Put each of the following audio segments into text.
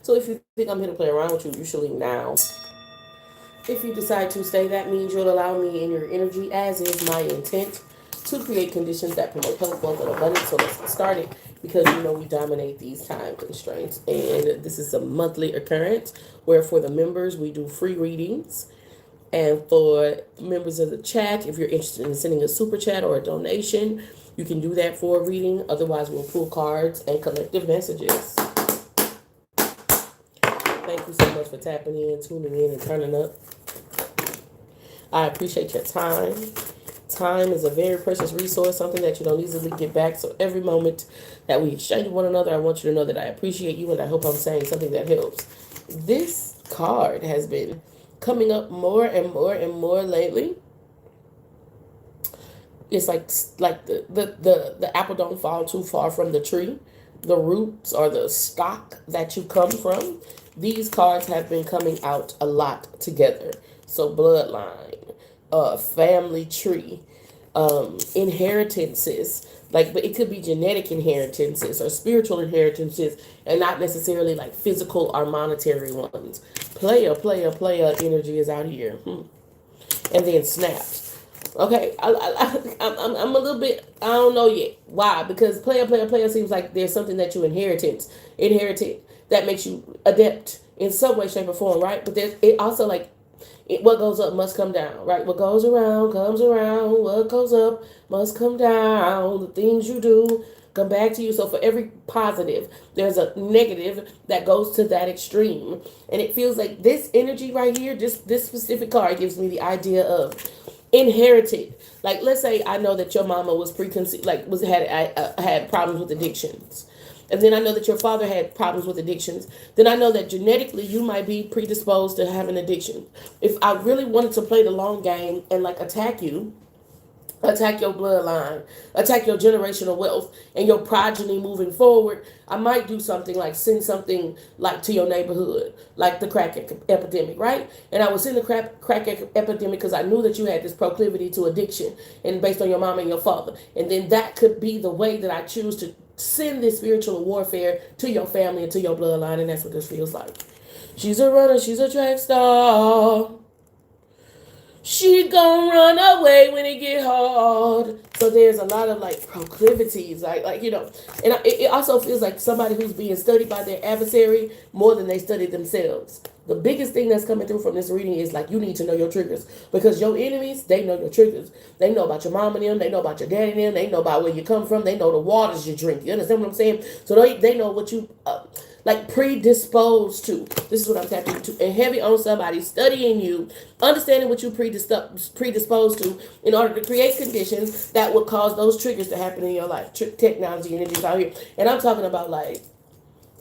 So if you think I'm here to play around with you, you should leave now. If you decide to stay, that means you'll allow me in your energy, as is my intent, to create conditions that promote health, wealth, and abundance. So let's get started, because you know we dominate these time constraints. And this is a monthly occurrence where for the members we do free readings. And for members of the chat, if you're interested in sending a super chat or a donation, you can do that for a reading. Otherwise, we'll pull cards and collective messages. Thank you so much for tapping in, tuning in, and turning up. I appreciate your time. Time is a very precious resource, something that you don't easily get back. So every moment that we exchange with one another, I want you to know that I appreciate you, and I hope I'm saying something that helps. This card has been coming up more and more and more lately. It's like the apple don't fall too far from the tree. The roots or the stock that you come from. These cards have been coming out a lot together. So bloodline, family tree, inheritances, like, but it could be genetic inheritances or spiritual inheritances, and not necessarily like physical or monetary ones. Player energy is out here. And then snaps. Okay, I'm a little bit, I don't know yet. Why? Because player seems like there's something that you inherited that makes you adept in some way, shape, or form, right? But there's it also like what goes up must come down, right? What goes around comes around. What goes up must come down. The things you do come back to you. So for every positive, there's a negative that goes to that extreme. And it feels like this energy right here, this specific card gives me the idea of inherited. Like, let's say I know that your mama was preconceived, like had problems with addictions. And then I know that your father had problems with addictions. Then I know that genetically you might be predisposed to having addiction. If I really wanted to play the long game and like attack you, attack your bloodline, attack your generational wealth and your progeny moving forward, I might do something like send something like to your neighborhood, like the crack epidemic, right? And I would send the crack epidemic because I knew that you had this proclivity to addiction, and based on your mom and your father. And then that could be the way that I choose to send this spiritual warfare to your family and to your bloodline, and that's what this feels like. She's a runner, she's a track star. She gon' run away when it get hard. So there's a lot of like proclivities, like you know, and it also feels like somebody who's being studied by their adversary more than they studied themselves. The biggest thing that's coming through from this reading is like you need to know your triggers, because your enemies, they know your triggers. They know about your mom and them. They know about your daddy and them. They know about where you come from. They know the waters you drink. You understand what I'm saying? So they know what you like predisposed to. This is what I'm tapping into. And heavy on somebody studying you, understanding what you predisposed to in order to create conditions that would cause those triggers to happen in your life. Technology and energies out here. And I'm talking about like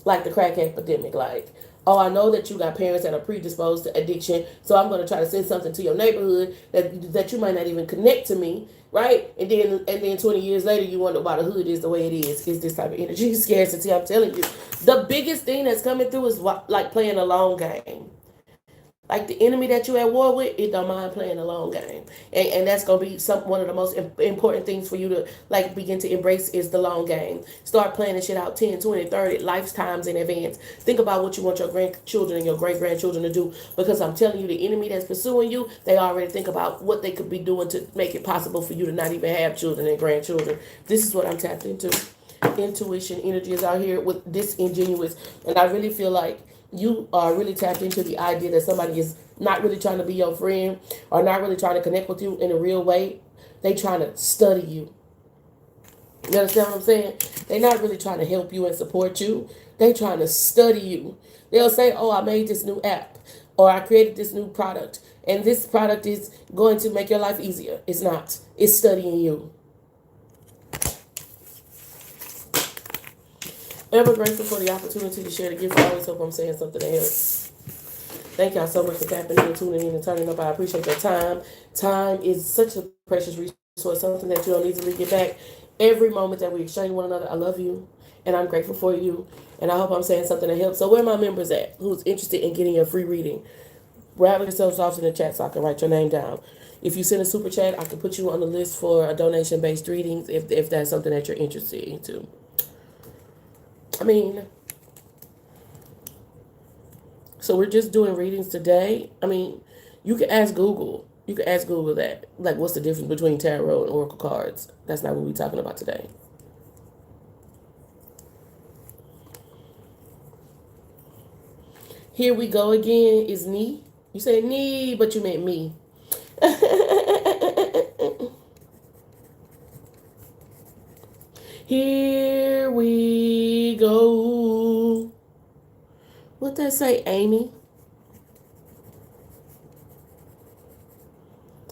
the crack epidemic. Like, oh, I know that you got parents that are predisposed to addiction, so I'm going to try to send something to your neighborhood that you might not even connect to me, right? And then 20 years later, you wonder why the hood is the way it is. It's this type of energy scarcity. I'm telling you, the biggest thing that's coming through is like playing a long game. Like the enemy that you at war with, it don't mind playing a long game, and that's gonna be one of the most important things for you to like begin to embrace is the long game. Start planning shit out 10, 20, 30 lifetimes in advance. Think about what you want your grandchildren and your great grandchildren to do, because I'm telling you, the enemy that's pursuing you, they already think about what they could be doing to make it possible for you to not even have children and grandchildren. This is what I'm tapped into. Intuition energy is out here with disingenuous, and I really feel like you are really tapped into the idea that somebody is not really trying to be your friend or not really trying to connect with you in a real way. They trying to study you. You understand what I'm saying? They're not really trying to help you and support you. They trying to study you. They'll say, oh, I made this new app, or I created this new product, and this product is going to make your life easier. It's not. It's studying you. Ever grateful for the opportunity to share the gift. I always hope I'm saying something that helps. Thank y'all so much for tapping in, tuning in, and turning up. I appreciate your time. Time is such a precious resource, something that you don't easily get back. Every moment that we exchange one another, I love you, and I'm grateful for you, and I hope I'm saying something that helps. So where are my members at who's interested in getting your free reading? Rattle yourselves off in the chat so I can write your name down. If you send a super chat, I can put you on the list for a donation-based readings if that's something that you're interested in too. I mean, So we're just doing readings today. I mean, you can ask Google. You can ask Google that. Like, what's the difference between tarot and oracle cards? That's not what we're talking about today. Here we go again is knee. You said knee, but you meant me. Here we go. What that say, Amy?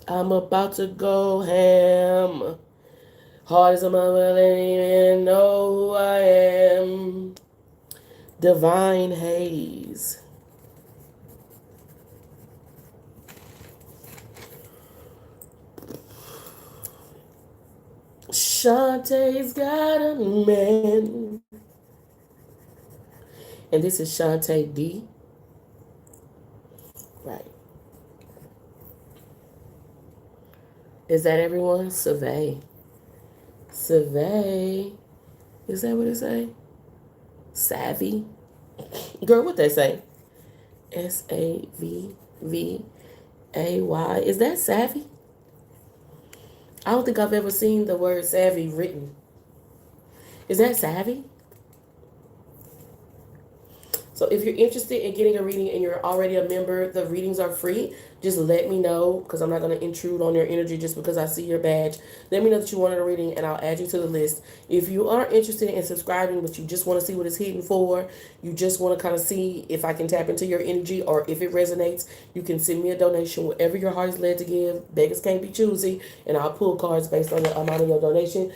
I'm about to go ham. Hard as a mother, I don't even know who I am. Divine Haze. Shantae's got a man. And this is Shantae D. Right. Is that everyone? Survey. Survey. Is that what it say? Savvy. Girl, what they say? SAVVAY. Is that savvy? I don't think I've ever seen the word savvy written. Is that savvy? So if you're interested in getting a reading and you're already a member, the readings are free. Just let me know, because I'm not going to intrude on your energy just because I see your badge. Let me know that you wanted a reading and I'll add you to the list. If you are interested in subscribing, but you just want to see what it's hidden for, you just want to kind of see if I can tap into your energy or if it resonates, you can send me a donation, whatever your heart is led to give. Beggars can't be choosy, and I'll pull cards based on the amount of your donation.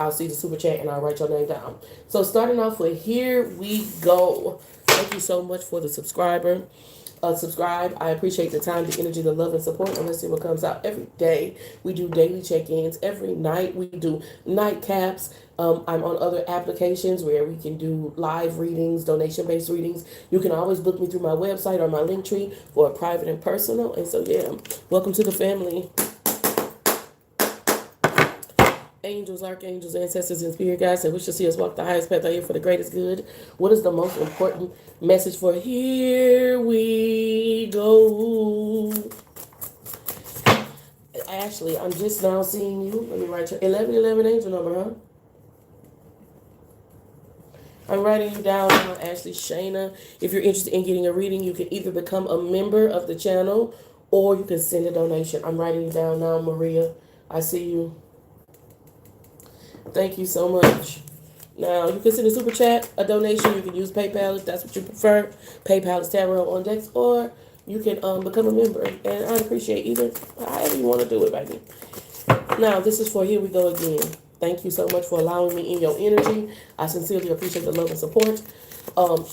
I'll see the super chat and I'll write your name down. So starting off with here we go. Thank you so much for the subscribe. I appreciate the time, the energy, the love, and support. And let's see what comes out every day. We do daily check-ins. Every night we do night caps. I'm on other applications where we can do live readings, donation-based readings. You can always book me through my website or my link tree for a private and personal. And so, yeah, welcome to the family. Angels, archangels, ancestors, and spirit guides that wish to see us walk the highest path out here for the greatest good. What is the most important message for here we go? Ashley, I'm just now seeing you. Let me write your 1111 angel number, huh? I'm writing you down now, Ashley Shayna. If you're interested in getting a reading, you can either become a member of the channel or you can send a donation. I'm writing you down now, Maria. I see you. Thank you so much. Now, you can send a super chat, a donation. You can use PayPal if that's what you prefer. PayPal is TarotOnDex, or you can become a member. And I appreciate either, however you want to do it, baby. Now, this is for here we go again. Thank you so much for allowing me in your energy. I sincerely appreciate the love and support.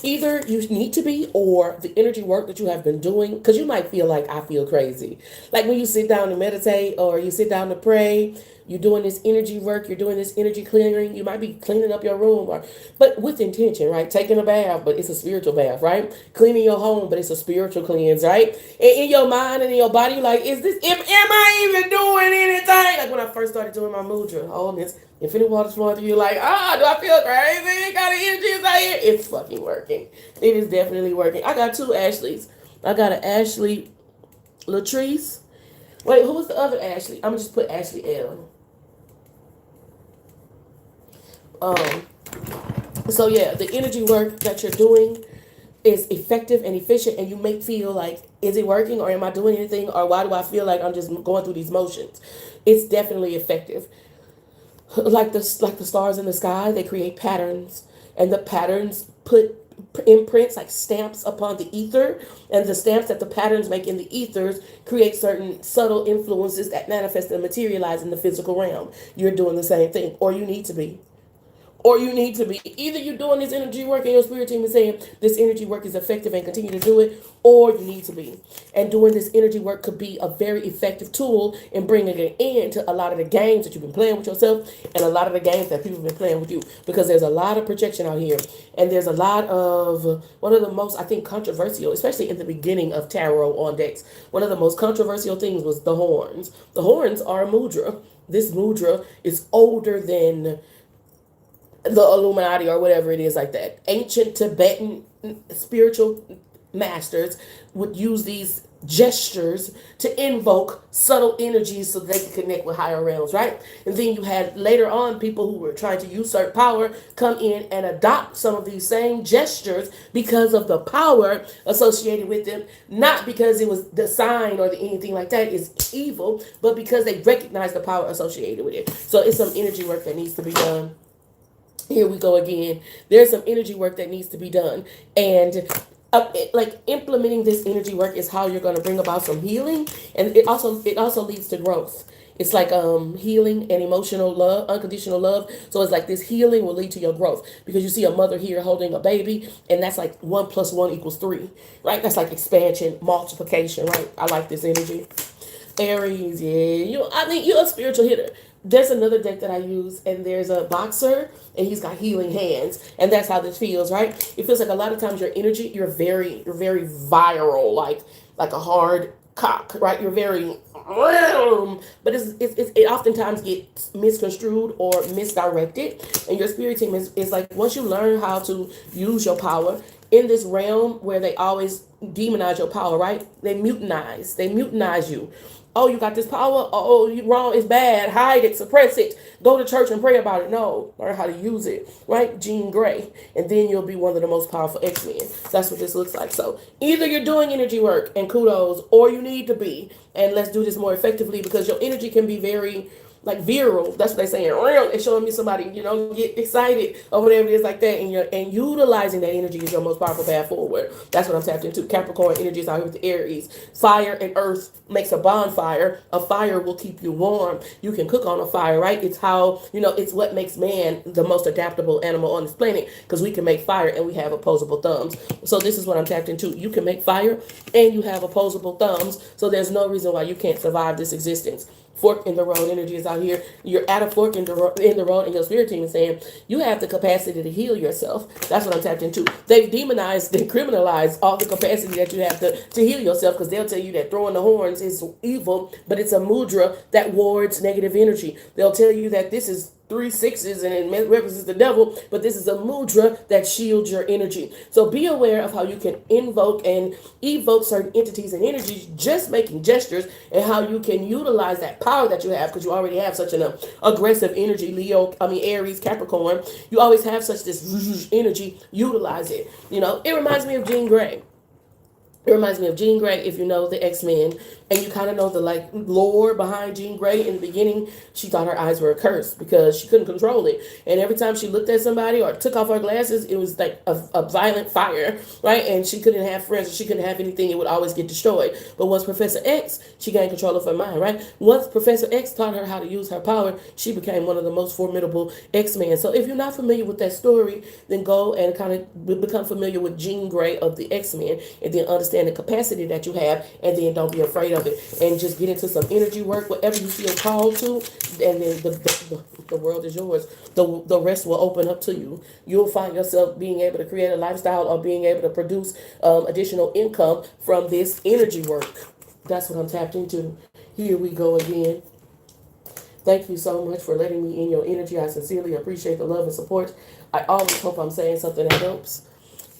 Either you need to be, or the energy work that you have been doing, because you might feel like I feel crazy. Like when you sit down to meditate or you sit down to pray, you're doing this energy work, you're doing this energy clearing. You might be cleaning up your room, but with intention, right? Taking a bath, but it's a spiritual bath, right? Cleaning your home, but it's a spiritual cleanse, right? And in your mind and in your body, you're like, am I even doing anything? Like when I first started doing my mudra, all this infinite water's flowing through you, like, do I feel crazy? What kind of energy is out here? It's fucking working. It is definitely working. I got two Ashleys. I got an Ashley Latrice. Wait, who was the other Ashley? I'm gonna just put Ashley L. So yeah, the energy work that you're doing is effective and efficient, and you may feel like, is it working, or am I doing anything, or why do I feel like I'm just going through these motions? It's definitely effective. Like the stars in the sky, they create patterns, and the patterns put imprints, like stamps, upon the ether, and the stamps that the patterns make in the ethers create certain subtle influences that manifest and materialize in the physical realm. You're doing the same thing, or you need to be. Either you're doing this energy work and your spirit team is saying this energy work is effective and continue to do it, or you need to be. And doing this energy work could be a very effective tool in bringing an end to a lot of the games that you've been playing with yourself and a lot of the games that people have been playing with you, because there's a lot of projection out here, and there's a lot of, one of the most, I think, controversial, especially in the beginning of TarotOnDex, one of the most controversial things was the horns. The horns are a mudra. This mudra is older than the Illuminati or whatever it is, like that ancient Tibetan spiritual masters would use these gestures to invoke subtle energies so they can connect with higher realms, right? And then you had later on people who were trying to usurp power come in and adopt some of these same gestures because of the power associated with them, not because it was the sign or anything like that is evil, but because they recognize the power associated with it. So it's some energy work that needs to be done. Here we go again. There's some energy work that needs to be done. And like implementing this energy work is how you're going to bring about some healing, and it also leads to growth. It's like healing and emotional love, unconditional love. So it's like this healing will lead to your growth, because you see a mother here holding a baby, and that's like 1 + 1 = 3, right? That's like expansion, multiplication, right? I like this energy. Aries, yeah, I think you're a spiritual hitter. There's another deck that I use, and there's a boxer, and he's got healing hands, and that's how this feels, right? It feels like a lot of times your energy, you're very viral, like a hard cock, right? You're very, but it oftentimes gets misconstrued or misdirected, and your spirit team is like, once you learn how to use your power in this realm where they always demonize your power, right? They mutinize you. Oh, you got this power. Oh, you wrong. It's bad. Hide it. Suppress it. Go to church and pray about it. No, learn how to use it. Right? Jean Grey. And then you'll be one of the most powerful X-Men. That's what this looks like. So either you're doing energy work and kudos, or you need to be. And let's do this more effectively, because your energy can be very like viral. That's what they're saying. It's showing me somebody, get excited or whatever it is like that. And utilizing that energy is your most powerful path forward. That's what I'm tapped into. Capricorn energy is out here with the Aries. Fire and earth makes a bonfire. A fire will keep you warm. You can cook on a fire, right? It's how, it's what makes man the most adaptable animal on this planet, because we can make fire and we have opposable thumbs. So this is what I'm tapped into. You can make fire and you have opposable thumbs. So there's no reason why you can't survive this existence. Fork in the road energy is out here. You're at a fork in the road, and your spirit team is saying you have the capacity to heal yourself. That's what I'm tapped into. They've demonized, they criminalized all the capacity that you have to heal yourself, because they'll tell you that throwing the horns is evil, but it's a mudra that wards negative energy. They'll tell you that this is 3 6s and it represents the devil, but this is a mudra that shields your energy. So be aware of how you can invoke and evoke certain entities and energies, just making gestures, and how you can utilize that power that you have, because you already have such an aggressive energy. Aries, Capricorn, you always have such this energy. Utilize it. It reminds me of Jean Grey. It reminds me of Jean Grey, if you know the X-Men, and you kind of know the lore behind Jean Grey. In the beginning, she thought her eyes were cursed because she couldn't control it. And every time she looked at somebody or took off her glasses, it was like a violent fire, right? And she couldn't have friends, or she couldn't have anything. It would always get destroyed. But once Professor X, she gained control of her mind, right? Once Professor X taught her how to use her power, she became one of the most formidable X-Men. So if you're not familiar with that story, then go and kind of become familiar with Jean Grey of the X-Men, and then understand the capacity that you have, and then don't be afraid of it, and just get into some energy work, whatever you feel called to, and then the world is yours. The rest will open up to you. You'll find yourself being able to create a lifestyle, or being able to produce additional income from this energy work. That's what I'm tapped into. Here we go again. Thank you so much for letting me in your energy. I sincerely appreciate the love and support. I always hope I'm saying something that helps.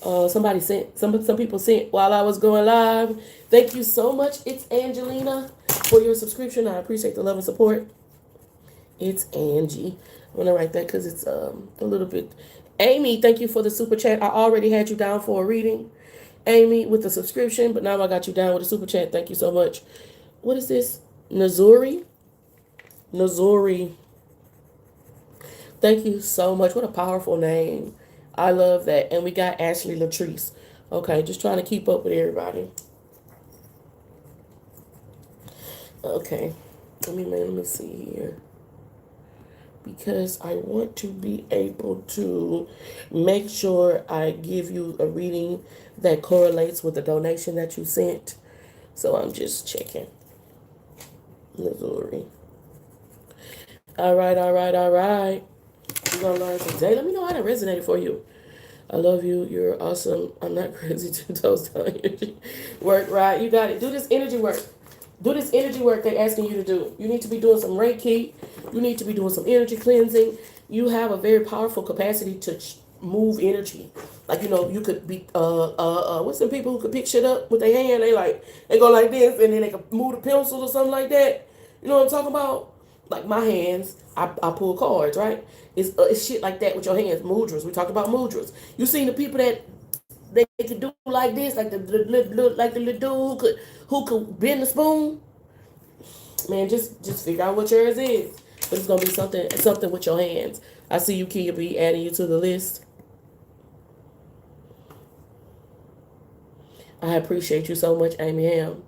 Somebody sent, some people sent while I was going live. Thank you so much. It's Angelina for your subscription. I appreciate the love and support. It's Angie. I'm going to write that because it's a little bit. Amy, thank you for the super chat. I already had you down for a reading, Amy, with the subscription, but now I got you down with a super chat. Thank you so much. What is this? Nazuri. Thank you so much. What a powerful name. I love that. And we got Ashley Latrice. Okay, just trying to keep up with everybody. Okay, let me see here. Because I want to be able to make sure I give you a reading that correlates with the donation that you sent. So I'm just checking. Missouri. All right. We're going to learn today. Let me know how that resonated for you. I love you. You're awesome. I'm not crazy to toast down energy work, right? You got it. Do this energy work. Do this energy work they're asking you to do. You need to be doing some Reiki. You need to be doing some energy cleansing. You have a very powerful capacity to move energy. Like, you could be what's some people who could pick shit up with their hand? They go like this, and then they can move the pencil or something like that. You know what I'm talking about? Like my hands, I pull cards, right? It's shit like that with your hands. Mudras. We talked about mudras. You seen the people that they could do like this, like the little dude who could bend the spoon. Man, just figure out what yours is. But it's gonna be something with your hands. I see you, Kia B, adding you to the list. I appreciate you so much, Amy Ham.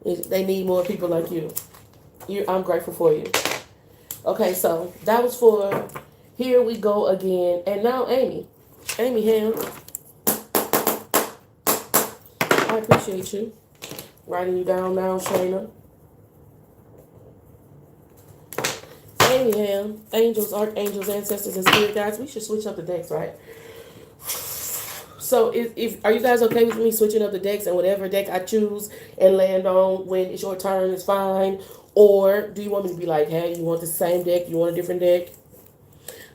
They need more people like you. I'm grateful for you. Okay, so that was for Here We Go Again. And now Amy Ham, I appreciate you. Writing you down now, Shayna. Amy Ham, angels, archangels, ancestors, and spirit guides. We should switch up the decks, right? So if are you guys okay with me switching up the decks, and whatever deck I choose and land on when it's your turn is fine? Or do you want me to be like, hey, you want the same deck? You want a different deck?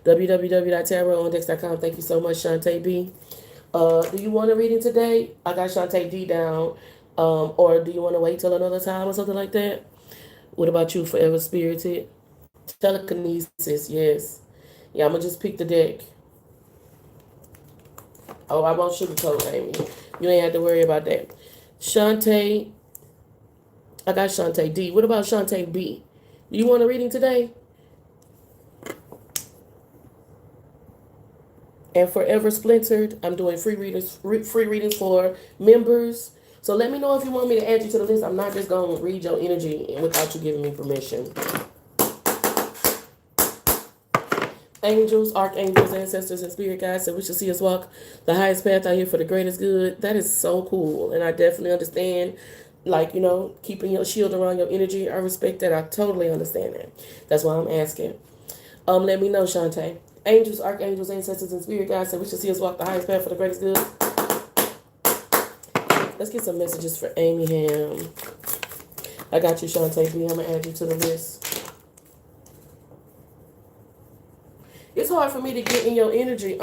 www.TarotOnDex.com. Thank you so much, Shantae B. Do you want a reading today? I got Shantae D down. Or do you want to wait till another time or something like that? What about you, Forever Spirited? Telekinesis, yes. Yeah, I'm going to just pick the deck. Oh, I won't sugarcoat, Amy. You ain't have to worry about that. Shantae, I got Shantae D. What about Shantae B? Do you want a reading today? And Forever Splintered, I'm doing free readings for members. So let me know if you want me to add you to the list. I'm not just going to read your energy without you giving me permission. Angels, archangels, ancestors, and spirit guides said we should see us walk the highest path out here for the greatest good. That is so cool. And I definitely understand, keeping your shield around your energy. I respect that. I totally understand that. That's why I'm asking. Let me know, Shantae. Angels, archangels, ancestors, and spirit guides said we should see us walk the highest path for the greatest good. Let's get some messages for Amy Ham. I got you, Shantae B. I'm going to add you to the list. It's hard for me to get in your energy,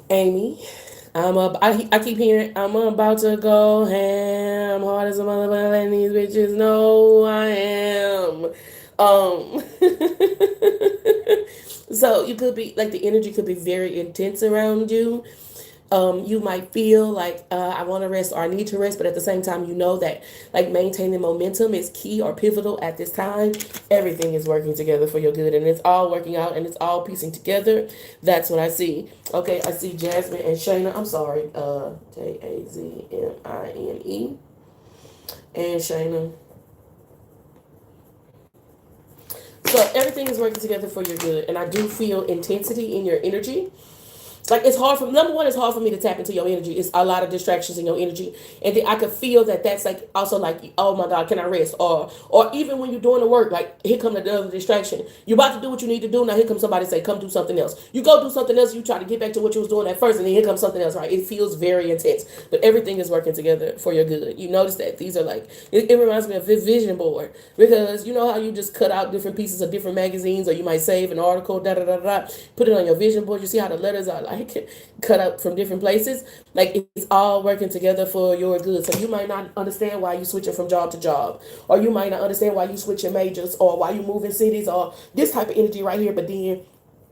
Amy. I keep hearing I'm about to go ham, hard as a motherfucker, letting these bitches know I am. So you could be like the energy could be very intense around you. You might feel like I want to rest or I need to rest, but at the same time, you know that like maintaining momentum is key or pivotal at this time. Everything is working together for your good, and it's all working out, and it's all piecing together. That's what I see. Okay, I see Jasmine and Shayna. I'm sorry, Jazmine and Shayna. So everything is working together for your good, and I do feel intensity in your energy. Like it's hard for number one, it's hard for me to tap into your energy. It's a lot of distractions in your energy, and then I could feel that that's like also like, oh my God, can I rest? Or even when you're doing the work, like here comes another distraction. You're about to do what you need to do. Now here comes somebody say, come do something else. You go do something else. You try to get back to what you was doing at first, and then here comes something else. Right? It feels very intense, but everything is working together for your good. You notice that these are like it reminds me of a vision board, because you know how you just cut out different pieces of different magazines, or you might save an article, put it on your vision board. You see how the letters are like cut up from different places. Like it's all working together for your good. So you might not understand why you switching from job to job, or you might not understand why you switching majors, or why you moving cities, or this type of energy right here. But then,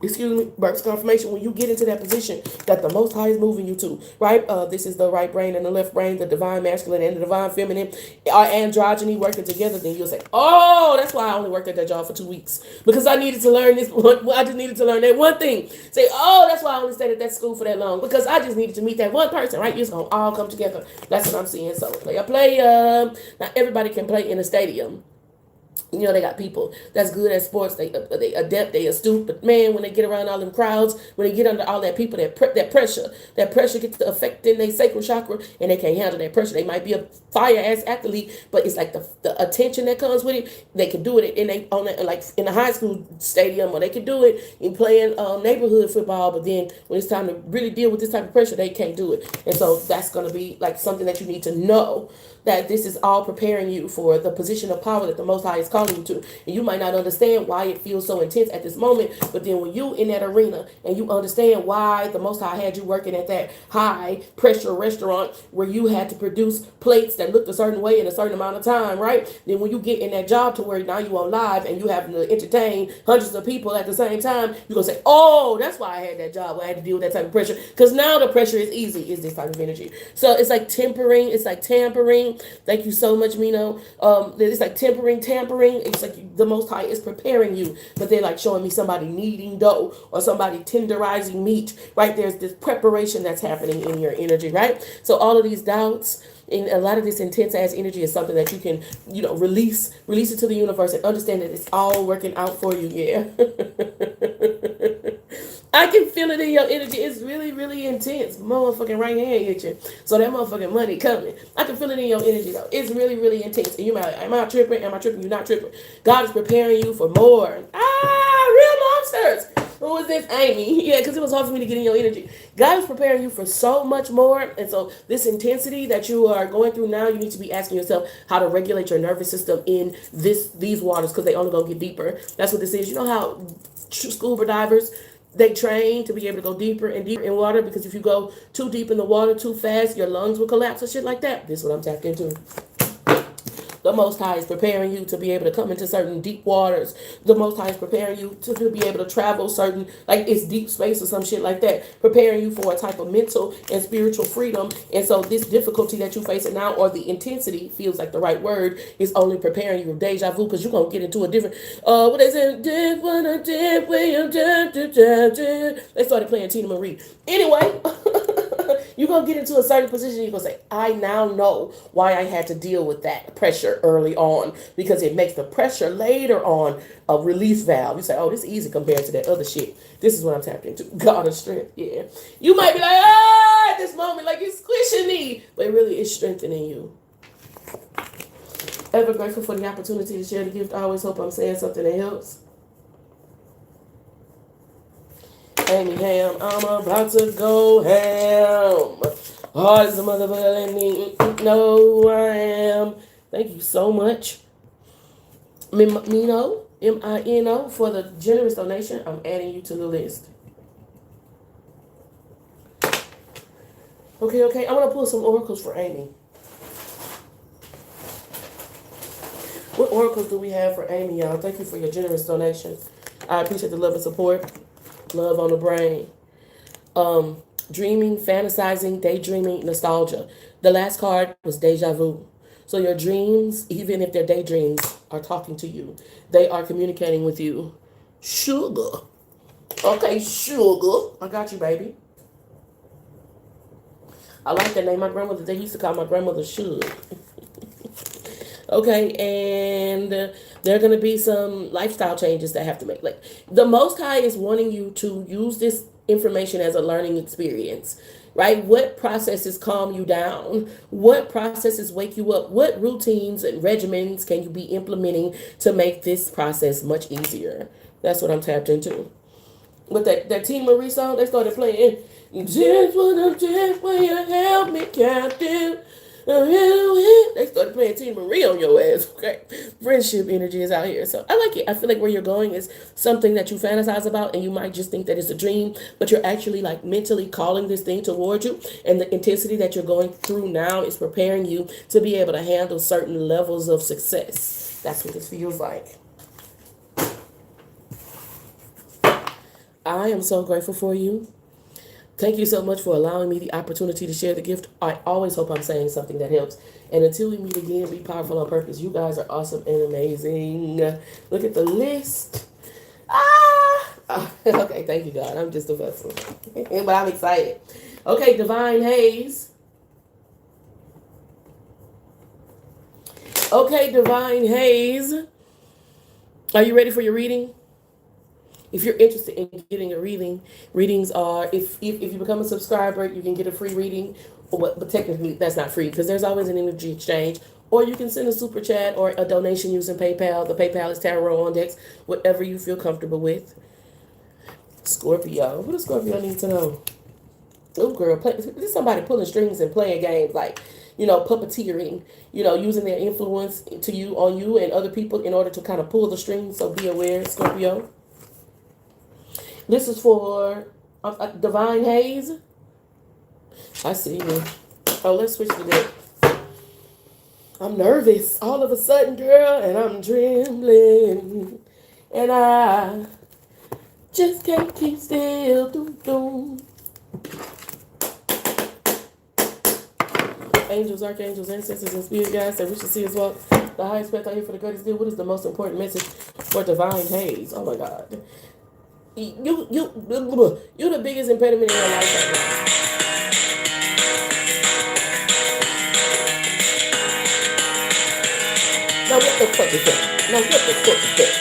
excuse me, birth confirmation, when you get into that position that the Most High is moving you to, right? This is the right brain and the left brain, the divine masculine and the divine feminine, our androgyny working together. Then you'll say, oh, that's why I only worked at that job for 2 weeks, because I needed to learn this. I just needed to learn that one thing. Say, oh, that's why I only stayed at that school for that long, because I just needed to meet that one person, right? It's gonna all come together. That's what I'm seeing. So play. Not everybody can play in a stadium. You know, they got people that's good at sports. They adept, they astute. But man, when they get around all them crowds, when they get under all that people, that pressure gets to affecting their sacral chakra, and they can't handle that pressure. They might be a fire ass athlete, but it's like the attention that comes with it. They can do it like in the high school stadium, or they can do it in playing neighborhood football. But then when it's time to really deal with this type of pressure, they can't do it. And so that's going to be like something that you need to know, that this is all preparing you for the position of power that the Most High is is calling you to. And you might not understand why it feels so intense at this moment, but then when you in that arena and you understand why the Most High had you working at that high pressure restaurant where you had to produce plates that looked a certain way in a certain amount of time, right? Then when you get in that job to where now you on live and you having to entertain hundreds of people at the same time, you're going to say, oh, that's why I had that job. I had to deal with that type of pressure. Because now the pressure is easy, is this type of energy. So it's like tempering. It's like tampering. Thank you so much, Mino. It's like tampering. It's like the Most High is preparing you. But they're like showing me somebody kneading dough or somebody tenderizing meat, right? There's this preparation that's happening in your energy, right? So all of these doubts and a lot of this intense ass energy is something that you can, release it to the universe and understand that it's all working out for you. Yeah. I can feel it in your energy. It's really, really intense. Motherfucking right hand itching. So that motherfucking money coming. I can feel it in your energy though. It's really, really intense. And you might like, am I tripping? Am I tripping? You're not tripping. God is preparing you for more. Real monsters. Who was this? Amy. Yeah, because it was hard for me to get in your energy. God is preparing you for so much more. And so this intensity that you are going through now, you need to be asking yourself how to regulate your nervous system in these waters, because they only going to get deeper. That's what this is. You know how scuba divers, they train to be able to go deeper and deeper in water, because if you go too deep in the water too fast, your lungs will collapse or shit like that. This is what I'm tapped into. The Most High is preparing you to be able to come into certain deep waters. The Most High is preparing you to be able to travel certain, like it's deep space or some shit like that. Preparing you for a type of mental and spiritual freedom. And so this difficulty that you facing now, or the intensity, feels like the right word, is only preparing you. Deja vu, because you're going to get into a different, what they said, did what I did when you did. They started playing Tina Marie. Anyway. You're going to get into a certain position. You're going to say, I now know why I had to deal with that pressure early on, because it makes the pressure later on a release valve. You say, oh, this is easy compared to that other shit. This is what I'm tapped into. God of strength. Yeah. You might be like, at this moment, like it's squishing me, but it really is strengthening you. Ever grateful for the opportunity to share the gift. I always hope I'm saying something that helps. Amy Ham, I'm about to go ham. Oh, it's a motherfucker, let me know who I am. Thank you so much, Mino, M-I-N-O, for the generous donation. I'm adding you to the list. Okay. I'm going to pull some oracles for Amy. What oracles do we have for Amy, y'all? Thank you for your generous donation. I appreciate the love and support. Love on the brain. Dreaming, fantasizing, daydreaming, nostalgia. The last card was deja vu. So your dreams, even if they're daydreams, are talking to you. They are communicating with you. Sugar. Okay, sugar. I got you, baby. I like that name. My grandmother, they used to call my grandmother Sugar. Okay, and there are going to be some lifestyle changes that have to make. Like, the Most High is wanting you to use this information as a learning experience, right? What processes calm you down? What processes wake you up? What routines and regimens can you be implementing to make this process much easier? That's what I'm tapped into. With that Tina Marie song, they started playing, just what I did when you held me captive. They started playing Tina Marie on your ass, okay? Friendship energy is out here. So I like it. I feel like where you're going is something that you fantasize about, and you might just think that it's a dream, but you're actually like mentally calling this thing towards you. And the intensity that you're going through now is preparing you to be able to handle certain levels of success. That's what this feels like. I am so grateful for you. Thank you so much for allowing me the opportunity to share the gift. I always hope I'm saying something that helps. And until we meet again, be powerful on purpose. You guys are awesome and amazing. Look at the list. Okay, thank you, God. I'm just a vessel. But I'm excited. Okay, Divine Haze. Okay, Divine Haze. Are you ready for your reading? If you're interested in getting a reading, readings are, if you become a subscriber, you can get a free reading. But technically, that's not free, because there's always an energy exchange. Or you can send a super chat or a donation using PayPal. The PayPal is TarotOnDex, whatever you feel comfortable with. Scorpio. What does Scorpio need to know? Oh, girl, this is somebody pulling strings and playing games. Like, puppeteering, using their influence on you and other people in order to kind of pull the strings. So be aware, Scorpio. This is for Divine Haze. I see you. Oh, let's switch to that. I'm nervous all of a sudden, girl, and I'm trembling. And I just can't keep still. Doom, doom. Angels, archangels, ancestors, and spirit guides that we should see as well. The highest path out here for the greatest good. What is the most important message for Divine Haze? Oh my God. You the biggest impediment in your life right now. Now what the fuck is that? Now what the fuck is that?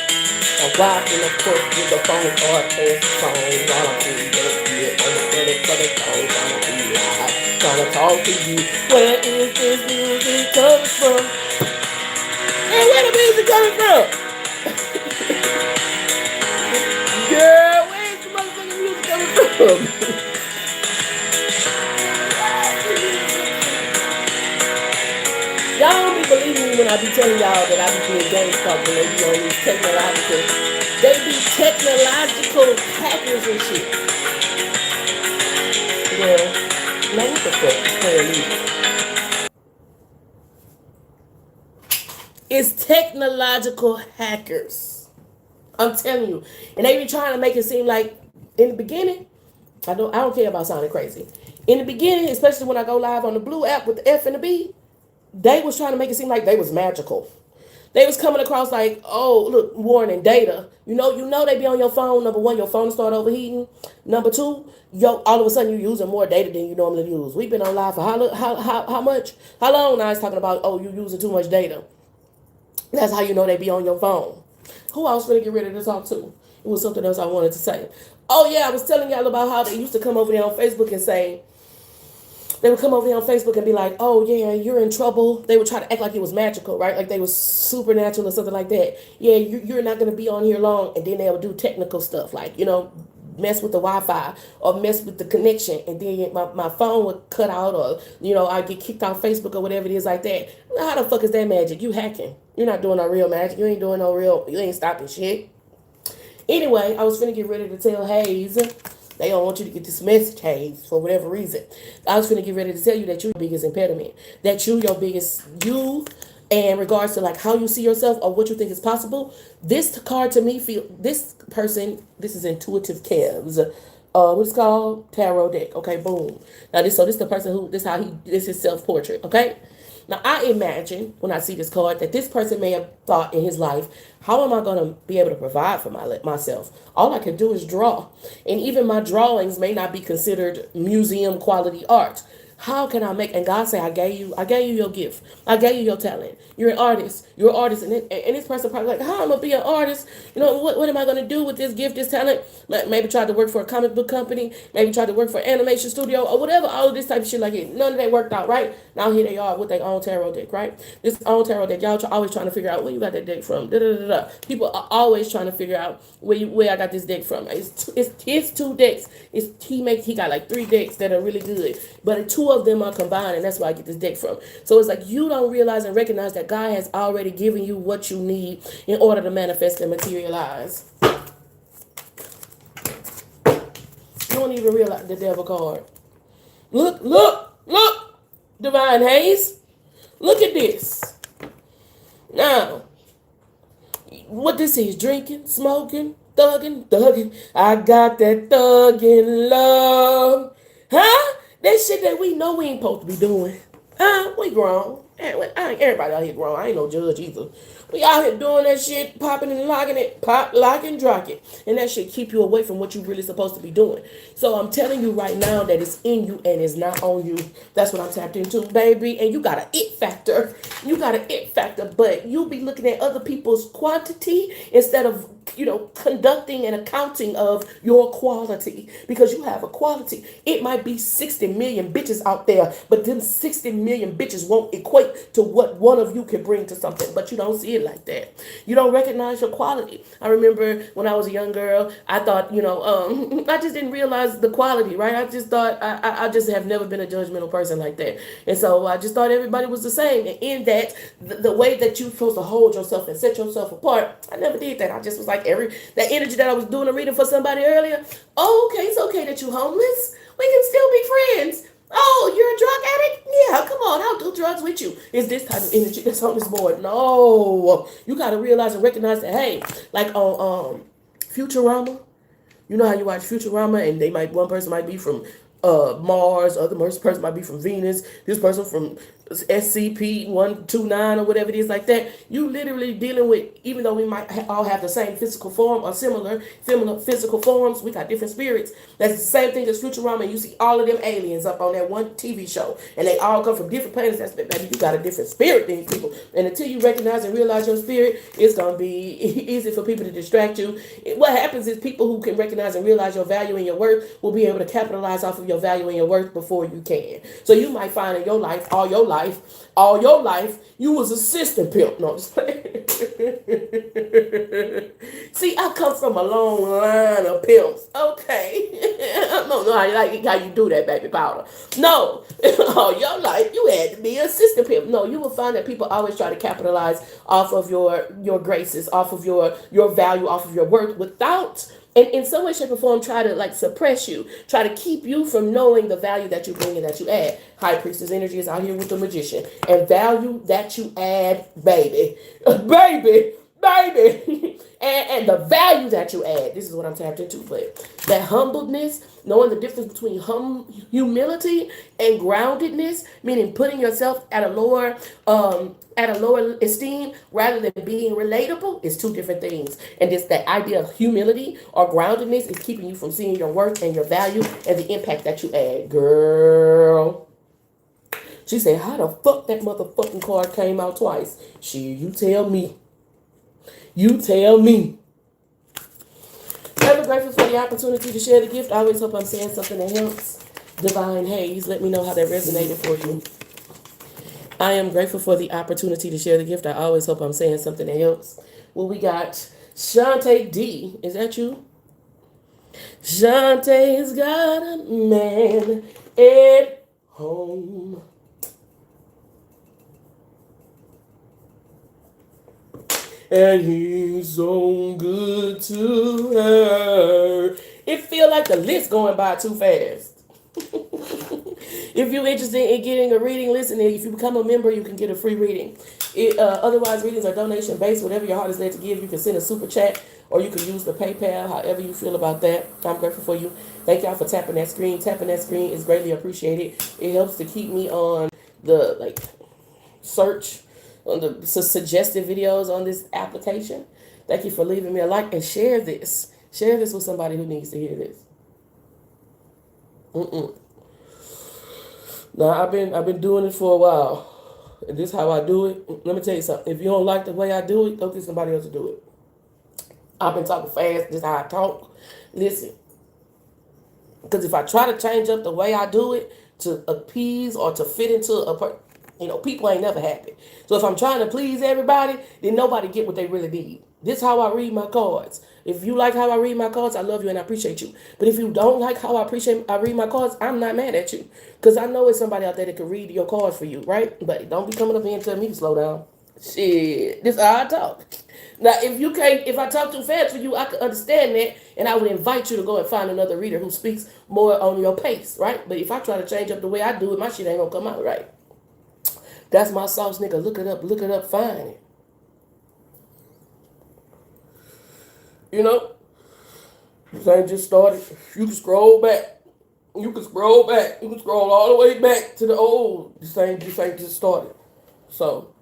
I'm walking the foot with the phone or past the phone while I'm doing it on the credit for the phone. Trying to be live, trying to talk to you. Where is this music coming from? Hey, where the music coming from? Girl, where is the motherfucking music coming from? Y'all don't be believing me when I be telling y'all that I be doing games talking. They be on these technological hackers and shit. Yeah. Now what the fuck is playing me? It's technological hackers. I'm telling you. And they be trying to make it seem like in the beginning, I don't care about sounding crazy. In the beginning, especially when I go live on the blue app with the F and the B, they was trying to make it seem like they was magical. They was coming across like, oh, look, warning, data. You know they be on your phone. Number one, your phone start overheating. Number two, all of a sudden you're using more data than you normally use. We've been on live for how much? How long now? It's talking about, oh, you using too much data. That's how you know they be on your phone. Who else gonna get ready to talk to? It was something else I wanted to say. Oh yeah, I was telling y'all about how they used to come over there on Facebook and say, they would come over there on Facebook and be like, oh, yeah, you're in trouble. They would try to act like it was magical, right? Like they was supernatural or something like that. Yeah, you're not going to be on here long. And then they would do technical stuff like, mess with the Wi-Fi or mess with the connection. And then my phone would cut out or, I'd get kicked off Facebook or whatever it is like that. How the fuck is that magic? You hacking. You're not doing no real magic. You ain't doing no real, you ain't stopping shit. Anyway, I was finna get ready to tell Hayes. They don't want you to get this message, Hayes, for whatever reason. I was going to get ready to tell you that you're your biggest impediment. That you, and regards to like how you see yourself or what you think is possible. This card to me this is intuitive Kev's. What's called? Tarot deck. Okay, boom. Now this is the person this is his self-portrait, okay? Now, I imagine when I see this card that this person may have thought in his life, how am I going to be able to provide for myself? All I can do is draw. And even my drawings may not be considered museum quality art. How can I make, and God say, I gave you your gift. I gave you your talent. You're an artist. You're an artist. And this person probably like, how am I going to be an artist? What am I going to do with this gift, this talent? Maybe try to work for a comic book company. Maybe try to work for an animation studio or whatever. All of this type of shit like it. None of that worked out, right? Now here they are with their own tarot deck, right? This own tarot deck. Y'all always trying to figure out where you got that deck from. People are always trying to figure out where I got this deck from. It's his two decks. He got like 3 decks that are really good. But 2 of them are combined, and that's where I get this deck from. So it's like you don't realize and recognize that God has already given you what you need in order to manifest and materialize. You don't even realize the devil card. Look, Divine Haze. Look at this. Now, what this is, drinking, smoking, thugging. I got that thugging love. Huh? That shit that we know we ain't supposed to be doing. We grown. Everybody out here grown. I ain't no judge either. We out here doing that shit, popping and locking it, pop, lock, and drop it. And that shit keep you away from what you really supposed to be doing. So I'm telling you right now that it's in you and it's not on you. That's what I'm tapped into, baby. And you got an it factor. But you be looking at other people's quantity instead of, conducting and accounting of your quality, because you have a quality. It might be 60 million bitches out there, but them 60 million bitches won't equate what one of you can bring to something, but you don't see it like that. You don't recognize your quality. I remember when I was a young girl, I thought, I just didn't realize the quality, right? I just thought, I just have never been a judgmental person like that. And so I just thought everybody was the same. And in that, the way that you're supposed to hold yourself and set yourself apart, I never did that. I just was like, that energy that I was doing a reading for somebody earlier. Oh, okay, it's okay that you're homeless. We can still be friends. Oh, you're a drug addict? Yeah, come on, I'll do drugs with you. It's this type of energy that's on this board. No, you got to realize and recognize that, hey, like on Futurama, you know how you watch Futurama and one person might be from Mars, other person might be from Venus, this person from SCP-129 or whatever it is like that. You literally dealing with, even though we might all have the same physical form or similar physical forms, we got different spirits. That's the same thing as Futurama. And you see all of them aliens up on that one TV show, and they all come from different planets. That's, baby, you got a different spirit than these people. And until you recognize and realize your spirit, it's gonna be easy for people to distract you. What happens is people who can recognize and realize your value and your worth will be able to capitalize off of your value and your worth before you can. So you might find in your life, all your life, you was a system pimp. No, I'm just playing. See, I come from a long line of pimps. Okay. I don't know how you do that, baby powder. No. All your life, you had to be a system pimp. No, you will find that people always try to capitalize off of your graces, off of your value, off of your worth without... And in some way, shape, or form, try to suppress you, try to keep you from knowing the value that you bring and that you add. High Priestess energy is out here with the Magician. And value that you add, baby. Baby. and the value that you add. This is what I'm tapped into. But that humbleness, knowing the difference between humility and groundedness, meaning putting yourself at a lower esteem rather than being relatable, is two different things. And it's that idea of humility or groundedness is keeping you from seeing your worth and your value and the impact that you add. Girl. She said, how the fuck that motherfucking card came out twice? You tell me. You tell me. Ever grateful for the opportunity to share the gift. I always hope I'm saying something that helps. Divine Haze, let me know how that resonated for you. I am grateful for the opportunity to share the gift. I always hope I'm saying something that helps. Well, we got Shantae D. Is that you? Shantae's got a man at home. And he's so good to her. It feel like the list going by too fast. If you're interested in getting a reading, listen. If you become a member, you can get a free reading. Otherwise, readings are donation based. Whatever your heart is led to give, you can send a super chat or you can use the PayPal. However you feel about that, I'm grateful for you. Thank y'all for tapping that screen. Tapping that screen is greatly appreciated. It helps to keep me on the search on the suggested videos on this application. Thank you for leaving me a like and share this. Share this with somebody who needs to hear this. Now I've been doing it for a while. And this is how I do it. Let me tell you something. If you don't like the way I do it, go get somebody else to do it. I've been talking fast. This is how I talk. Listen. Because if I try to change up the way I do it to appease or to fit into people ain't never happy. So if I'm trying to please everybody, then nobody get what they really need. This is how I read my cards. If you like how I read my cards, I love you and I appreciate you. But if you don't like how I read my cards, I'm not mad at you. Because I know it's somebody out there that can read your cards for you, right? But don't be coming up here and telling me to slow down. Shit, this is how I talk. Now, if I talk too fast for you, I can understand that, and I would invite you to go and find another reader who speaks more on your pace, right? But if I try to change up the way I do it, my shit ain't gonna come out right. That's my sauce, nigga. Look it up, find it. This ain't just started. You can scroll back. You can scroll all the way back to the old. This ain't just started. So,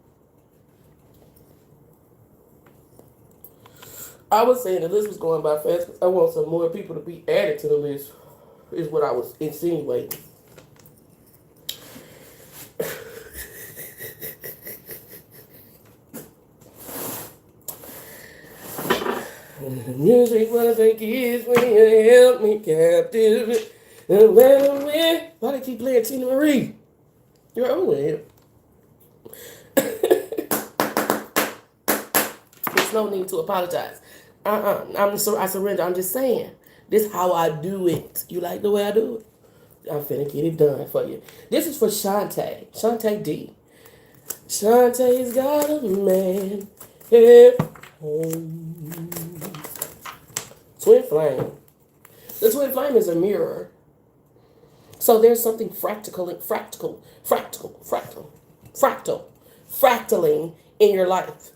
I was saying the list was going by fast. I want some more people to be added to the list, is what I was insinuating. Music was a kiss when you held me captive. And when why they keep playing Tina Marie? You're over here. There's no need to apologize. I surrender. I'm just saying. This is how I do it. You like the way I do it? I'm finna get it done for you. This is for Shantae. Shantae D. Shantae's got a man at home. Twin flame. The twin flame is a mirror. So there's something fractaling in your life.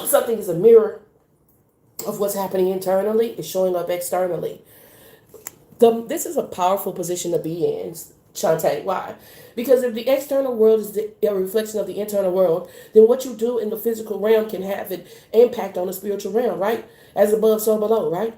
Something is a mirror of what's happening internally is showing up externally. This is a powerful position to be in, Shantae. Why? Because if the external world is a reflection of the internal world, then what you do in the physical realm can have an impact on the spiritual realm, right? As above, so below, right?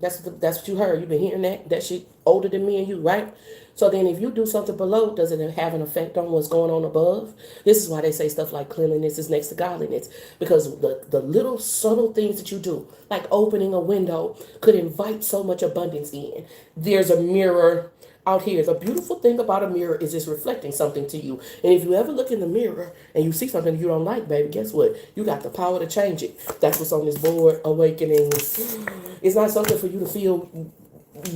That's what you heard. You've been hearing that shit older than me and you, right? So then if you do something below, does it have an effect on what's going on above? This is why they say stuff like cleanliness is next to godliness. Because the little subtle things that you do, like opening a window, could invite so much abundance in. There's a mirror out here. The beautiful thing about a mirror is it's reflecting something to you. And if you ever look in the mirror and you see something you don't like, baby, guess what? You got the power to change it. That's what's on this board, awakening. It's not something for you to feel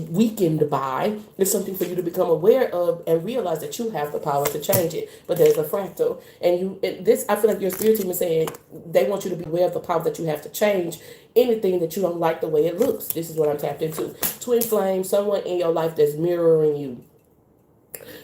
weakened by. It's something for you to become aware of and realize that you have the power to change it. But there's a fractal, and this, I feel like your spirit team is saying they want you to be aware of the power that you have to change anything that you don't like the way it looks. This is what I'm tapped into. Twin flame, someone in your life that's mirroring you.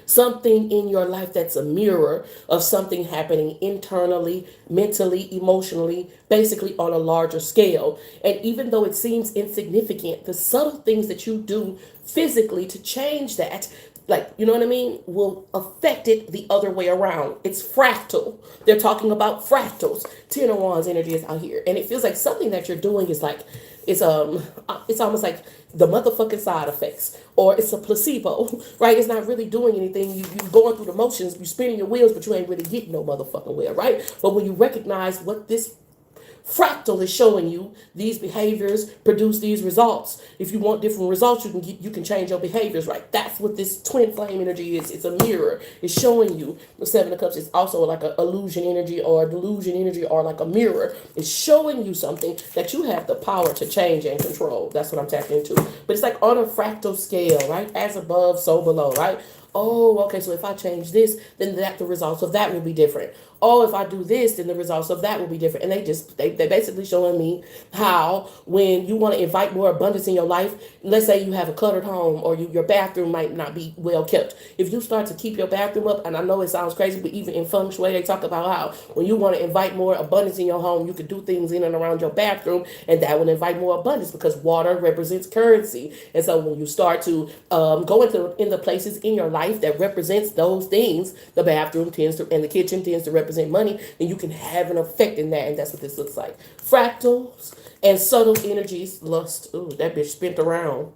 Something in your life that's a mirror of something happening internally, mentally, emotionally, basically on a larger scale. And even though it seems insignificant, the subtle things that you do physically to change that, like, you know what I mean, will affect it the other way around. It's fractal. They're talking about fractals. Ten of Wands energy is out here. And it feels like something that you're doing is like, it's almost like the motherfucking side effects, or it's a placebo, right? It's not really doing anything. You going through the motions, you spinning your wheels, but you ain't really getting no motherfucking where, right? But when you recognize what this fractal is showing you, these behaviors produce these results. If you want different results, you can change your behaviors, right? That's what this twin flame energy is. It's a mirror. It's showing you. The Seven of Cups is also like an illusion energy or a delusion energy or like a mirror. It's showing you something that you have the power to change and control. That's what I'm tapped into. But it's like on a fractal scale, right? As above, so below, right? Oh, okay, so if I change this, then the results of that will be different. Oh, if I do this, then the results of that will be different. And they basically showing me how when you want to invite more abundance in your life, let's say you have a cluttered home or your bathroom might not be well kept. If you start to keep your bathroom up, and I know it sounds crazy, but even in feng shui, they talk about how when you want to invite more abundance in your home, you could do things in and around your bathroom, and that will invite more abundance because water represents currency. And so when you start to go in the places in your life that represents those things, the bathroom tends to, and the kitchen tends to represent money, then you can have an effect in that. And that's what this looks like. Fractals and subtle energies. Lust. Ooh, that bitch spent around.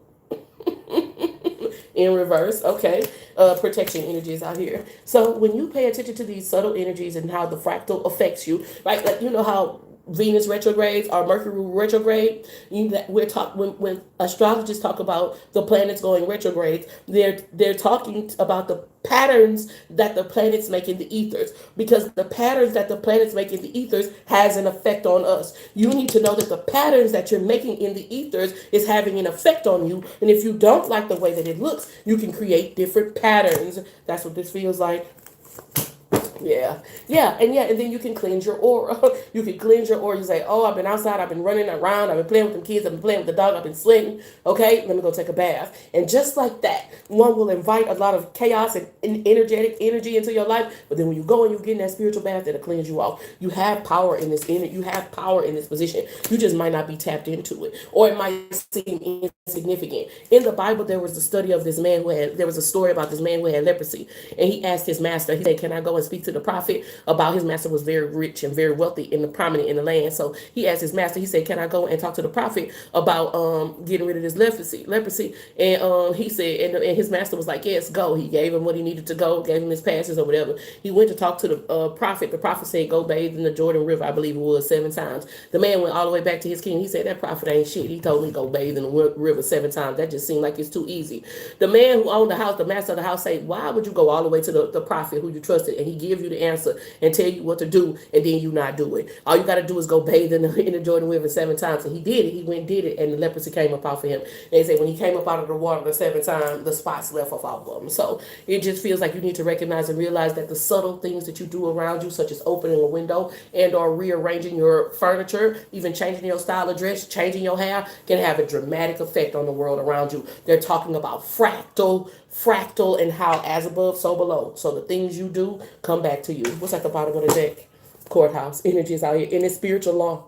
In reverse. Okay. Protection energies out here. So when you pay attention to these subtle energies and how the fractal affects you, right? Like, you know how Venus retrogrades or Mercury retrograde. When astrologists talk about the planets going retrograde, they're talking about the patterns that the planets make in the ethers, because the patterns that the planets make in the ethers has an effect on us. You need to know that the patterns that you're making in the ethers is having an effect on you, and if you don't like the way that it looks, you can create different patterns. That's what this feels like. Yeah, and then you can cleanse your aura. You can cleanse your aura. You say, oh, I've been outside, I've been running around, I've been playing with them kids, I've been playing with the dog, I've been sweating. Okay, let me go take a bath. And just like that, one will invite a lot of chaos and energetic energy into your life. But then when you go and you get in that spiritual bath, that'll cleanse you off. You have power in this energy. You have power in this position. You just might not be tapped into it, or it might seem insignificant. In the Bible, there was a study of this man there was a story about this man who had leprosy, and he asked his master. He said, "Can I go and speak to the prophet about?" His master was very rich and very wealthy and prominent in the land. So he asked his master, he said, "Can I go and talk to the prophet about getting rid of this leprosy?" And he said, and his master was like, "Yes, go." He gave him what he needed to go, gave him his passes or whatever. He went to talk to the prophet. The prophet said, "Go bathe in the Jordan River," I believe it was, 7 times. The man went all the way back to his king. He said, "That prophet ain't shit. He told me go bathe in the river 7 times. That just seemed like it's too easy." The man who owned the house, the master of the house, said, "Why would you go all the way to the prophet who you trusted and he gives give you the answer and tell you what to do, and then you not do it. All you got to do is go bathe in the Jordan River 7 times. And he did it. He went and did it, and the leprosy came up off of him. They say when he came up out of the water the 7th time, the spots left off of him. So it just feels like you need to recognize and realize that the subtle things that you do around you, such as opening a window and or rearranging your furniture, even changing your style of dress, changing your hair, can have a dramatic effect on the world around you. They're talking about fractal, and how as above, so below. So the things you do come back to you. What's at the bottom of the deck? Courthouse. Energy is out here. And it's spiritual law.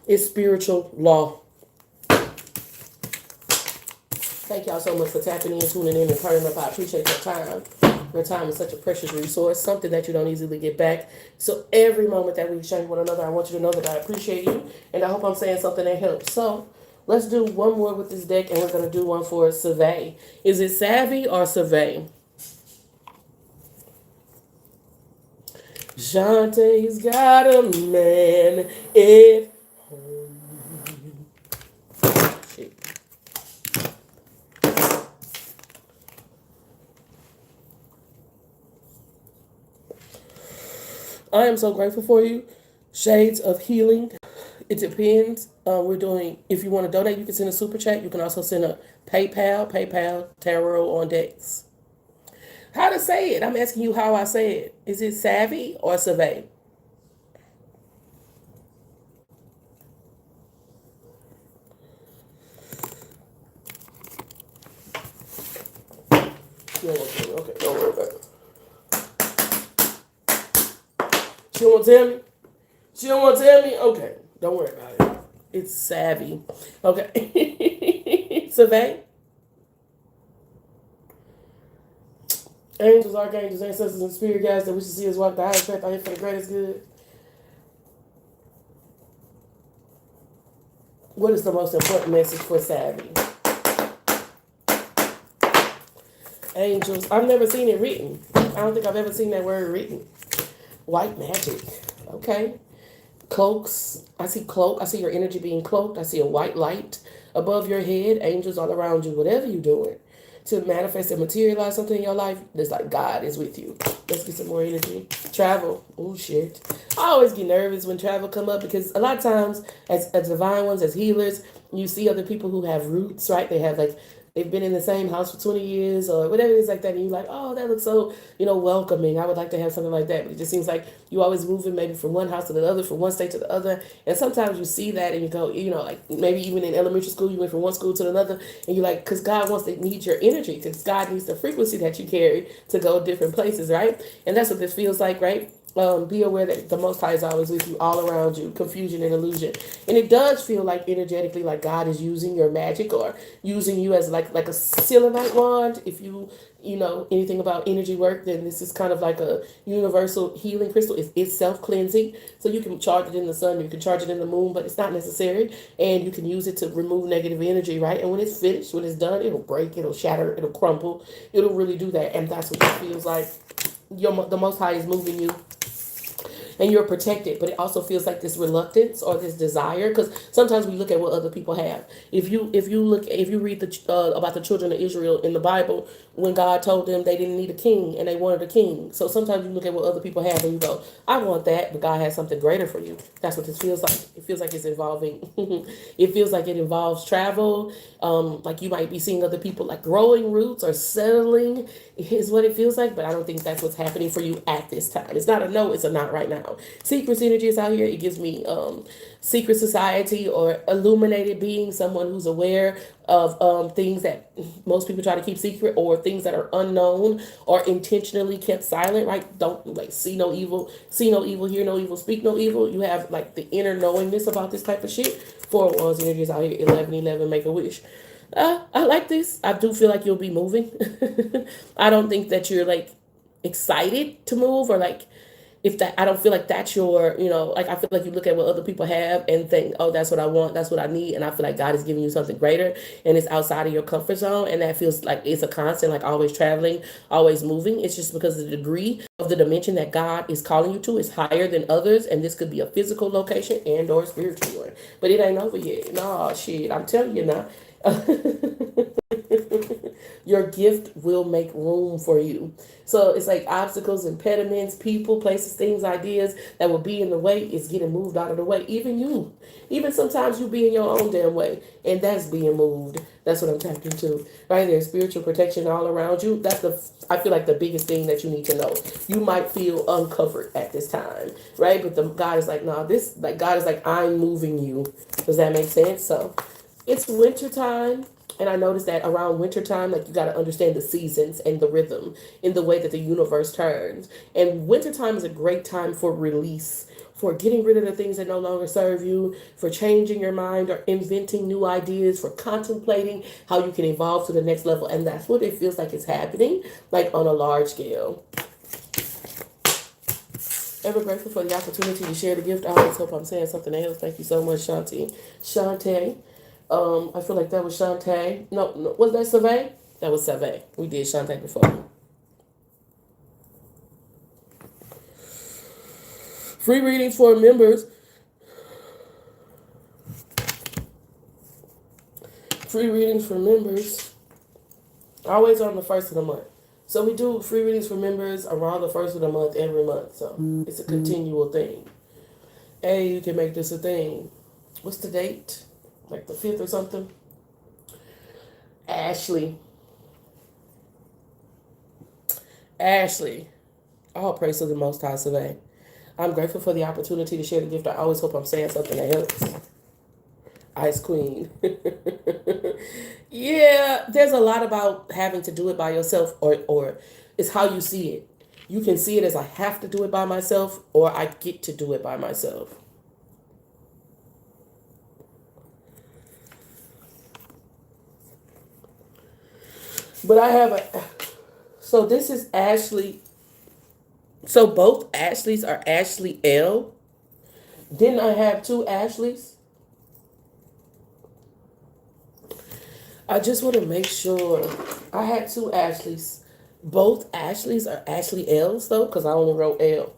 It's spiritual law. Thank y'all so much for tapping in, tuning in, and turning up. I appreciate your time. Your time is such a precious resource, something that you don't easily get back. So every moment that we exchange with one another, I want you to know that I appreciate you, and I hope I'm saying something that helps. So let's do one more with this deck, and we're going to do one for survey. Is it savvy or survey? Shantae's got a man at home. Shit. I am so grateful for you. Shades of healing. It depends. We're doing, if you want to donate, you can send a super chat. You can also send a PayPal, TarotOnDex. How to say it? I'm asking you how I say it. Is it savvy or survey? Okay, don't worry about it. She don't want to tell me? She don't want to tell me? Okay, don't worry about it. It's savvy. Okay. Survey. Angels, archangels, ancestors, and spirit guides that we should see us walk the highest path out here for the greatest good. What is the most important message for savvy? Angels. I've never seen it written. I don't think I've ever seen that word written. White magic. Okay. Cloaks. I see cloak. I see your energy being cloaked. I see a white light above your head. Angels all around you. Whatever you're doing to manifest and materialize something in your life, it's like God is with you. Let's get some more energy. Travel. Oh, shit. I always get nervous when travel come up because a lot of times as divine ones, as healers, you see other people who have roots, right? They have they've been in the same house for 20 years or whatever it is like that. And you're like, oh, that looks so, welcoming. I would like to have something like that. But it just seems like you always moving maybe from one house to the other, from one state to the other. And sometimes you see that and you go, like maybe even in elementary school, you went from one school to another. And you're like, because God wants to need your energy. Because God needs the frequency that you carry to go different places, right? And that's what this feels like, right? Be aware that the Most High is always with you, all around you, confusion and illusion. And it does feel like energetically like God is using your magic or using you as like a selenite wand. If you know anything about energy work, then this is kind of like a universal healing crystal. It's self-cleansing. So you can charge it in the sun, you can charge it in the moon, but it's not necessary. And you can use it to remove negative energy, right? And when it's finished, when it's done, it'll break, it'll shatter, it'll crumple. It'll really do that. And that's what it feels like. The Most High is moving you. And you're protected, but it also feels like this reluctance or this desire, because sometimes we look at what other people have. If you read about the children of Israel in the Bible, when God told them they didn't need a king and they wanted a king. So sometimes you look at what other people have and you go, I want that, but God has something greater for you. That's what this feels like. It feels like it's involving. It feels like it involves travel. Like you might be seeing other people like growing roots or settling is what it feels like, but I don't think that's what's happening for you at this time. It's not a no, it's a not right now. Secret energy is out here. It gives me secret society or illuminated being, someone who's aware of things that most people try to keep secret or things that are unknown or intentionally kept silent, right? Don't see no evil, hear no evil, speak no evil. You have like the inner knowingness about this type of shit. 4 of Wands energy is out here. 11, make a wish. I like this. I do feel like you'll be moving. I don't think that you're like excited to move or like I don't feel like that's your, I feel like you look at what other people have and think, oh, that's what I want, that's what I need. And I feel like God is giving you something greater and it's outside of your comfort zone. And that feels like it's a constant, like always traveling, always moving. It's just because the degree of the dimension that God is calling you to is higher than others. And this could be a physical location and or spiritual one. But it ain't over yet. No, shit, I'm telling you now. Your gift will make room for you. So it's like obstacles, impediments, people, places, things, ideas that will be in the way is getting moved out of the way. Even you. Even sometimes you be in your own damn way. And that's being moved. That's what I'm tapped into. Right there. Spiritual protection all around you. That's I feel like the biggest thing that you need to know. You might feel uncovered at this time. Right? But God is like, nah, God is like, I'm moving you. Does that make sense? So it's winter time. And I noticed that around wintertime, like you got to understand the seasons and the rhythm in the way that the universe turns. And wintertime is a great time for release, for getting rid of the things that no longer serve you, for changing your mind or inventing new ideas, for contemplating how you can evolve to the next level. And that's what it feels like is happening, like on a large scale. Ever grateful for the opportunity to share the gift. I always hope I'm saying something else. Thank you so much, Shantae. Shantae. I feel like that was Shantae. No, was that Savay? That was Savay. We did Shantae before. Free readings for members. Free readings for members. Always on the first of the month. So we do free readings for members around the first of the month every month. So it's a continual thing. Hey, you can make this a thing. What's the date? Like the 5th or something? Ashley. All praise to the Most High today. I'm grateful for the opportunity to share the gift. I always hope I'm saying something that helps. Ice Queen. Yeah, there's a lot about having to do it by yourself, or it's how you see it. You can see it as I have to do it by myself, or I get to do it by myself. But I have so this is Ashley. So both Ashleys are Ashley L. Didn't I have two Ashleys? I just want to make sure. I had two Ashleys. Both Ashleys are Ashley L's though, because I only wrote L.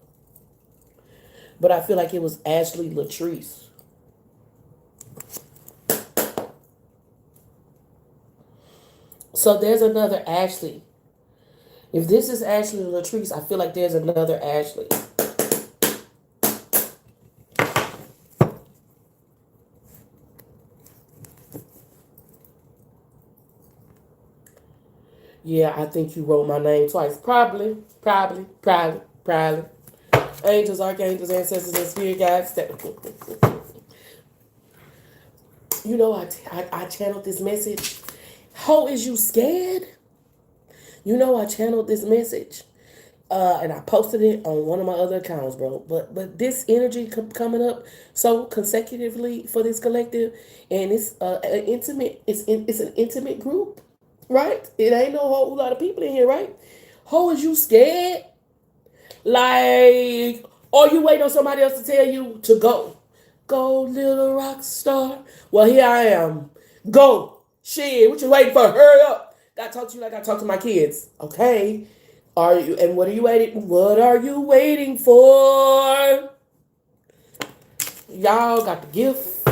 But I feel like it was Ashley Latrice. So there's another Ashley. If this is Ashley Latrice, I feel like there's another Ashley. Yeah, I think you wrote my name twice. Probably. Angels, archangels, ancestors, and spirit guides. You know, I channeled this message. Ho, is you scared? You know, I channeled this message. And I posted it on one of my other accounts, bro. But this energy coming up so consecutively for this collective, and it's an intimate. It's an intimate group, right? It ain't no whole lot of people in here, right? Ho, is you scared? Like, or you waiting on somebody else to tell you to go? Go, little rock star. Well, here I am. Go. Shit, what you waiting for? Hurry up. Gotta talk to you like I talk to my kids. Okay. Are you, and what are you waiting? What are you waiting for? Y'all got the gift.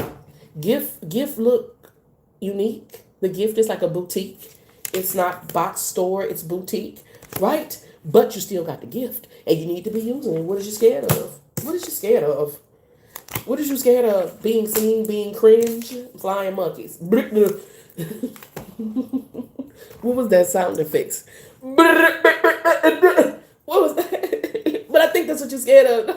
Gift look unique. The gift is like a boutique. It's not box store, it's boutique, right? But you still got the gift, and you need to be using it. What is you scared of? What is you scared of? What is you scared of? Being seen, being cringe, flying monkeys. What was that sound effects? What was that? But I think that's what you're scared of.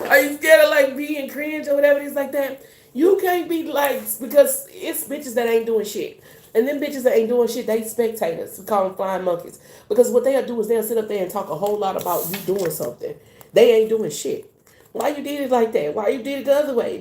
Are you scared of like being cringe or whatever it is like that? You can't be like, because it's bitches that ain't doing shit. And then bitches that ain't doing shit, they spectators. We call them flying monkeys. Because what they'll do is they'll sit up there and talk a whole lot about you doing something. They ain't doing shit. Why you did it like that? Why you did it the other way?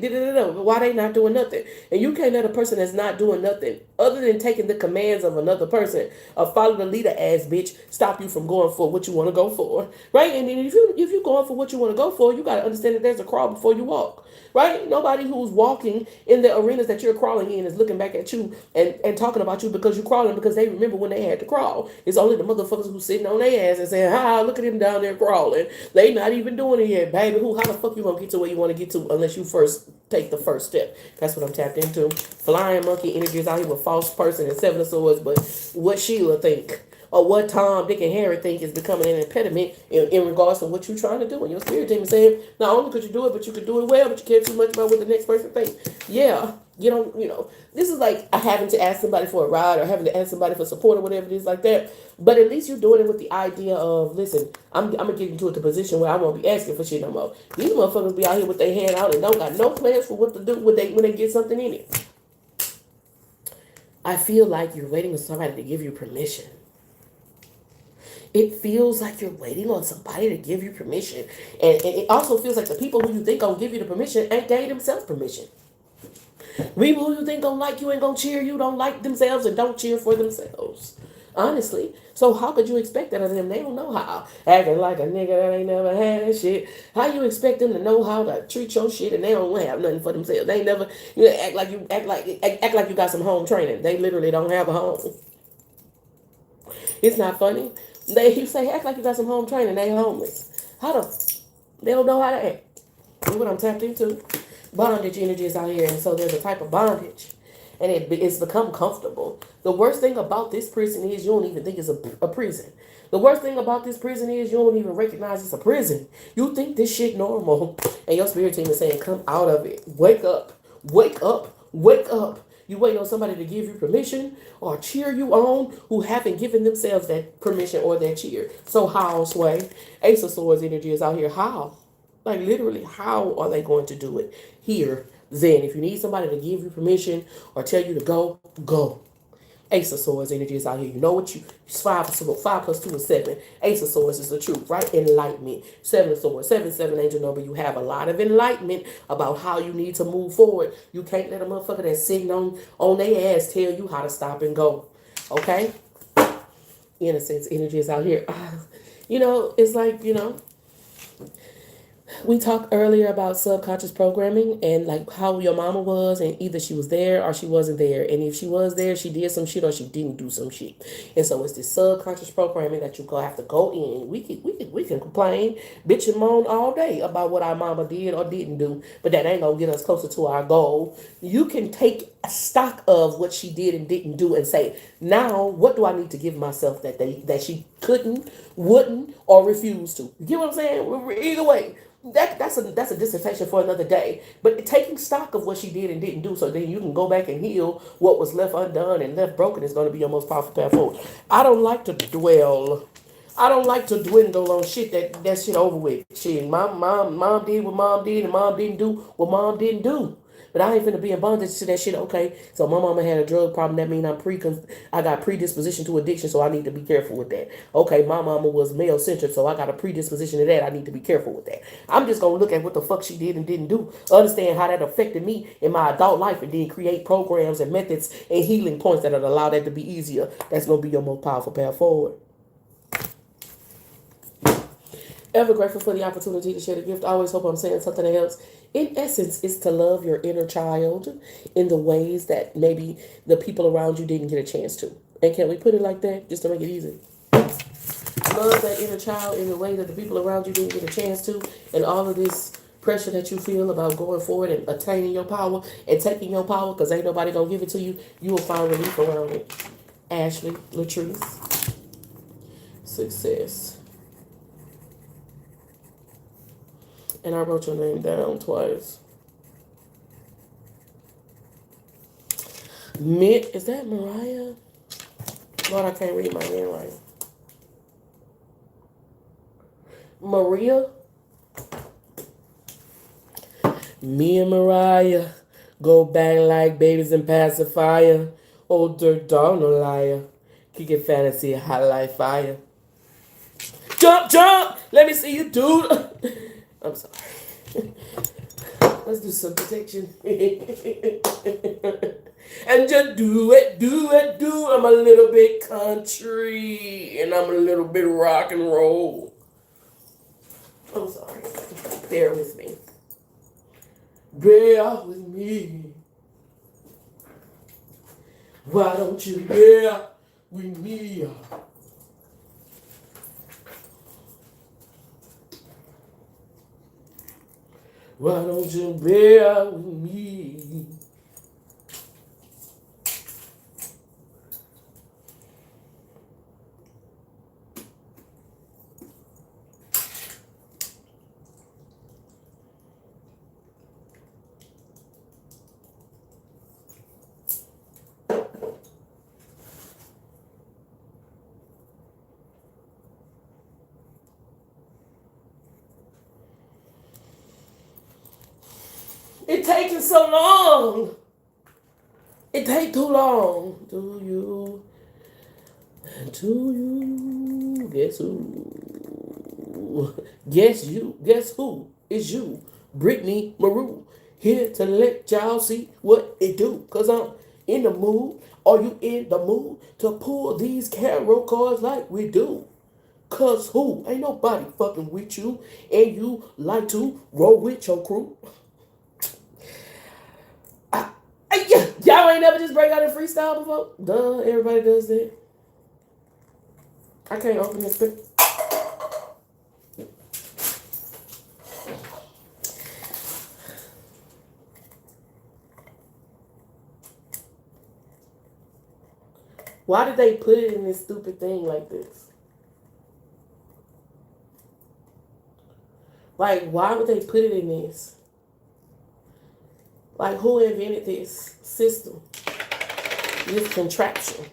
Why they not doing nothing? And you can't let a person that's not doing nothing other than taking the commands of another person or follow the leader ass bitch stop you from going for what you want to go for. Right? And then if you going for what you want to go for, you got to understand that there's a crawl before you walk. Right? Nobody who's walking in the arenas that you're crawling in is looking back at you and talking about you because you're crawling because they remember when they had to crawl. It's only the motherfuckers who's sitting on their ass and saying, look at him down there crawling. They not even doing it yet, baby. How the fuck you gonna get to where you want to get to unless you first take the first step? That's what I'm tapped into. Flying monkey energy is out here with false person in Seven of Swords, but what Sheila think or what Tom, Dick, and Harry think is becoming an impediment in regards to what you're trying to do. And your spirit team is saying, not only could you do it, but you could do it well, but you care too much about what the next person thinks. Yeah, you don't, this is like having to ask somebody for a ride or having to ask somebody for support or whatever it is like that. But at least you're doing it with the idea of, listen, I'm going to get into the position where I won't be asking for shit no more. These motherfuckers be out here with their hand out and don't got no plans for what to do when they get something in it. I feel like you're waiting on somebody to give you permission. It feels like you're waiting on somebody to give you permission. And it also feels like the people who you think gonna give you the permission ain't gave themselves permission. People who you think gonna like you ain't gonna cheer you, don't like themselves and don't cheer for themselves. Honestly. So how could you expect that of them? They don't know how. Acting like a nigga that ain't never had that shit. How you expect them to know how to treat your shit and they don't have nothing for themselves? They ain't never act like you got some home training. They literally don't have a home. It's not funny. You say act like you got some home training, they ain't homeless. They don't know how to act. That's what I'm tapped into. Bondage energy is out here, and so there's a type of bondage, and it's become comfortable. The worst thing about this prison is you don't even think it's a prison. The worst thing about this prison is you don't even recognize it's a prison. You think this shit normal, and your spirit team is saying, come out of it. Wake up. Wake up. Wake up. You wait on somebody to give you permission or cheer you on who haven't given themselves that permission or that cheer. So how, Sway? Ace of Swords energy is out here. How? Like literally, how are they going to do it? Here, then, if you need somebody to give you permission or tell you to go, go. Ace of Swords energy is out here. You know what it's 5 plus 2 is 7. Ace of Swords is the truth, right? Enlightenment. 7 of Swords. 7 angel number. You have a lot of enlightenment about how you need to move forward. You can't let a motherfucker that's sitting on their ass tell you how to stop and go. Okay? Innocence energy is out here. It's like, we talked earlier about subconscious programming and like how your mama was, and either she was there or she wasn't there. And if she was there, she did some shit or she didn't do some shit. And so it's this subconscious programming that you have to go in. We can complain, bitch and moan all day about what our mama did or didn't do, but that ain't gonna get us closer to our goal. You can take stock of what she did and didn't do and say, now what do I need to give myself that she couldn't, wouldn't, or refused to? You get what I'm saying? Either way. That's a dissertation for another day. But taking stock of what she did and didn't do, so then you can go back and heal what was left undone and left broken, is going to be your most powerful path forward. I don't like to dwell. I don't like to dwindle on shit that shit over with. Shit, mom did what mom did, and mom didn't do what mom didn't do. But I ain't finna be in bondage to that shit. Okay, so my mama had a drug problem. That means I got predisposition to addiction, so I need to be careful with that. Okay, my mama was male centered, so I got a predisposition to that. I need to be careful with that. I'm just gonna look at what the fuck she did and didn't do, understand how that affected me in my adult life, and then create programs and methods and healing points that will allow that to be easier. That's gonna be your most powerful path forward. Ever grateful for the opportunity to share the gift. I always hope I'm saying something else. In essence, is to love your inner child in the ways that maybe the people around you didn't get a chance to. And can we put it like that, just to make it easy? Love that inner child in the way that the people around you didn't get a chance to. And all of this pressure that you feel about going forward and attaining your power and taking your power, because ain't nobody going to give it to you, you will find relief around it. Ashley, Latrice. Success. And I wrote your name down twice. Is that Mariah? Lord, I can't read my handwriting. Maria? Me and Mariah go back like babies in pacifier. Old dirt dog, no liar. Kick it fantasy, hot like fire. Jump, jump! Let me see you, dude. I'm sorry. Let's do some protection. And just do it. I'm a little bit country, and I'm a little bit rock and roll. I'm sorry. Bear with me. Bear with me. Why don't you bear with me? Why don't you bear with me? taking so long? It take too long. Do you? Guess who? Guess you. Guess who? It's you. Brittany Maru. Here to let y'all see what it do. Cause I'm in the mood. Are you in the mood to pull these tarot cards like we do? Cause who? Ain't nobody fucking with you. And you like to roll with your crew. Y'all ain't never just break out in freestyle before? Duh, everybody does that. I can't open this thing. Why did they put it in this stupid thing like this? Like, why would they put it in this? Like, who invented this system? This contraption?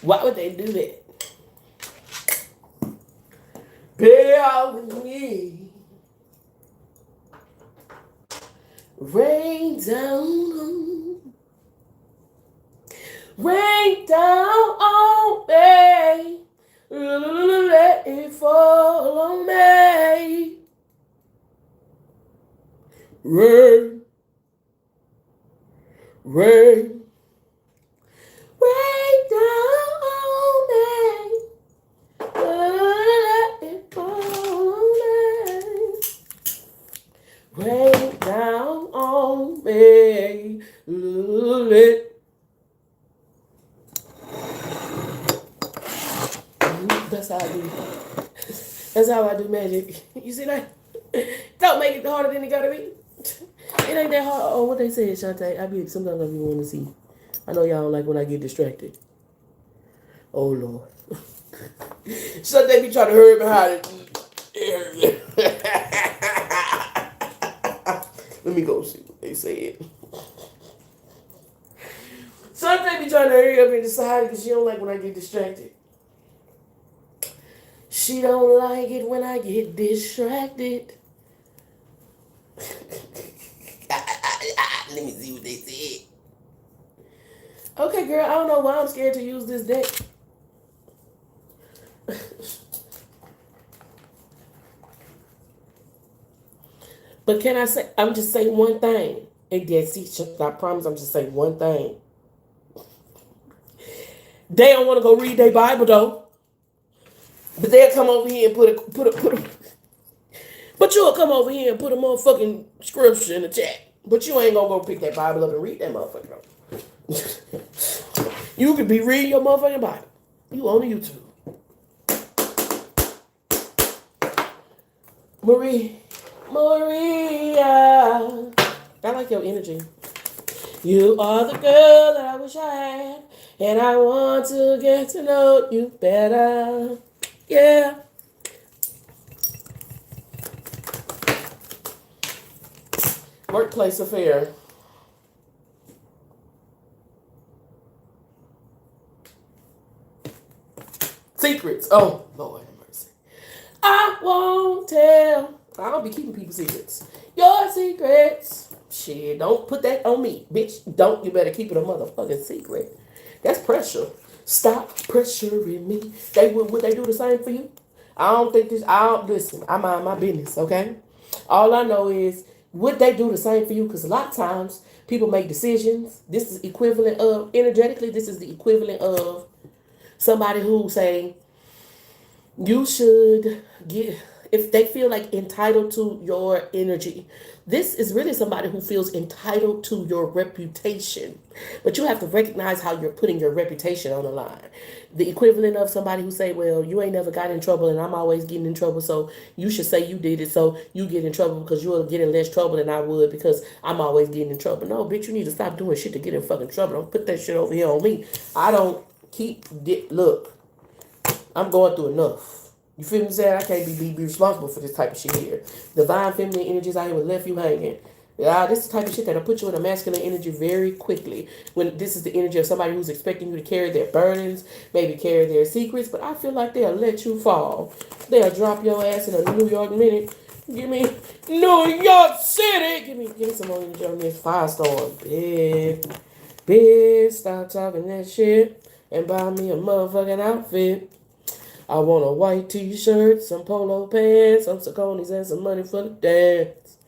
Why would they do that? Bear with me. Rain down. Rain down on me. Let it fall on me. Rain. Rain. Rain down on me. Let it fall on me. Rain down on me. That's how I do. That's how I do magic. You see that? Don't make it harder than it gotta be. It ain't that hard. Oh, what they said, Shantae. Sometimes I be wanting to see. I know y'all don't like when I get distracted. Oh Lord. Shantae be trying to hurry behind it. Let me go see what they said. Shantae be trying to hurry up and decide because she don't like when I get distracted. She don't like it when I get distracted. Let me see what they said. Okay, girl, I don't know why I'm scared to use this deck. But can I say, I'm just saying one thing. And yes, I promise I'm just saying one thing. They don't want to go read their Bible though. But they'll come over here and put a but you'll come over here and put a motherfucking scripture in the chat. But you ain't gonna go pick that Bible up and read that motherfucker. You could be reading your motherfucking Bible. You on YouTube. Maria. I like your energy. You are the girl that I wish I had. And I want to get to know you better. Yeah. Workplace affair. Secrets. Oh, Lord have mercy. I won't tell. I don't be keeping people's secrets. Your secrets. Shit, don't put that on me. Bitch, don't. You better keep it a motherfucking secret. That's pressure. Stop pressuring me. Would they do the same for you? Listen, I mind my business, okay? All I know is, would they do the same for you? Because a lot of times, people make decisions. This is equivalent of, energetically, this is the equivalent of somebody who say, you should get, if they feel like entitled to your energy. This is really somebody who feels entitled to your reputation. But you have to recognize how you're putting your reputation on the line. The equivalent of somebody who say, well, you ain't never got in trouble and I'm always getting in trouble, so you should say you did it so you get in trouble because you'll get in less trouble than I would because I'm always getting in trouble. No, bitch, you need to stop doing shit to get in fucking trouble. Don't put that shit over here on me. I don't look, I'm going through enough. You feel me saying? I can't be responsible for this type of shit here. Divine feminine energies out here would left you hanging. Yeah, this is the type of shit that'll put you in a masculine energy very quickly. When this is the energy of somebody who's expecting you to carry their burdens, maybe carry their secrets, but I feel like they'll let you fall. They'll drop your ass in a New York minute. Give me New York City. Give me some more energy on this firestorm. Bitch, stop talking that shit and buy me a motherfucking outfit. I want a white t-shirt, some polo pants, some Sauconys, and some money for the dance.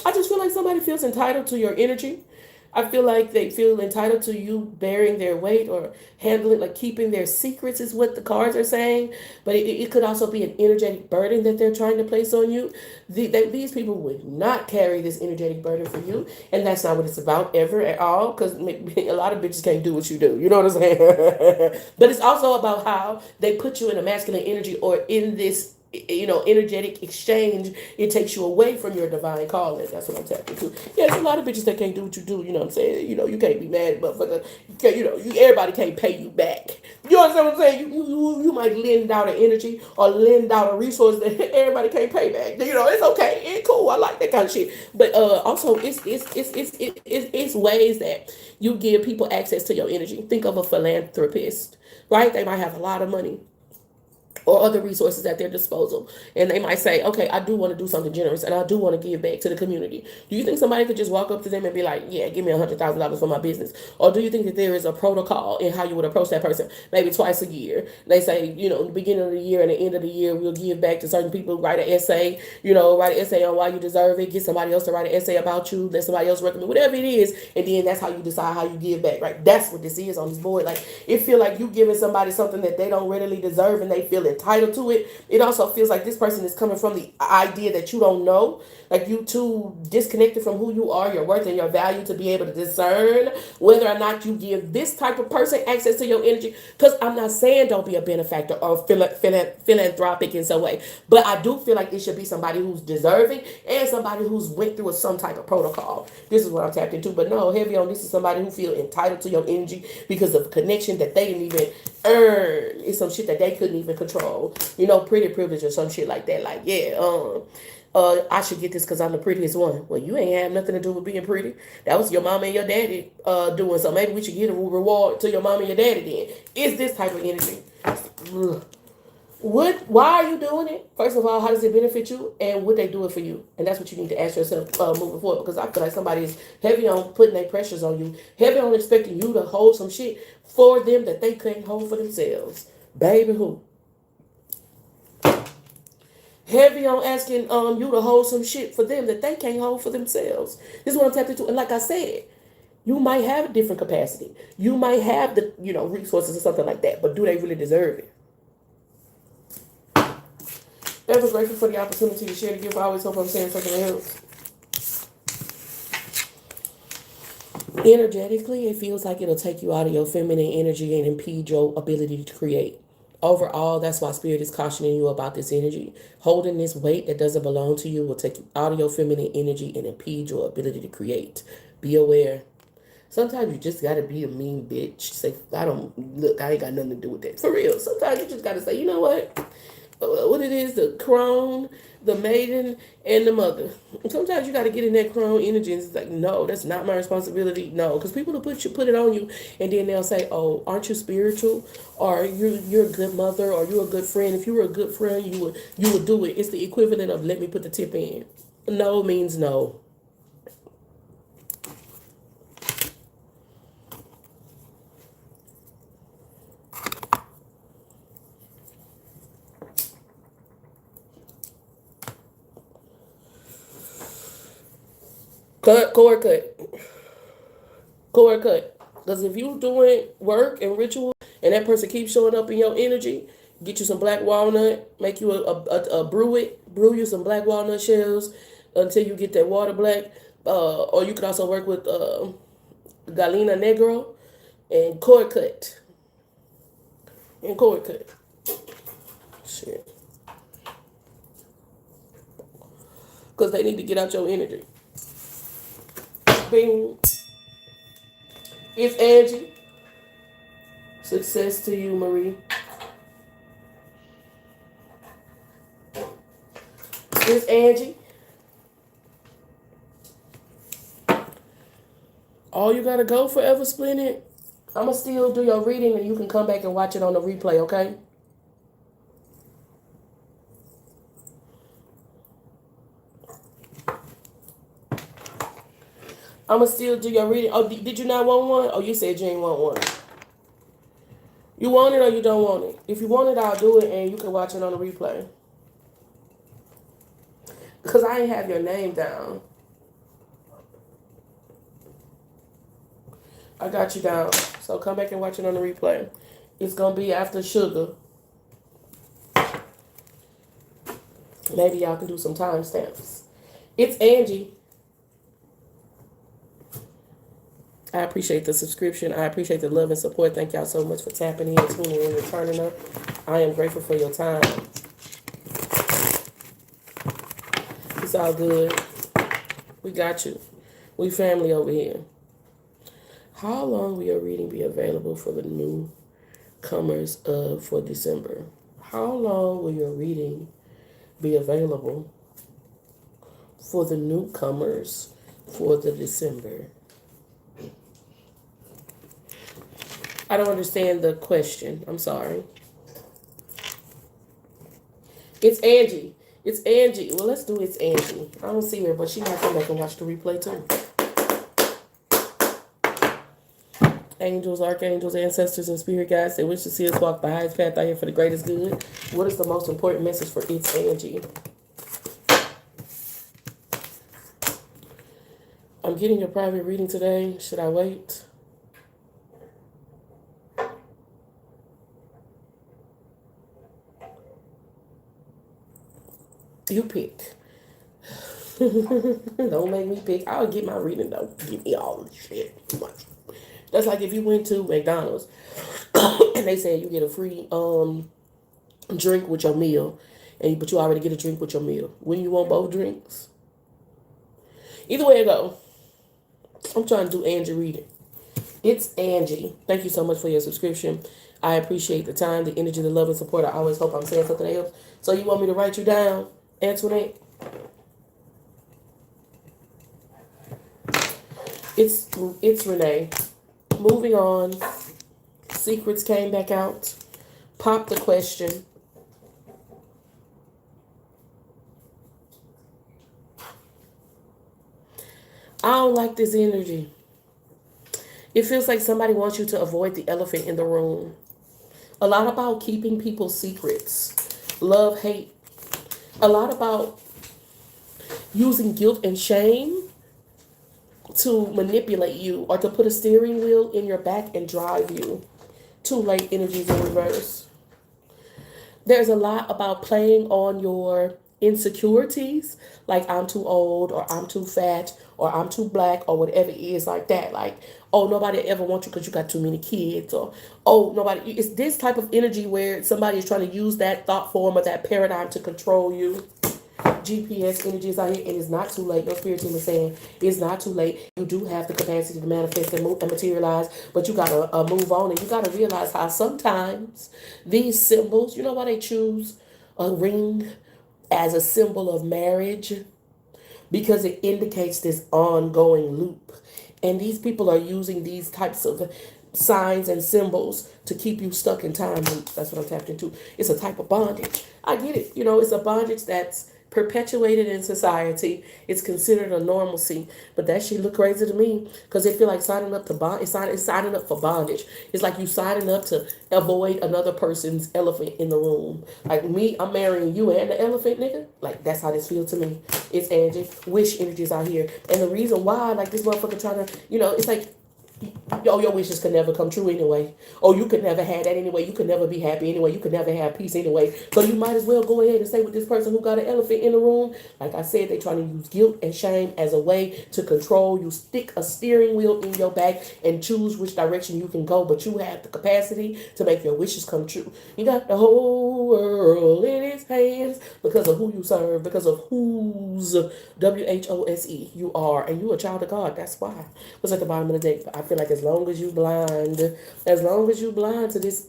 I just feel like somebody feels entitled to your energy. I feel like they feel entitled to you bearing their weight or handling, like keeping their secrets, is what the cards are saying. But it could also be an energetic burden that they're trying to place on you. These people would not carry this energetic burden for you. And that's not what it's about ever at all. Because a lot of bitches can't do what you do. You know what I'm saying? But it's also about how they put you in a masculine energy or in this energetic exchange. It takes you away from your divine calling. That's what I'm tapping to. Yeah, there's a lot of bitches that can't do what you do. You know what I'm saying? You can't be mad, motherfucker. Everybody can't pay you back. You understand what I'm saying? You might lend out an energy or lend out a resource that everybody can't pay back. It's okay. It's cool. I like that kind of shit. But also, it's ways that you give people access to your energy. Think of a philanthropist, right? They might have a lot of money or other resources at their disposal. And they might say, okay, I do want to do something generous and I do want to give back to the community. Do you think somebody could just walk up to them and be like, yeah, give me $100,000 for my business? Or do you think that there is a protocol in how you would approach that person? Maybe twice a year. They say, in the beginning of the year and the end of the year, we'll give back to certain people, write an essay, write an essay on why you deserve it, get somebody else to write an essay about you, let somebody else recommend, whatever it is. And then that's how you decide how you give back, right? That's what this is on this board. Like, it feel like you giving somebody something that they don't readily deserve and they feel entitled to it. It also feels like this person is coming from the idea that you don't know, like you too disconnected from who you are, your worth, and your value to be able to discern whether or not you give this type of person access to your energy. Because I'm not saying don't be a benefactor or philanthropic in some way, but I do feel like it should be somebody who's deserving and somebody who's went through some type of protocol. This is what I'm tapped into. But no, heavy on this is somebody who feel entitled to your energy because of connection that they didn't even earn. It's some shit that they couldn't even control. Pretty privilege or some shit like that. Like, yeah, I should get this because I'm the prettiest one. Well, you ain't have nothing to do with being pretty. That was your mama and your daddy doing. So maybe we should give a reward to your mama and your daddy then. It's this type of energy. Why are you doing it? First of all, how does it benefit you? And would they do it for you? And that's what you need to ask yourself moving forward. Because I feel like somebody is heavy on putting their pressures on you. Heavy on expecting you to hold some shit for them that they can't hold for themselves. Baby, who? Heavy on asking you to hold some shit for them that they can't hold for themselves. This is what I'm tapping into. And like I said, you might have a different capacity. You might have the resources or something like that. But do they really deserve it? Ever grateful for the opportunity to share the gift. I always hope I'm saying something that helps. Energetically, it feels like it'll take you out of your feminine energy and impede your ability to create. Overall, that's why Spirit is cautioning you about this energy. Holding this weight that doesn't belong to you will take you out of your feminine energy and impede your ability to create. Be aware. Sometimes you just gotta be a mean bitch. Say, I ain't got nothing to do with that. For real. Sometimes you just gotta say, you know what it is, the crone, the maiden, and the mother. Sometimes you got to get in that crone energy and it's like, no, that's not my responsibility. No, because people will put it on you, and then they'll say, oh, aren't you spiritual? Or you're a good mother, or you're a good friend. If you were a good friend, you would do it. It's the equivalent of let me put the tip in. No means no. Cord cut. Because if you doing work and ritual and that person keeps showing up in your energy, get you some black walnut, make you a brew you some black walnut shells until you get that water black. Or you can also work with Galena Negro and cord cut. Shit. Because they need to get out your energy. Bing. It's Angie. Success to you, Marie. It's Angie. Oh, you gotta go forever splendid? I'ma still do your reading and you can come back and watch it on the replay, okay? I'ma still do your reading. Oh, did you not want one? Oh, you said you ain't want one. You want it or you don't want it? If you want it, I'll do it and you can watch it on the replay. Because I ain't have your name down. I got you down. So come back and watch it on the replay. It's going to be after sugar. Maybe y'all can do some timestamps. It's Angie. I appreciate the subscription. I appreciate the love and support. Thank y'all so much for tapping in, tuning in, and turning up. I am grateful for your time. It's all good. We got you. We family over here. How long will your reading be available for the newcomers for December? How long will your reading be available for the newcomers for the December? I don't understand the question. I'm sorry. It's Angie. It's Angie. Well, let's do It's Angie. I don't see her, but she might come back and watch the replay too. Angels, archangels, ancestors, and spirit guides, they wish to see us walk the highest path out here for the greatest good. What is the most important message for It's Angie? I'm getting a private reading today. Should I wait? You pick. Don't make me pick. I'll get my reading though. Give me all the shit. That's like if you went to McDonald's and they said you get a free drink with your meal, but you already get a drink with your meal. Wouldn't you want both drinks? Either way it go. I'm trying to do Angie reading. It's Angie. Thank you so much for your subscription. I appreciate the time, the energy, the love, and support. I always hope I'm saying something else. So you want me to write you down, Antoinette? It's Renee. Moving on. Secrets came back out. Pop the question. I don't like this energy. It feels like somebody wants you to avoid the elephant in the room. A lot about keeping people's secrets. Love, hate. A lot about using guilt and shame to manipulate you or to put a steering wheel in your back and drive you. Too late, energies in reverse. There's a lot about playing on your insecurities, like I'm too old or I'm too fat or I'm too black or whatever it is like that. Like, oh, nobody ever wants you because you got too many kids, or oh, nobody. It's this type of energy where somebody is trying to use that thought form or that paradigm to control you. GPS energies out here, and it's not too late. Your spirit team is saying it's not too late. You do have the capacity to manifest and move and materialize, but you gotta move on, and you gotta realize how sometimes these symbols, you know why they choose a ring as a symbol of marriage? Because it indicates this ongoing loop. And these people are using these types of signs and symbols to keep you stuck in time loops. That's what I'm tapped into. It's a type of bondage. I get it. You know, it's a bondage that's perpetuated in society. It's considered a normalcy, but that shit look crazy to me because they feel like signing up to bond. It's signing up for bondage. It's like you signing up to avoid another person's elephant in the room. Like me, I'm marrying you and the elephant, nigga. Like that's how this feels to me. It's Angie. Wish energies out here, and the reason why, like this motherfucker trying to, you know, it's like, oh, your wishes could never come true anyway. Oh, you could never have that anyway. You could never be happy anyway. You could never have peace anyway. So you might as well go ahead and stay with this person who got an elephant in the room. Like I said, they trying to use guilt and shame as a way to control you. Stick a steering wheel in your back and choose which direction you can go. But you have the capacity to make your wishes come true. You got the whole world in its hands because of who you serve, because of whose WHOSE you are. And you a child of God. That's why. What's at the bottom of the deck? I feel like as long as you blind to this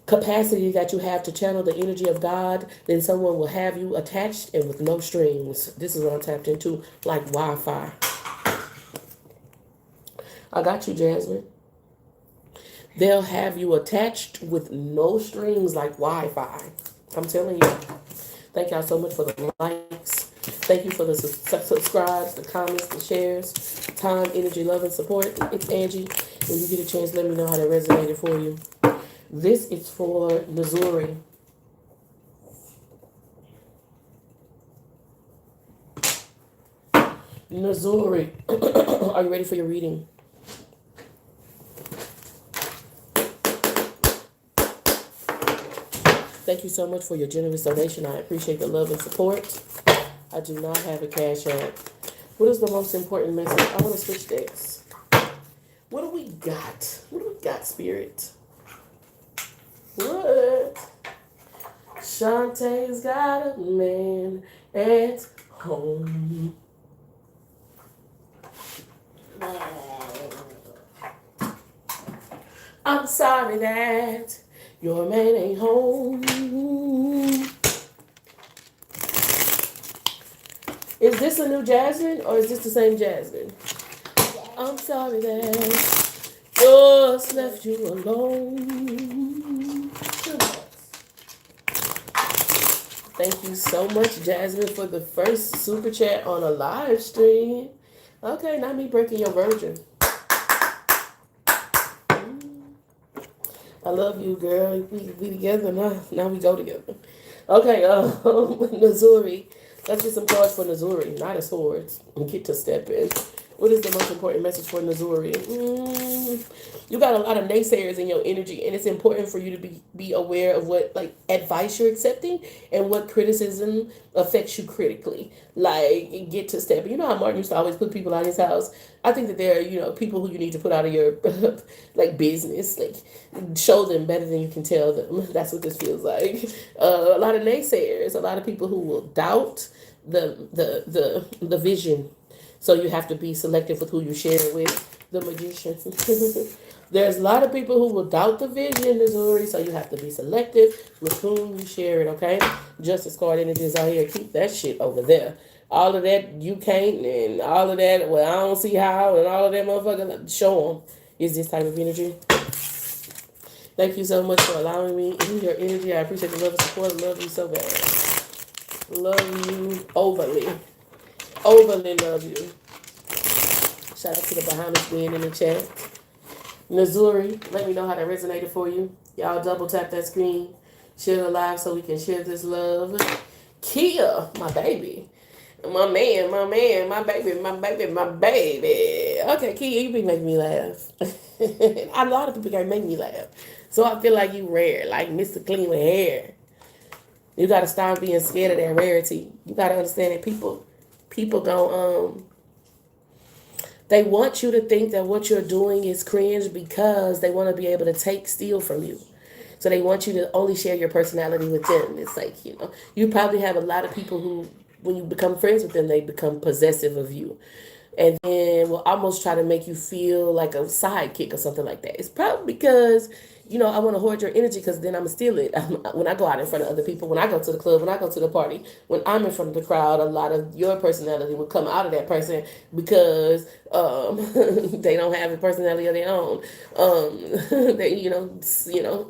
capacity that you have to channel the energy of God, then someone will have you attached and with no strings. This is what I'm tapped into, like Wi-Fi. I got you, Jasmine. They'll have you attached with no strings like Wi-Fi. I'm telling you. Thank y'all so much for the likes. Thank you for the subscribes, the comments, the shares, time, energy, love, and support. It's Angie. When you get a chance, let me know how that resonated for you. This is for Missouri. Missouri. Are you ready for your reading? Thank you so much for your generous donation. I appreciate the love and support. I do not have a cash app. What is the most important message? I want to switch decks. What do we got? What do we got, Spirit? What? Shantae's got a man at home. I'm sorry that your man ain't home. Is this a new Jasmine or is this the same Jasmine? I'm sorry that just left you alone. Thank you so much, Jasmine, for the first super chat on a live stream. Okay, not me breaking your virgin. I love you, girl. We together now. Now we go together. Okay, Missouri. Let's get some cards for Missouri. Knight of Swords. And get to step in. What is the most important message for Missouri? You got a lot of naysayers in your energy, and it's important for you to be aware of what like advice you're accepting and what criticism affects you critically. Like, get to step. You know how Martin used to always put people out of his house. I think that there are people who you need to put out of your like business. Like, show them better than you can tell them. That's what this feels like. A lot of naysayers. A lot of people who will doubt the vision. So you have to be selective with who you share it with. The Magician. There's a lot of people who will doubt the vision, Missouri, so you have to be selective with whom you share it, okay? Justice card energies out here. Keep that shit over there. All of that you can't and all of that, well, I don't see how, and all of that motherfucker, show them is this type of energy. Thank you so much for allowing me in your energy. I appreciate the love and support. I love you so bad. Love you overly. Overly love you. Shout out to the Bahamas being in the chat. Missouri, let me know how that resonated for you. Y'all double tap that screen. Share the live so we can share this love. Kia, my baby. My man, my baby, my baby, my baby. Okay, Kia, you be making me laugh. A lot of people can't make me laugh. So I feel like you rare, like Mr. Clean with hair. You gotta stop being scared of that rarity. You gotta understand that people go they want you to think that what you're doing is cringe because they want to be able to steal from you. So they want you to only share your personality with them. It's like, you probably have a lot of people who, when you become friends with them, they become possessive of you. And then will almost try to make you feel like a sidekick or something like that. It's probably because, I want to hoard your energy because then I'm going to steal it. When I go out in front of other people, when I go to the club, when I go to the party, when I'm in front of the crowd, a lot of your personality will come out of that person because they don't have a personality of their own. They,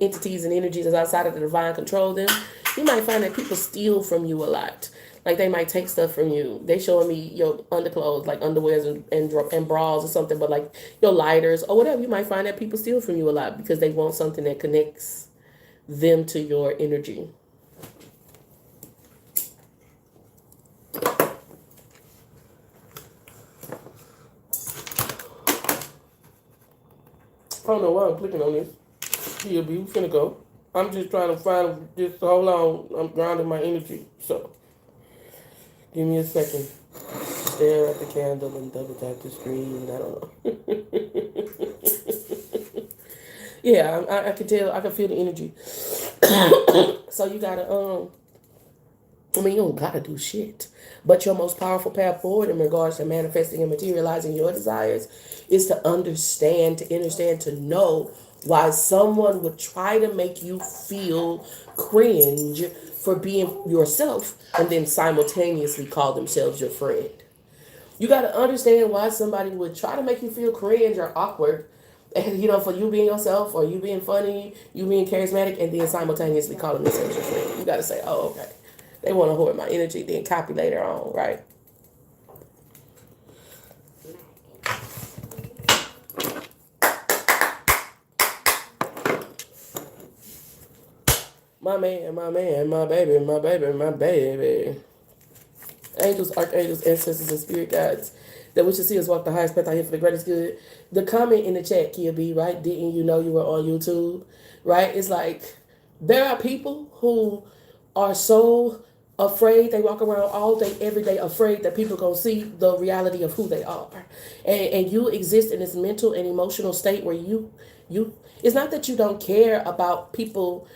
entities and energies that's outside of the divine control them. You might find that people steal from you a lot. Like, they might take stuff from you. They showing me your underclothes, like underwears and bras or something, but like your lighters or whatever. You might find that people steal from you a lot because they want something that connects them to your energy. I don't know why I'm clicking on this. Here, we finna go. I'm just trying to find this. Hold on. I'm grounding my energy, so. Give me a second. Stare at the candle and double tap the screen. I don't know. Yeah, I can tell. I can feel the energy. So you gotta, you don't gotta do shit. But your most powerful path forward in regards to manifesting and materializing your desires is to understand, to know why someone would try to make you feel cringe for being yourself and then simultaneously call themselves your friend. You got to understand why somebody would try to make you feel cringe or awkward. And, for you being yourself or you being funny, you being charismatic, and then simultaneously calling themselves your friend. You got to say, oh, okay. They want to hoard my energy, then copy later on, right? My man, my man, my baby, my baby, my baby. Angels, archangels, ancestors, and spirit guides that we should see us walk the highest path out here for the greatest good. The comment in the chat, Kia B, right? Didn't you know you were on YouTube? Right? It's like there are people who are so afraid, they walk around all day, every day, afraid that people gonna see the reality of who they are. And you exist in this mental and emotional state where you it's not that you don't care about people,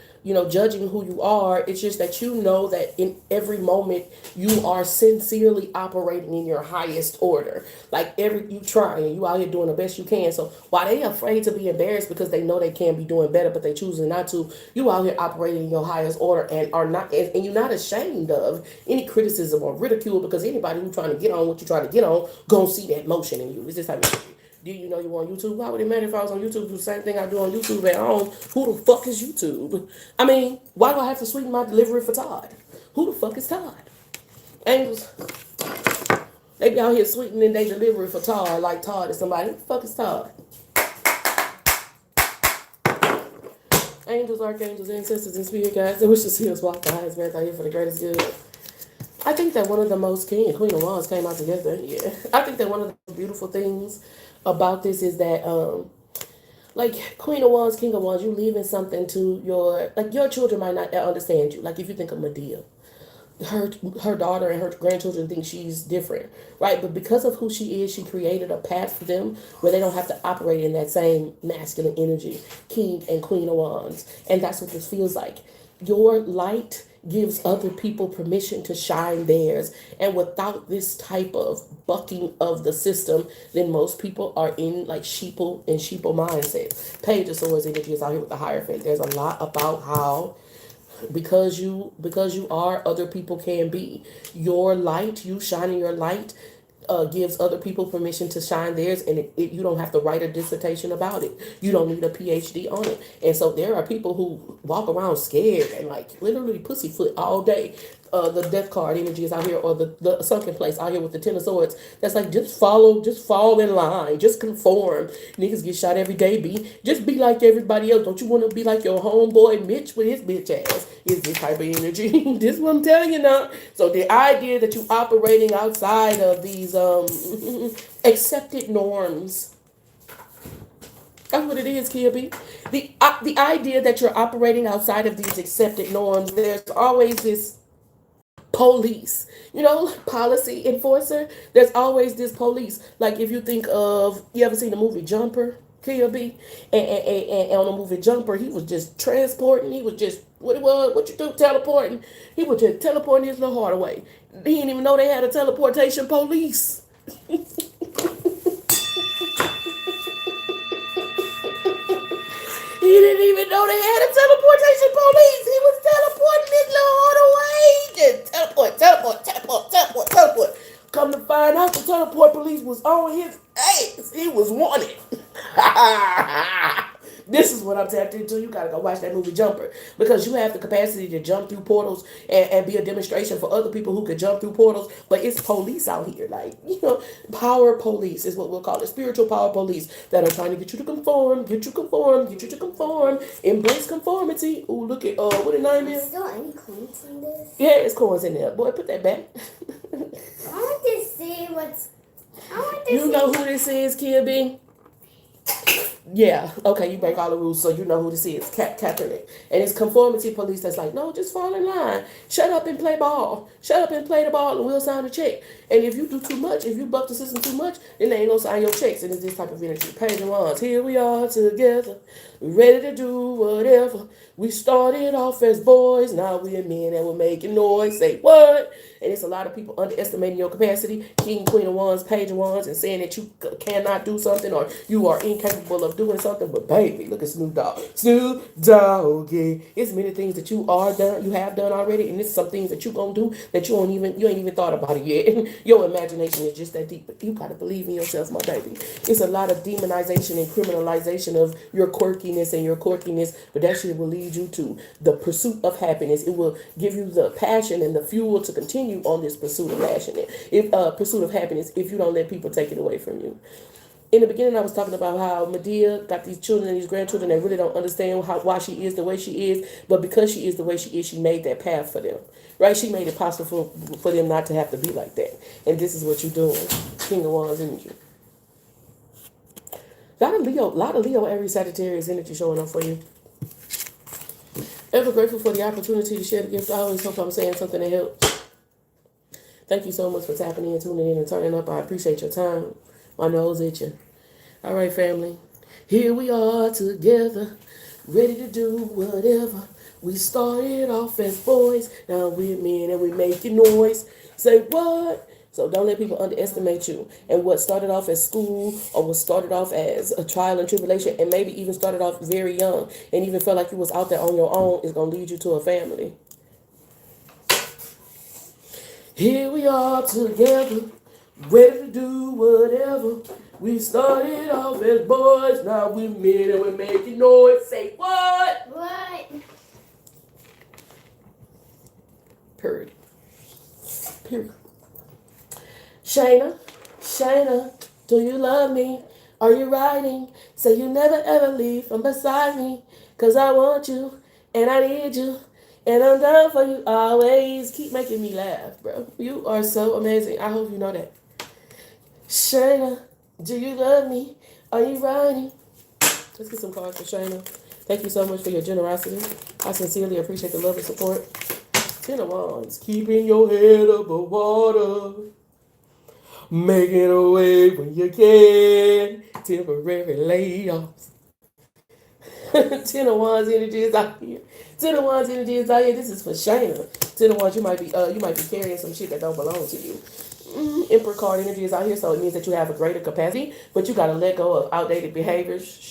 judging who you are. It's just that you know that in every moment you are sincerely operating in your highest order. Like you trying, you out here doing the best you can. So while they afraid to be embarrassed because they know they can be doing better, but they choosing not to, you out here operating in your highest order and are not, and you're not ashamed of any criticism or ridicule, because anybody who's trying to get on what you're trying to get on gonna see that motion in you. It's just how you. Do you know you on YouTube? Why would it matter if I was on YouTube? Do the same thing I do on YouTube at home. Who the fuck is YouTube? I mean, why do I have to sweeten my delivery for Todd? Who the fuck is Todd? Angels, they be out here sweetening their delivery for Todd like Todd is somebody. Who the fuck is Todd? Angels, archangels, ancestors, and spirit guides that wish to see us walk the highest path out here for the greatest good. I think that one of the most King and Queen of Wands came out together. Yeah. I think that one of the beautiful things about this is that like Queen of Wands, King of Wands, you leaving something to your children might not understand you. Like if you think of Medea, her daughter and her grandchildren think she's different, right? But because of who she is, she created a path for them where they don't have to operate in that same masculine energy, King and Queen of Wands. And that's what this feels like. Your light gives other people permission to shine theirs. And without this type of bucking of the system, then most people are in like sheeple mindset. Page of Swords energy is out here with the Hierophant. There's a lot about how because you are, other people can be. Your light, you shining your light, gives other people permission to shine theirs, and you don't have to write a dissertation about it. You don't need a PhD on it. And so there are people who walk around scared and like literally pussyfoot all day. The death card energy is out here, or the sunken place out here with the Ten of Swords. That's like, just fall in line, just conform. Niggas get shot every day, just be like everybody else. Don't you want to be like your homeboy Mitch with his bitch ass? Is this type of energy. This is what I'm telling you now. So the idea that you operating outside of these accepted norms, that's what it is, Kia B. The idea that you're operating outside of these accepted norms, there's always this police, policy enforcer. There's always this police. Like if you think of, you ever seen the movie Jumper, Kia B? And on the movie Jumper, he was just transporting. He was just, what you do, teleporting. He was just teleporting his little heart away. He didn't even know they had a teleportation police. He didn't even know they had a teleportation police. He was teleporting his little heart away. Just teleport. Come to find out, the teleport police was on his ass. He was wanted. This is what I'm tapped into. You gotta go watch that movie Jumper, because you have the capacity to jump through portals and be a demonstration for other people who could jump through portals. But it's police out here, like, power police is what we'll call it. Spiritual power police that are trying to get you to conform, embrace conformity. Ooh, look at what the name is. Is there any coins in this? Yeah, it's coins in there. Boy, put that back. I want to see what's. You know who this is, Kia B? Yeah, okay, you break all the rules, so you know who this is, Kaepernick. And it's conformity police that's like, no, just fall in line. Shut up and play ball. Shut up and play the ball, and we'll sign a check. And if you do too much, if you buck the system too much, then they ain't gonna sign your checks. And it's this type of energy. Page of Wands, here we are together, ready to do whatever. We started off as boys, now we're men and we're making noise. Say what? And it's a lot of people underestimating your capacity. King, Queen of Wands, Page of Wands, and saying that you cannot do something or you are incapable capable of doing something, but baby, look at Snoop Dogg. Snoop Doggy. It's many things that you have done already, and it's some things that you gonna do that you ain't even thought about it yet. Your imagination is just that deep, but you gotta believe in yourself, my baby. It's a lot of demonization and criminalization of your quirkiness and your quirkiness, but that shit will lead you to the pursuit of happiness. It will give you the passion and the fuel to continue on this pursuit of pursuit of happiness if you don't let people take it away from you. In the beginning, I was talking about how Medea got these children and these grandchildren that really don't understand why she is the way she is, but because she is the way she is, she made that path for them, right? She made it possible for them not to have to be like that. And this is what you're doing, King of Wands energy. Lot of Leo, every Sagittarius energy showing up for you. Ever grateful for the opportunity to share the gift. I always hope I'm saying something that helps. Thank you so much for tapping in, tuning in, and turning up. I appreciate your time. My nose itching. All right, family. Here we are together, ready to do whatever. We started off as boys, now we're men and we making noise. Say what? So don't let people underestimate you. And what started off as school or what started off as a trial and tribulation and maybe even started off very young and even felt like you was out there on your own is going to lead you to a family. Here we are together, ready to do whatever. We started off as boys, now we're men and we're making noise. Say what? What? Period. Period. Shayna, do you love me? Are you riding? Say you never ever leave from beside me. Cause I want you and I need you. And I'm down for you always. Keep making me laugh, bro. You are so amazing. I hope you know that. Shayna, do you love me? Are you riding? Let's get some cards for Shayna. Thank you so much for your generosity. I sincerely appreciate the love and support. Ten of Wands. Keeping your head above water. Making a way when you can. Temporary layoffs. Ten of Wands energy is out here. Ten of Wands energy is out here. This is for Shayna. Ten of Wands, you might be carrying some shit that don't belong to you. Emperor card energy is out here, so it means that you have a greater capacity, but you gotta let go of outdated behaviors.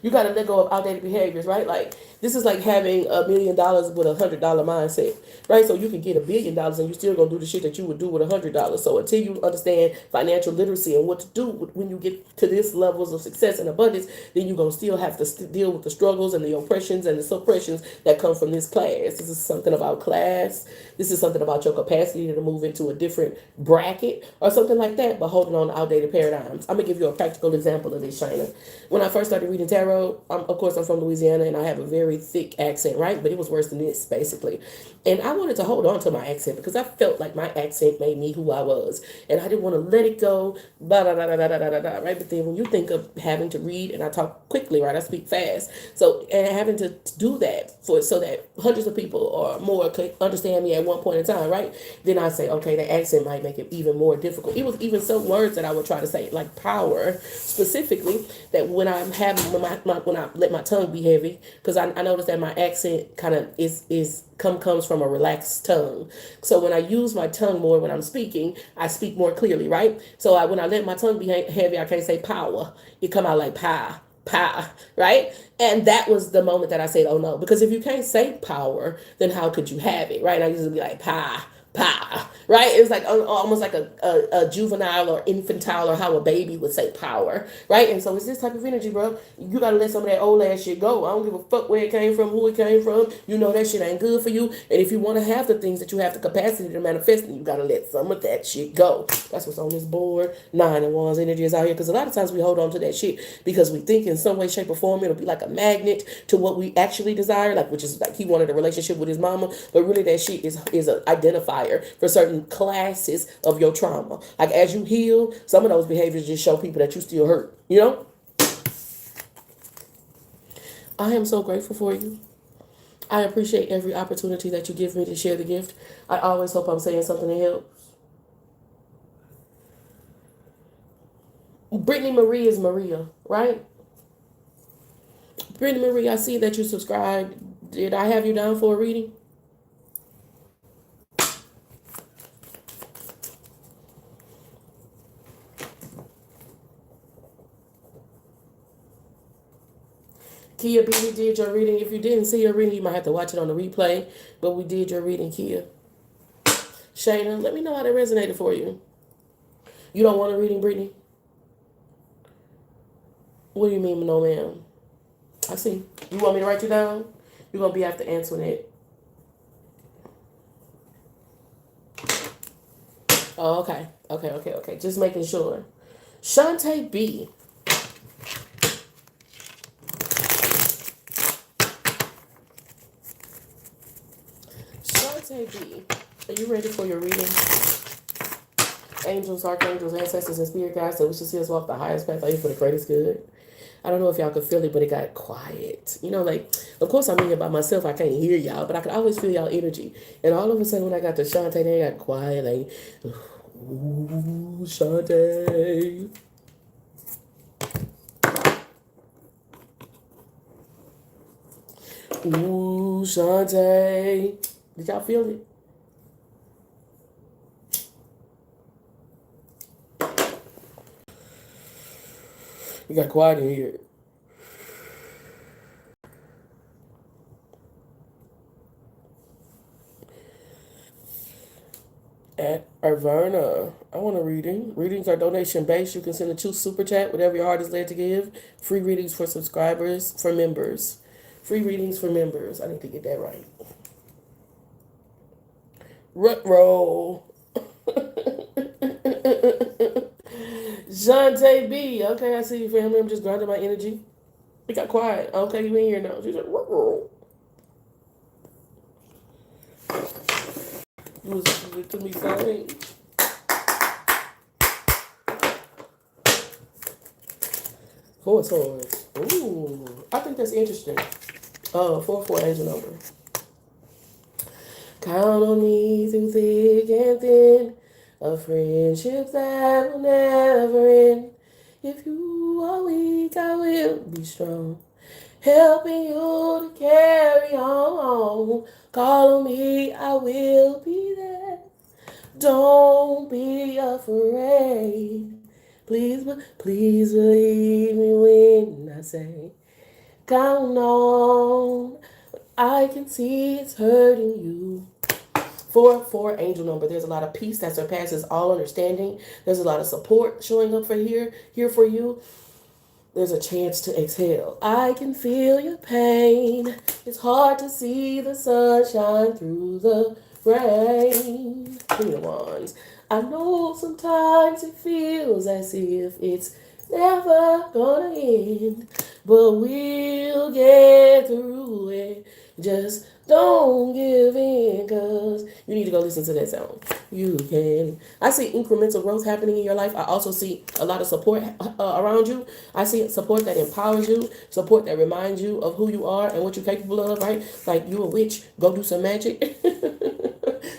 You gotta let go of outdated behaviors, right? Like this is like having $1 million with $100 mindset, right? So you can get $1 billion and you still gonna do the shit that you would do with $100. So until you understand financial literacy and what to do when you get to this levels of success and abundance, then you're gonna still have to deal with the struggles and the oppressions and the suppressions that come from this class. This is something about class. This is something about your capacity to move into a different bracket or something like that, but holding on to outdated paradigms. I'm gonna give you a practical example of this, Shayna. When I first started reading tarot, of course I'm from Louisiana and I have a very thick accent, right? But it was worse than this, basically. And I wanted to hold on to my accent because I felt like my accent made me who I was. And I didn't want to let it go, blah, blah, blah, blah, blah, blah, blah, right? But then when you think of having to read, and I talk quickly, right? I speak fast. So, and having to do that so that hundreds of people or more could understand me at one point in time, right? Then I say, okay, the accent might make it even more difficult. It was even some words that I would try to say, like power, specifically, that when I'm having, when I let my tongue be heavy, because I noticed that my accent kind of comes from a relaxed tongue. So when I use my tongue more when I'm speaking, I speak more clearly, right? So when I let my tongue be heavy, I can't say power. It come out like pa, right? And that was the moment that I said, oh no, because if you can't say power, then how could you have it, right? And I used to be like pa, right? It was like almost like a juvenile or infantile or how a baby would say power, right? And so it's this type of energy, bro. You gotta let some of that old ass shit go. I don't give a fuck where it came from, who it came from. You know that shit ain't good for you. And if you want to have the things that you have the capacity to manifest, then you gotta let some of that shit go. That's what's on this board. Nine of Wands energy is out here because a lot of times we hold on to that shit because we think in some way, shape, or form it'll be like a magnet to what we actually desire, like which is like he wanted a relationship with his mama, but really that shit is an identifier for certain classes of your trauma. Like as you heal, some of those behaviors just show people that you still hurt, you know? I am so grateful for you. I appreciate every opportunity that you give me to share the gift. I always hope I'm saying something that helps. Brittany Marie is Maria, right? Brittany Marie, I see that you subscribed. Did I have you down for a reading? Kia B, we did your reading. If you didn't see your reading, you might have to watch it on the replay. But we did your reading, Kia. Shayna, let me know how that resonated for you. You don't want a reading, Brittany? What do you mean, no, ma'am? I see. You want me to write you down? You're going to be after Antoinette. Oh, okay. Okay. Just making sure. Shantae B. Shantae B. Are you ready for your reading? Angels, archangels, ancestors, and spirit guides that we should see us walk the highest path for the greatest good. I don't know if y'all could feel it, but it got quiet. You know, like, of course I'm in here by myself. I can't hear y'all, but I could always feel y'all energy. And all of a sudden, when I got to Shantae, they got quiet. Like, ooh, Shantae. Ooh, Shantae. Did y'all feel it? You got quiet in here. At Arverna, I want a reading. Readings are donation based. You can send a choose super chat, whatever your heart is led to give. Free readings for subscribers, for members. Free readings for members. I need to get that right. Rut roll. Shantae B. Okay, I see you, family. I'm just grounding my energy. It got quiet. Okay, you in here now. She's like, rut roll. You was listening to me saying. Four swords. Ooh, I think that's interesting. 4 angel number. Count on me through thick and thin, a friendship that will never end. If you are weak, I will be strong, helping you to carry on. Call on me, I will be there. Don't be afraid. Please believe me when I say, count on. I can see it's hurting you. 4 angel number. There's a lot of peace that surpasses all understanding. There's a lot of support showing up for here for you. There's a chance to exhale. I can feel your pain. It's hard to see the sunshine through the rain. Queen of Wands. I know sometimes it feels as if it's never gonna end, but we'll get through it. Just don't give in, cause you need to go listen to that song. You can. I see incremental growth happening in your life. I also see a lot of support around you. I see support that empowers you, support that reminds you of who you are and what you're capable of, right? Like, you a witch, go do some magic.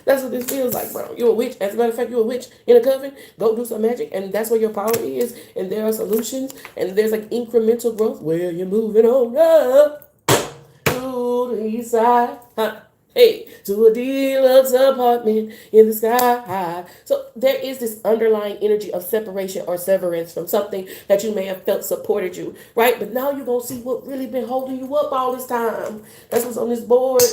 That's what this feels like, bro. You're a witch. As a matter of fact, you're a witch in a coven. Go do some magic, and that's where your power is. And there are solutions, and there's like incremental growth where you're moving on up to the east side. Huh. Hey, to a deluxe apartment in the sky. So there is this underlying energy of separation or severance from something that you may have felt supported you, right? But now you're going to see what really been holding you up all this time. That's what's on this board.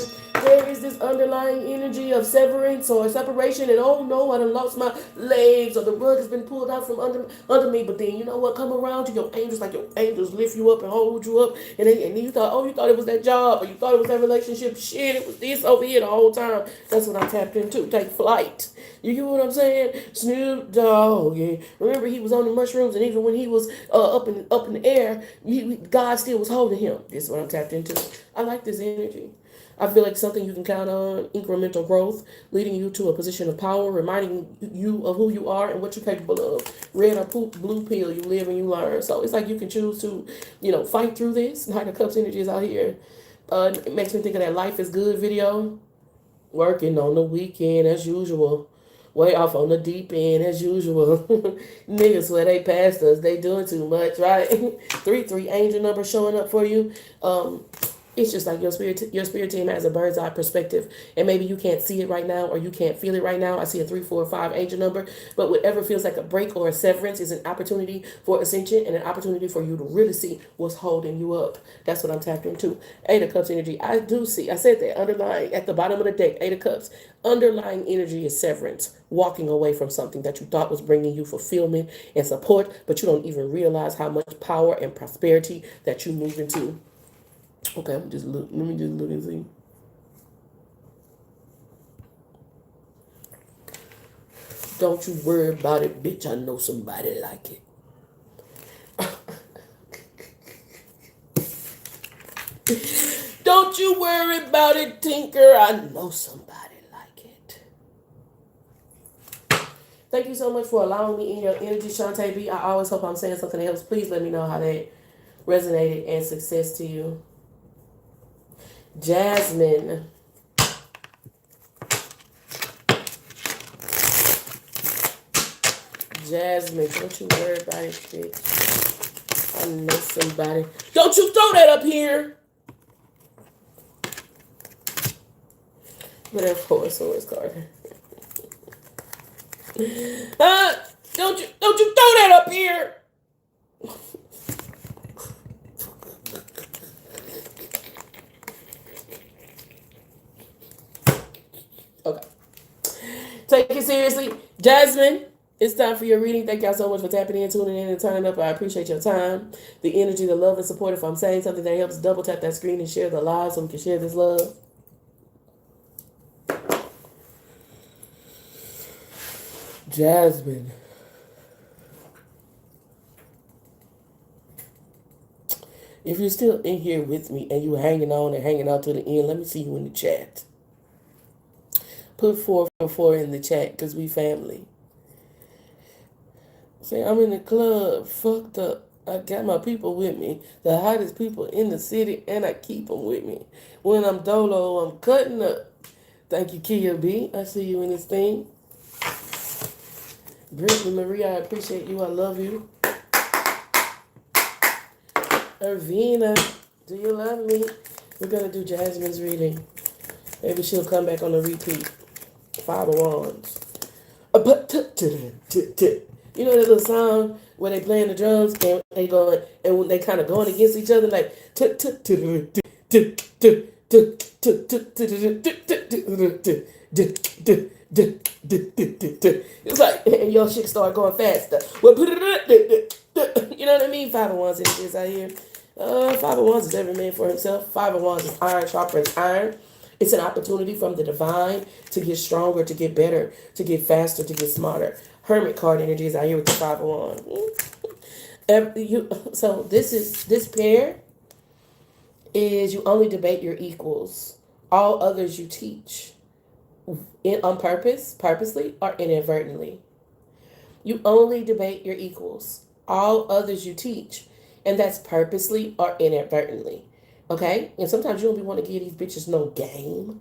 There is this underlying energy of severance or separation, and oh no, I done lost my legs, or the rug has been pulled out from under me. But then you know what? Come around to your angels lift you up and hold you up, and you thought it was that job, or you thought it was that relationship. Shit, it was this over here the whole time. That's what I tapped into. Take flight. You get what I'm saying? Snoop Dogg. Yeah. Remember, he was on the mushrooms, and even when he was up in the air, God still was holding him. This is what I'm tapped into. I like this energy. I feel like something you can count on, incremental growth, leading you to a position of power, reminding you of who you are and what you're capable of. Red or blue pill, you live and you learn. So it's like you can choose to, fight through this. Knight of Cups energy is out here. It makes me think of that Life is Good video. Working on the weekend as usual. Way off on the deep end as usual. Niggas swear they passed us. They doing too much, right? 3 angel number showing up for you. It's just like your spirit team has a bird's eye perspective, and maybe you can't see it right now or you can't feel it right now. I see a 3, 4, 5 angel number, but whatever feels like a break or a severance is an opportunity for ascension and an opportunity for you to really see what's holding you up. That's what I'm tapped into. 8 of Cups energy. I do see. I said that underlying at the bottom of the deck. 8 of Cups. Underlying energy is severance, walking away from something that you thought was bringing you fulfillment and support, but you don't even realize how much power and prosperity that you move into. Okay, I'm just look. Let me just look and see. Don't you worry about it, bitch. I know somebody like it. Don't you worry about it, Tinker. I know somebody like it. Thank you so much for allowing me in your energy, Shantae B. I always hope I'm saying something that helps. Please let me know how that resonated and success to you. Jasmine. Jasmine, don't you worry about it, bitch. I know somebody. Don't you throw that up here. But that 4 of Swords card. Don't you throw that up here. Okay. Take it seriously. Jasmine, it's time for your reading. Thank y'all so much for tapping in, tuning in, and turning up. I appreciate your time, the energy, the love, and support. If I'm saying something that helps, double tap that screen and share the live so we can share this love. Jasmine. If you're still in here with me and you're hanging on and hanging out to the end, let me see you in the chat. Put 444 in the chat because we family. Say, I'm in the club, fucked up. I got my people with me, the hottest people in the city, and I keep them with me. When I'm dolo, I'm cutting up. Thank you, Kia B. I see you in this thing. Brittany Marie, I appreciate you. I love you. Irvina, do you love me? We're going to do Jasmine's reading. Maybe she'll come back on the repeat. 5 of Wands. You know that little song where they playing the drums and they going and when they kind of going against each other like it's like and your shit start going faster. You know what I mean? 5 of Wands is out here. 5 of Wands is every man for himself. 5 of Wands is iron sharpens iron. It's an opportunity from the divine to get stronger, to get better, to get faster, to get smarter. Hermit card energy is out here with the 5 of Wands. So this pair is you only debate your equals. All others you teach. On purpose, purposely, or inadvertently. You only debate your equals. All others you teach. And that's purposely or inadvertently. Okay? And sometimes you don't be want to give these bitches no game.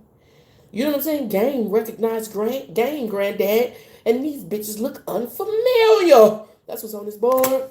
You know what I'm saying? Game, recognized game, granddad. And these bitches look unfamiliar. That's what's on this board.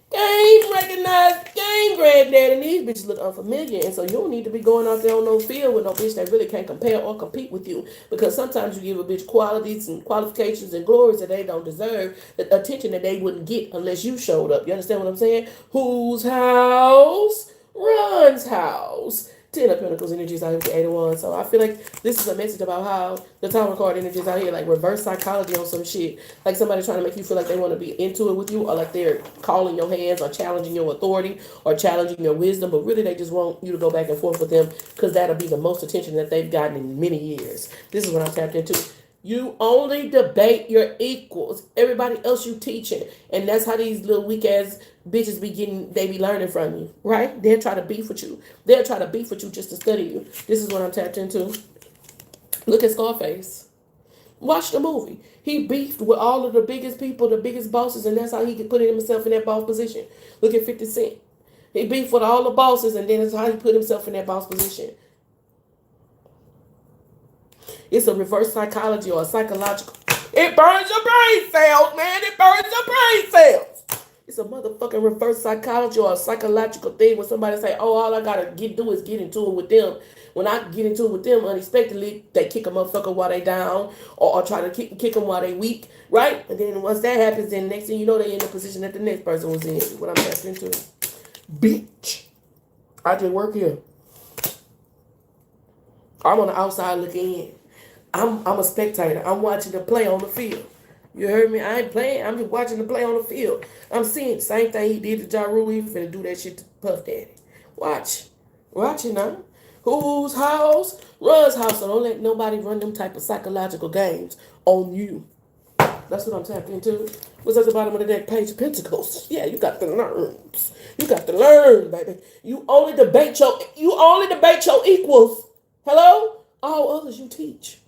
Game, recognized game, granddad. And these bitches look unfamiliar. And so you don't need to be going out there on no field with no bitch that really can't compare or compete with you. Because sometimes you give a bitch qualities and qualifications and glories that they don't deserve. The attention that they wouldn't get unless you showed up. You understand what I'm saying? Whose house runs house? 10 of Pentacles energy is out here with the 8 of Wands. So I feel like this is a message about how the Tower card energy is out here, like reverse psychology on some shit. Like somebody trying to make you feel like they want to be into it with you, or like they're calling your hands or challenging your authority or challenging your wisdom. But really they just want you to go back and forth with them because that'll be the most attention that they've gotten in many years. This is what I'm tapped into. You only debate your equals. Everybody else you teaching. And that's how these little weak ass bitches they be learning from you, right? They'll try to beef with you. They'll try to beef with you just to study you. This is what I'm tapped into. Look at Scarface. Watch the movie. He beefed with all of the biggest people, the biggest bosses, and that's how he could put himself in that boss position. Look at 50 Cent. He beefed with all the bosses, and then that's how he put himself in that boss position. It's a reverse psychology or a psychological. It burns your brain cells, man. It burns your brain cells. it's a motherfucking reverse psychology or a psychological thing when somebody say, oh, all I gotta do is get into it with them. When I get into it with them unexpectedly, they kick a motherfucker while they down or try to kick them while they weak, right? And then once that happens, then next thing you know, they in the position that the next person was in. What I'm tapped into. Bitch. I just work here. I'm on the outside looking in. I'm a spectator. I'm watching the play on the field. You heard me? I ain't playing. I'm just watching the play on the field. I'm seeing the same thing he did to Ja Rule. He finna do that shit to Puff Daddy. Watch. Watch it now. Whose house? Runs house. So don't let nobody run them type of psychological games on you. That's what I'm tapped into. What's at the bottom of the deck? Page of Pentacles. Yeah, you got to learn. You got to learn, baby. You only debate your equals. Hello? All others you teach.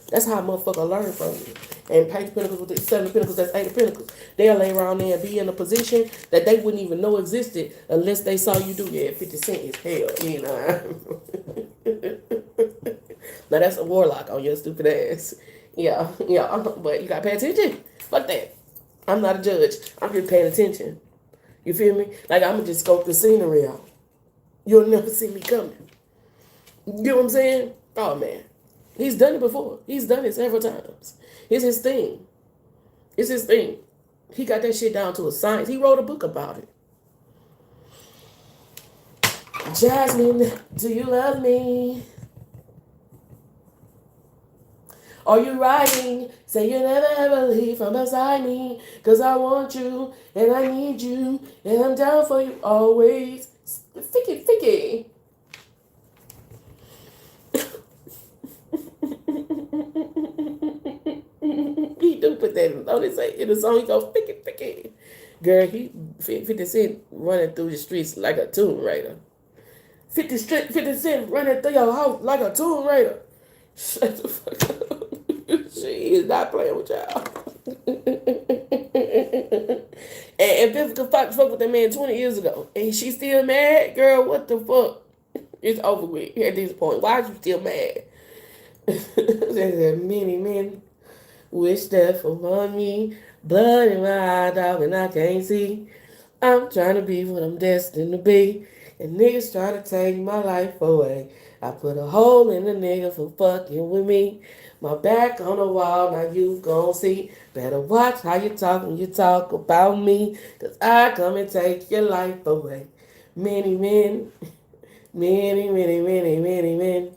That's how a motherfucker learn from you. And Page of Pentacles with the 7 of Pentacles, that's 8 of Pentacles. They'll lay around there and be in a position that they wouldn't even know existed unless they saw you do. Yeah, 50 Cent is hell, you know. Now that's a warlock on your stupid ass. Yeah, but you gotta pay attention. Fuck that. I'm not a judge. I'm just paying attention. You feel me? Like I'ma just scope the scenery out. You'll never see me coming. You know what I'm saying? Oh man. He's done it before. He's done it several times. It's his thing. It's his thing. He got that shit down to a science. He wrote a book about it. Jasmine, do you love me? Are you riding? Say you never ever leave from beside me. Cause I want you and I need you and I'm down for you always. Ficky. He do put that on his in the song. He goes ficky. Girl, he 50 Cent running through the streets like a Tomb Raider. 50 Cent running through your house like a Tomb Raider. Shut the fuck up. She is not playing with y'all. And if Vivica Fox fucked with that man 20 years ago and she's still mad, girl, what the fuck? It's over with at this point. Why are you still mad? There's many men wish death upon me. Blood in my eye, dog, and I can't see. I'm trying to be what I'm destined to be. And niggas trying to take my life away. I put a hole in the nigga for fucking with me. My back on the wall, now you gon' see. Better watch how you talk when you talk about me. Cause I come and take your life away. Many men, many men.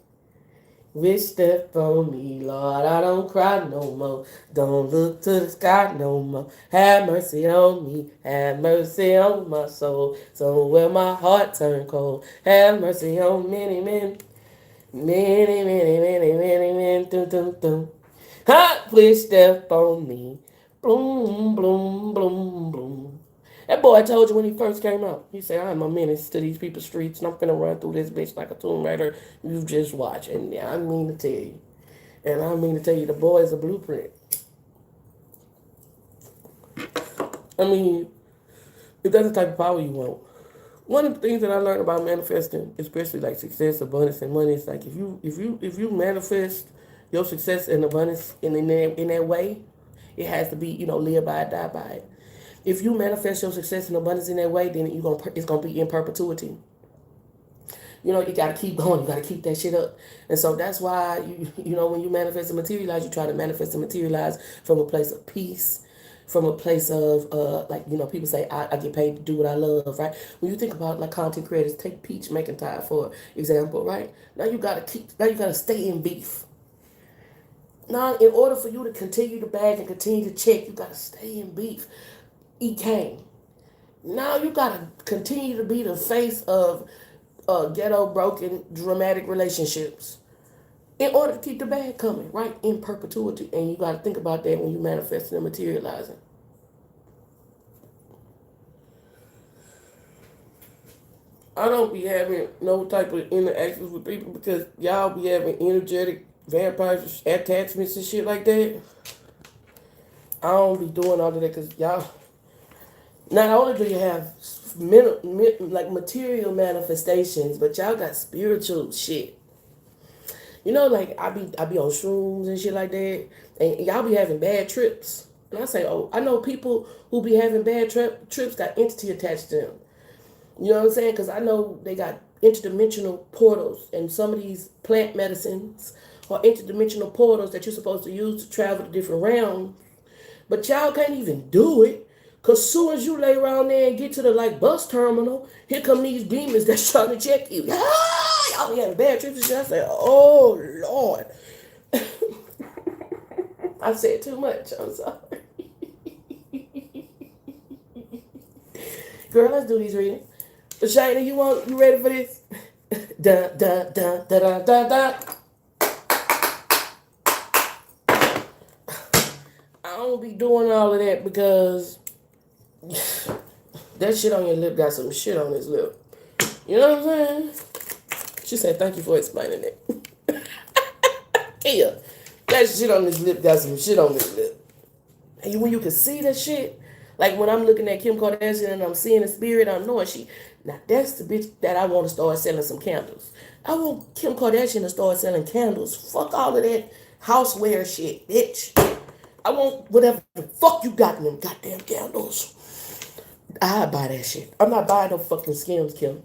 Wish death on me, Lord, I don't cry no more. Don't look to the sky no more. Have mercy on me, have mercy on my soul. So when my heart turn cold, have mercy on many men. Many men, dum. Hot wish death on me. Bloom. That boy told you when he first came out. He said, I'm a menace to these people's streets and I'm finna run through this bitch like a Tomb Raider. You just watch. And yeah, I mean to tell you. And I mean to tell you, the boy is a blueprint. I mean, if that's the type of power you want. One of the things that I learned about manifesting, especially like success, abundance, and money, is like if you manifest your success and abundance in that way, it has to be, live by it, die by it. If you manifest your success and abundance in that way, then it's gonna be in perpetuity. You gotta keep going. You gotta keep that shit up. And so that's why when you manifest and materialize, you try to manifest and materialize from a place of peace, from a place of people say I get paid to do what I love, right? When you think about like content creators, take Peach McIntyre for example, right? Now you gotta stay in beef. Now, in order for you to continue to bag and continue to check, you gotta stay in beef. EK. Now you gotta continue to be the face of ghetto, broken, dramatic relationships in order to keep the bag coming, right? In perpetuity. And you gotta think about that when you manifesting and materializing. I don't be having no type of interactions with people because y'all be having energetic vampires attachments and shit like that. I don't be doing all of that because y'all. Not only do you have material manifestations, but y'all got spiritual shit. Like I be on shrooms and shit like that, and y'all be having bad trips. And I say, oh, I know people who be having bad trips got entity attached to them. You know what I'm saying? Because I know they got interdimensional portals, and some of these plant medicines are interdimensional portals that you're supposed to use to travel to different realms. But y'all can't even do it. Cause soon as you lay around there and get to the like bus terminal, here come these demons that's trying to check you. Ah, y'all having bad trips and shit. I say, oh Lord. I said too much. I'm sorry. Girl, let's do these readings. Shayna, you ready for this? Da da da da da da da. I don't be doing all of that because that shit on your lip got some shit on his lip. You know what I'm saying? She said, thank you for explaining it. Kia, that shit on his lip got some shit on his lip. And when you can see that shit, like when I'm looking at Kim Kardashian and I'm seeing the spirit, I'm knowing now that's the bitch that I want to start selling some candles. I want Kim Kardashian to start selling candles. Fuck all of that houseware shit, bitch. I want whatever the fuck you got in them goddamn candles. I buy that shit. I'm not buying no fucking Skims, Kim.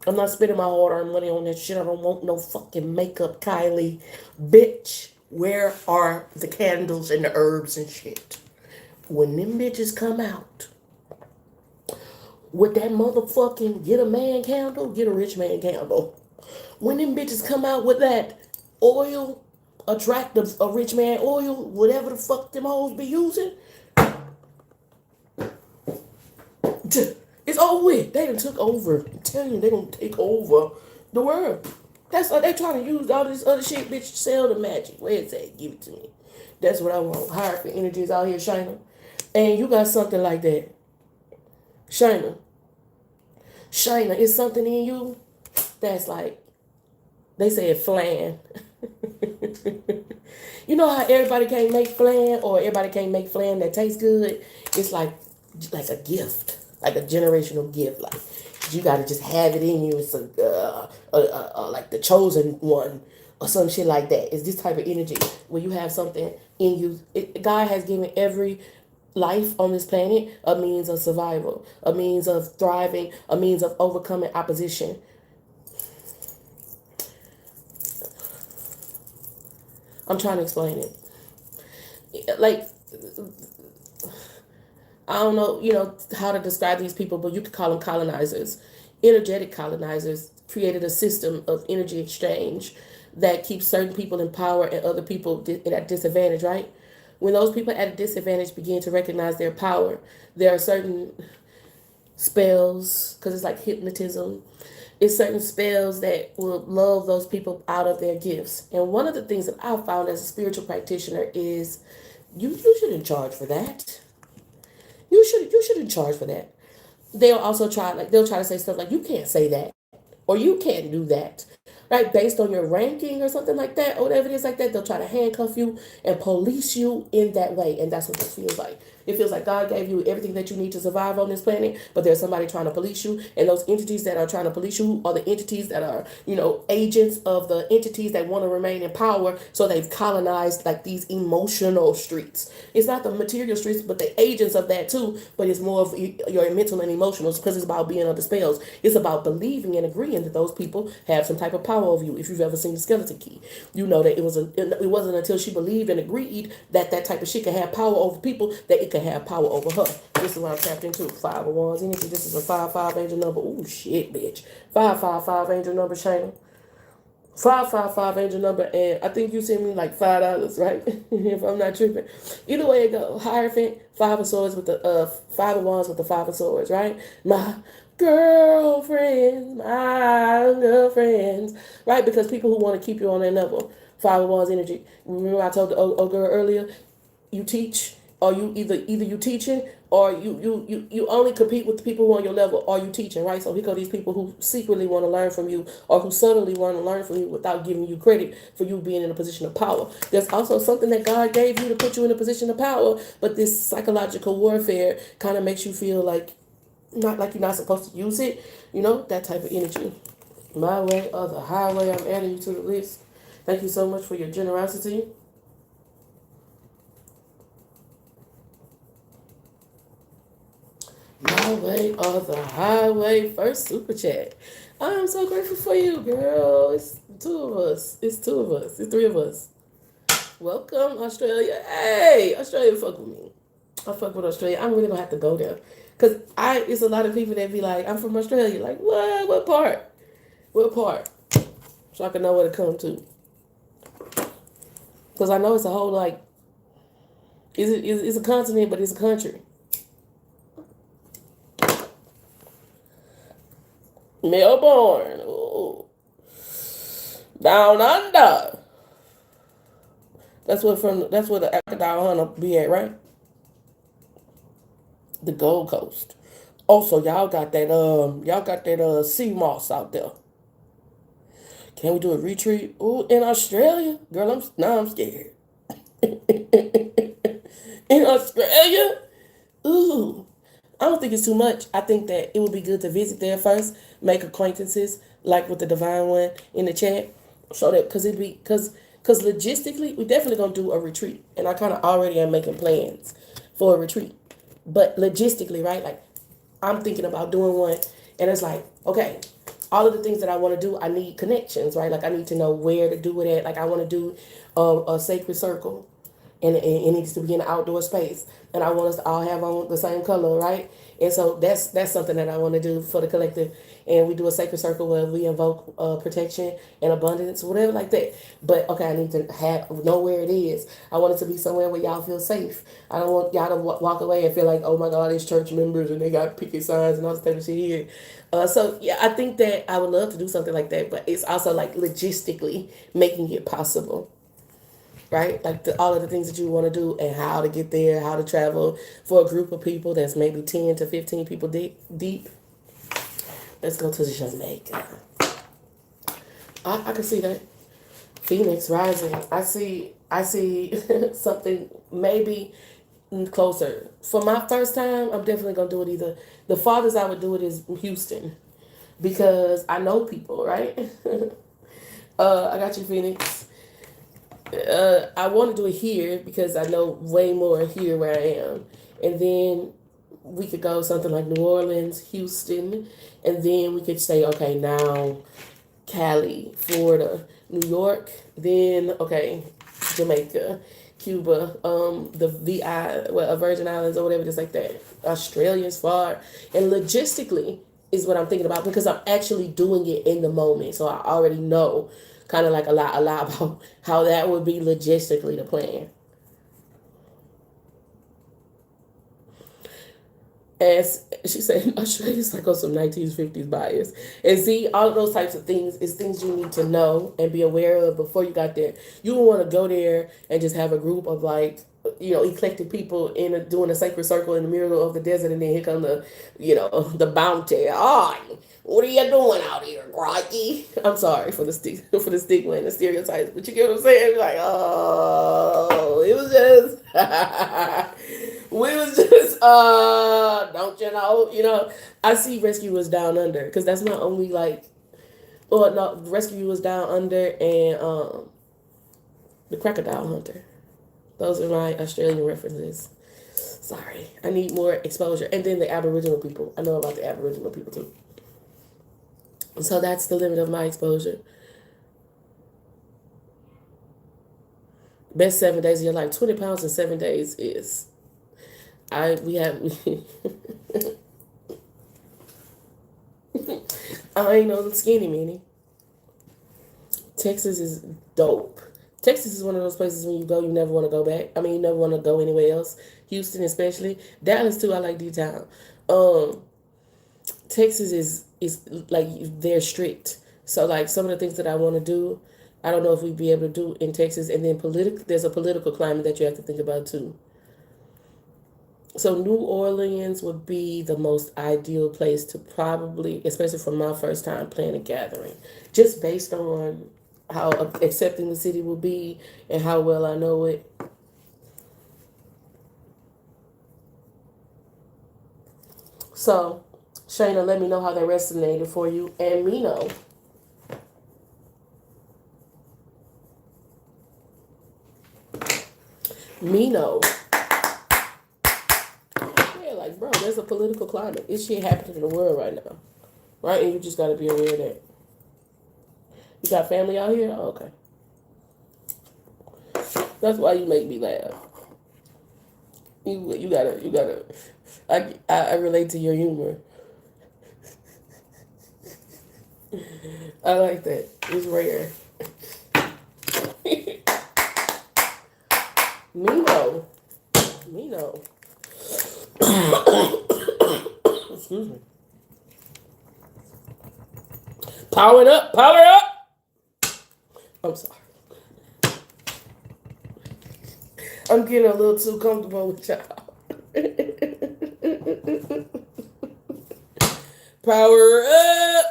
I'm not spending my hard-earned money on that shit. I don't want no fucking makeup, Kylie. Bitch, where are the candles and the herbs and shit? When them bitches come out with that motherfucking get a man candle, get a rich man candle. When them bitches come out with that oil, attractive, a rich man oil, whatever the fuck them hoes be using, it's over with. They done took over. I'm telling you, they gonna take over the world. That's what they trying to use all this other shit, bitch. Sell the magic. Where is that? Give it to me. That's what I want. Hire for energies out here, Shayna. And you got something like that. Shayna, it's something in you that's like, they say it flan. You know how everybody can't make flan, or everybody can't make flan that tastes good? It's like a gift, like a generational gift. Like you gotta just have it in you. It's like the chosen one or some shit like that. It's this type of energy where you have something in you. God has given every life on this planet a means of survival, a means of thriving, a means of overcoming opposition. I'm trying to explain it. Like, I don't know, how to describe these people, but you could call them colonizers. Energetic colonizers created a system of energy exchange that keeps certain people in power and other people at disadvantage, right? When those people at a disadvantage begin to recognize their power, there are certain spells, because it's like hypnotism. It's certain spells that will lull those people out of their gifts. And one of the things that I've found as a spiritual practitioner is you shouldn't charge for that. You shouldn't charge for that. They'll also try to say stuff like, you can't say that, or you can't do that, right? Based on your ranking or something like that, or whatever it is like that, they'll try to handcuff you and police you in that way. And that's what this feels like. It feels like God gave you everything that you need to survive on this planet, but there's somebody trying to police you. And those entities that are trying to police you are the entities that are, agents of the entities that want to remain in power. So they've colonized like these emotional streets. It's not the material streets, but the agents of that too. But it's more of your mental and emotional, because it's about being under spells. It's about believing and agreeing that those people have some type of power over you. If you've ever seen the Skeleton Key, you know that it wasn't until she believed and agreed that type of shit could have power over people that it could have power over her. This is what I'm tapped into. 5 of Wands energy. This is a 5-5 angel number. Ooh, shit, bitch. 555 angel number, Shayna. 555 angel number, and I think you sent me like $5, right? If I'm not tripping. Either way it go. Hierophant, 5 of Swords with the 5 of Wands with the 5 of Swords, right? My girlfriends, right? Because people who want to keep you on their level. 5 of Wands energy. Remember I told the old girl earlier, you teach, or you either you teaching, or you only compete with the people who are on your level, or you teaching, right? So here go these people who secretly want to learn from you, or who subtly want to learn from you without giving you credit for you being in a position of power. There's also something that God gave you to put you in a position of power, but this psychological warfare kind of makes you feel like not like you're not supposed to use it, that type of energy. My way or the highway, I'm adding you to the list. Thank you so much for your generosity. My way or the highway. First super chat. I'm so grateful for you, girl. It's two of us. It's two of us. It's three of us. Welcome, Australia. Hey, Australia, fuck with me. I fuck with Australia. I'm really gonna have to go there. Cause it's a lot of people that be like, I'm from Australia. Like, what? What part? What part? So I can know where to come to. Cause I know it's a whole like, it's a continent, but it's a country. Melbourne. Ooh. Down under. That's where the crocodile hunter be at, right? The Gold Coast. Also, y'all got that sea moss out there. Can we do a retreat? Ooh, in Australia? Girl, I'm scared. In Australia? Ooh. I don't think it's too much. I think that it would be good to visit there first, make acquaintances, like with the divine one in the chat. So that, because logistically, we definitely gonna do a retreat. And I kind of already am making plans for a retreat. But logistically, right? Like, I'm thinking about doing one, and it's like, okay, all of the things that I want to do, I need connections, right? Like, I need to know where to do it at. Like, I want to do a sacred circle, and it needs to be in an outdoor space, and I want us to all have on the same color, right? And so that's something that I want to do for the collective. And we do a sacred circle where we invoke protection and abundance, whatever like that. But okay, I need to know where it is. I want it to be somewhere where y'all feel safe. I don't want y'all to walk away and feel like, oh my God, it's church members and they got picket signs and all this type of shit here. So yeah, I think that I would love to do something like that, but it's also like logistically making it possible. Right? Like all of the things that you want to do and how to get there, how to travel for a group of people that's maybe 10 to 15 people deep. Let's go to Jamaica. I can see that. Phoenix rising. I see something maybe closer. For my first time, I'm definitely going to do it either. The farthest I would do it is Houston because I know people, right? I got you, Phoenix. I want to do it here because I know way more here where I am. And then we could go something like New Orleans, Houston, and then we could say, okay, now Cali, Florida, New York, then, okay, Jamaica, Cuba, Virgin Islands or whatever, just like that. Australia's far. And logistically is what I'm thinking about because I'm actually doing it in the moment. So I already know kind of like a lot about how that would be logistically the plan. As she said, Australia's like on some 1950s bias. And see, all of those types of things is things you need to know and be aware of before you got there. You don't want to go there and just have a group of like, eclectic people doing a sacred circle in the middle of the desert, and then here come the bounty. Oh, what are you doing out here, Rocky? I'm sorry for the stigma and the stereotypes, but you get what I'm saying? Like, oh, it was just, we was just, don't you know? I see Rescuers Down Under because that's my only Rescuers Down Under and the Crocodile Hunter. Those are my Australian references. Sorry. I need more exposure. And then the Aboriginal people. I know about the Aboriginal people too. So that's the limit of my exposure. Best 7 days of your life. 20 pounds in 7 days is... I ain't no skinny mini. Texas is dope. Texas is one of those places when you go, you never want to go back. I mean, you never want to go anywhere else. Houston especially. Dallas too, I like D-Town. Texas is like, they're strict. So like some of the things that I want to do, I don't know if we'd be able to do in Texas. And then there's a political climate that you have to think about too. So New Orleans would be the most ideal place to probably, especially for my first time, plan a gathering. Just based on how accepting the city will be and how well I know it. So, Shayna, let me know how that resonated for you, and me know. Me know. Yeah, like, bro, there's a political climate. It's shit happening in the world right now. Right? And you just got to be aware of that. You got family out here? Oh, okay. That's why you make me laugh. You gotta. I relate to your humor. I like that. It's rare. Me no. Excuse me. Power up. I'm sorry. I'm getting a little too comfortable with y'all. Power up.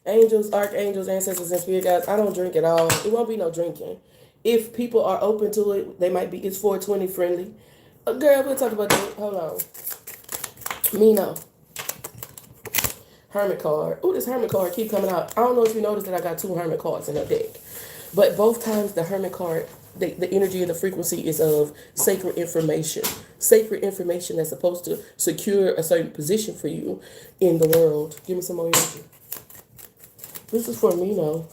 Angels, archangels, ancestors, and spirit guides. I don't drink at all. It won't be no drinking. If people are open to it, they might be. It's 420 friendly. Girl, we'll talk about that. Hold on. Me no. Hermit card. Oh, this hermit card keep coming out. I don't know if you noticed that I got 2 hermit cards in a deck. But both times the hermit card, the energy and the frequency is of sacred information. Sacred information that's supposed to secure a certain position for you in the world. Give me some more energy. This is for me now.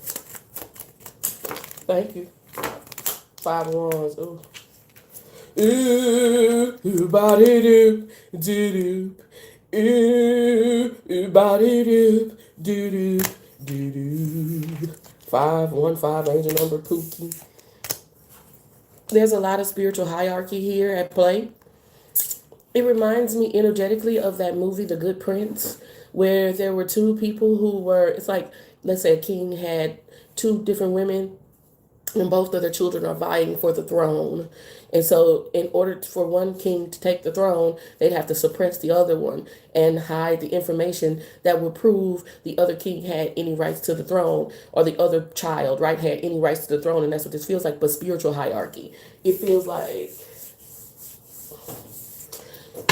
Thank you. 5 wands. Ooh. Ooh, body doop, doo doop. Ooh, body doop, doo doop, doo doop. 515, angel number Pookie. There's a lot of spiritual hierarchy here at play. It reminds me energetically of that movie, The Good Prince, where there were 2 people who were, it's like, let's say a king had 2 different women and both of their children are vying for the throne. And so in order for one king to take the throne, they'd have to suppress the other one and hide the information that would prove the other king had any rights to the throne, or the other child, right, had any rights to the throne. And that's what this feels like, but spiritual hierarchy. It feels like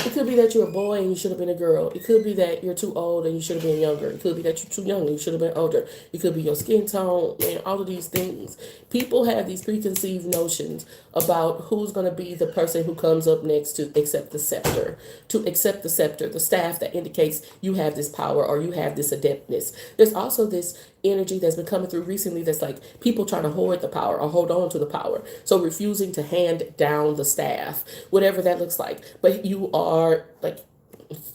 it could be that you're a boy and you should have been a girl. It could be that you're too old and you should have been younger. It could be that you're too young and you should have been older. It could be your skin tone and all of these things. People have these preconceived notions about who's going to be the person who comes up next to accept the scepter. To accept the scepter, the staff that indicates you have this power or you have this adeptness. There's also this energy that's been coming through recently that's like people trying to hoard the power or hold on to the power. So refusing to hand down the staff, whatever that looks like. But you are like,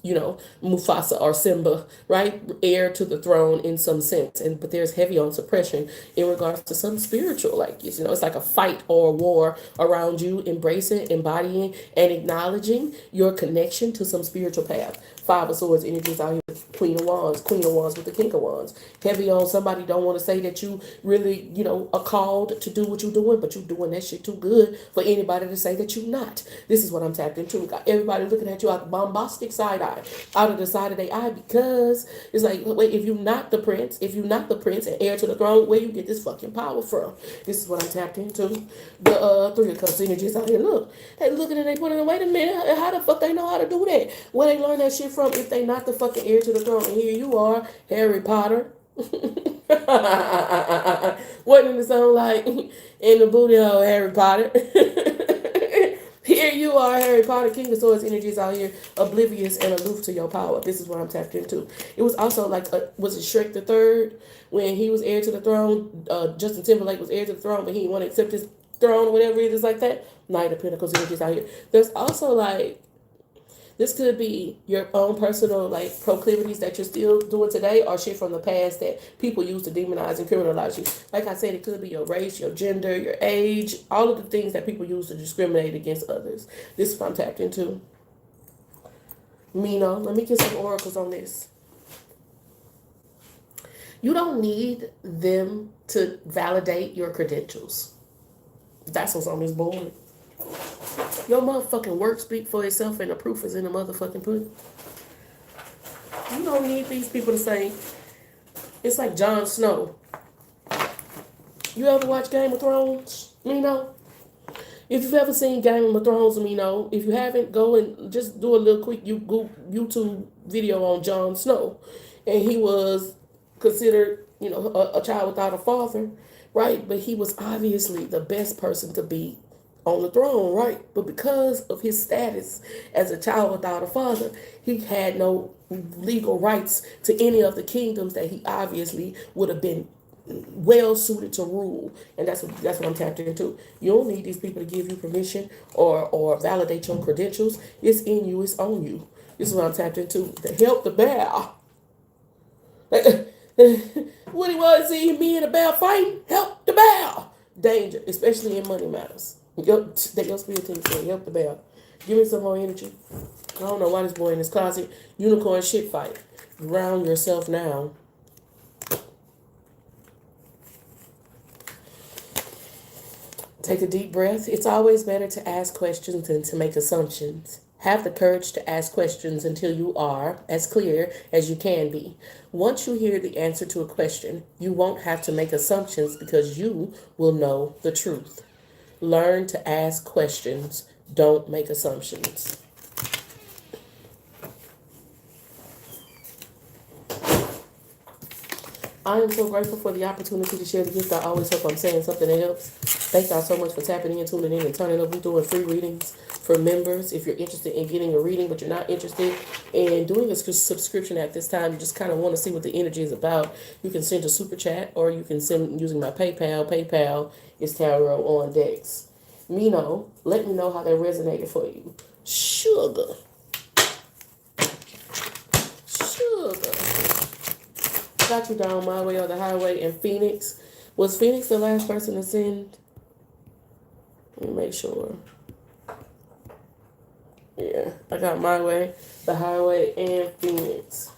you know, Mufasa or Simba, right? Heir to the throne in some sense. But there's heavy on suppression in regards to some spiritual, like, you know, it's like a fight or a war around you, embracing, embodying, and acknowledging your connection to some spiritual path. 5 of Swords energies out here. Queen of Wands with the King of Wands. Heavy on somebody don't want to say that you really, you know, are called to do what you're doing, but you're doing that shit too good for anybody to say that you're not. This is what I'm tapped into. We got everybody looking at you out the bombastic side eye, out of the side of their eye, because it's like, wait, if you're not the prince and heir to the throne, where you get this fucking power from? This is what I'm tapped into. The 3 of Cups energies out here. Look, they looking and they putting, wait a minute, how the fuck they know how to do that? Where they learn that shit from if they not the fucking heir to the throne? And here you are, Harry Potter. Wasn't the song like in the booty hole, Harry Potter? Here you are, Harry Potter, King of Swords energies out here, oblivious and aloof to your power. This is what I'm tapped into. It was also like, was it Shrek the Third? When he was heir to the throne, Justin Timberlake was heir to the throne, but he didn't want to accept his throne or whatever it is like that. Knight of Pentacles energies out here. There's also like, this could be your own personal like proclivities that you're still doing today, or shit from the past that people use to demonize and criminalize you. Like I said, it could be your race, your gender, your age, all of the things that people use to discriminate against others. This is what I'm tapped into. Mina, let me get some oracles on this. You don't need them to validate your credentials. That's what's on this board. Your motherfucking work speak for itself, and the proof is in the motherfucking pudding. You don't need these people to say, it's like Jon Snow. You ever watch Game of Thrones? Me know. If you've ever seen Game of Thrones, me know. If you haven't, go and just do a little quick YouTube video on Jon Snow. And he was considered, you know, a child without a father, right? But he was obviously the best person to be on the throne, right? But because of his status as a child without a father, he had no legal rights to any of the kingdoms that he obviously would have been well suited to rule. And that's what I'm tapped into. You don't need these people to give you permission or validate your credentials. It's in you, it's on you. This is what I'm tapped into. To help the bear. What he was see me in a bear fighting, help the bear. Danger, especially in money matters. Your spirit team said, help the bear. Give me some more energy. I don't know why this boy in his closet. Unicorn shit fight. Ground yourself now. Take a deep breath. It's always better to ask questions than to make assumptions. Have the courage to ask questions until you are as clear as you can be. Once you hear the answer to a question, you won't have to make assumptions because you will know the truth. Learn to ask questions. Don't make assumptions. I am so grateful for the opportunity to share the gift. I always hope I'm saying something that helps. Thank y'all so much for tapping in, tuning in, and turning up. We're doing free readings for members. If you're interested in getting a reading, but you're not interested in doing a subscription at this time, you just kind of want to see what the energy is about, you can send a super chat or you can send using my PayPal. PayPal is TarotOnDex. Let me know how that resonated for you. Sugar. Got you down my way or the highway in Phoenix. Was Phoenix the last person to send? Let me make sure. Yeah, I got my way, the highway, and Phoenix.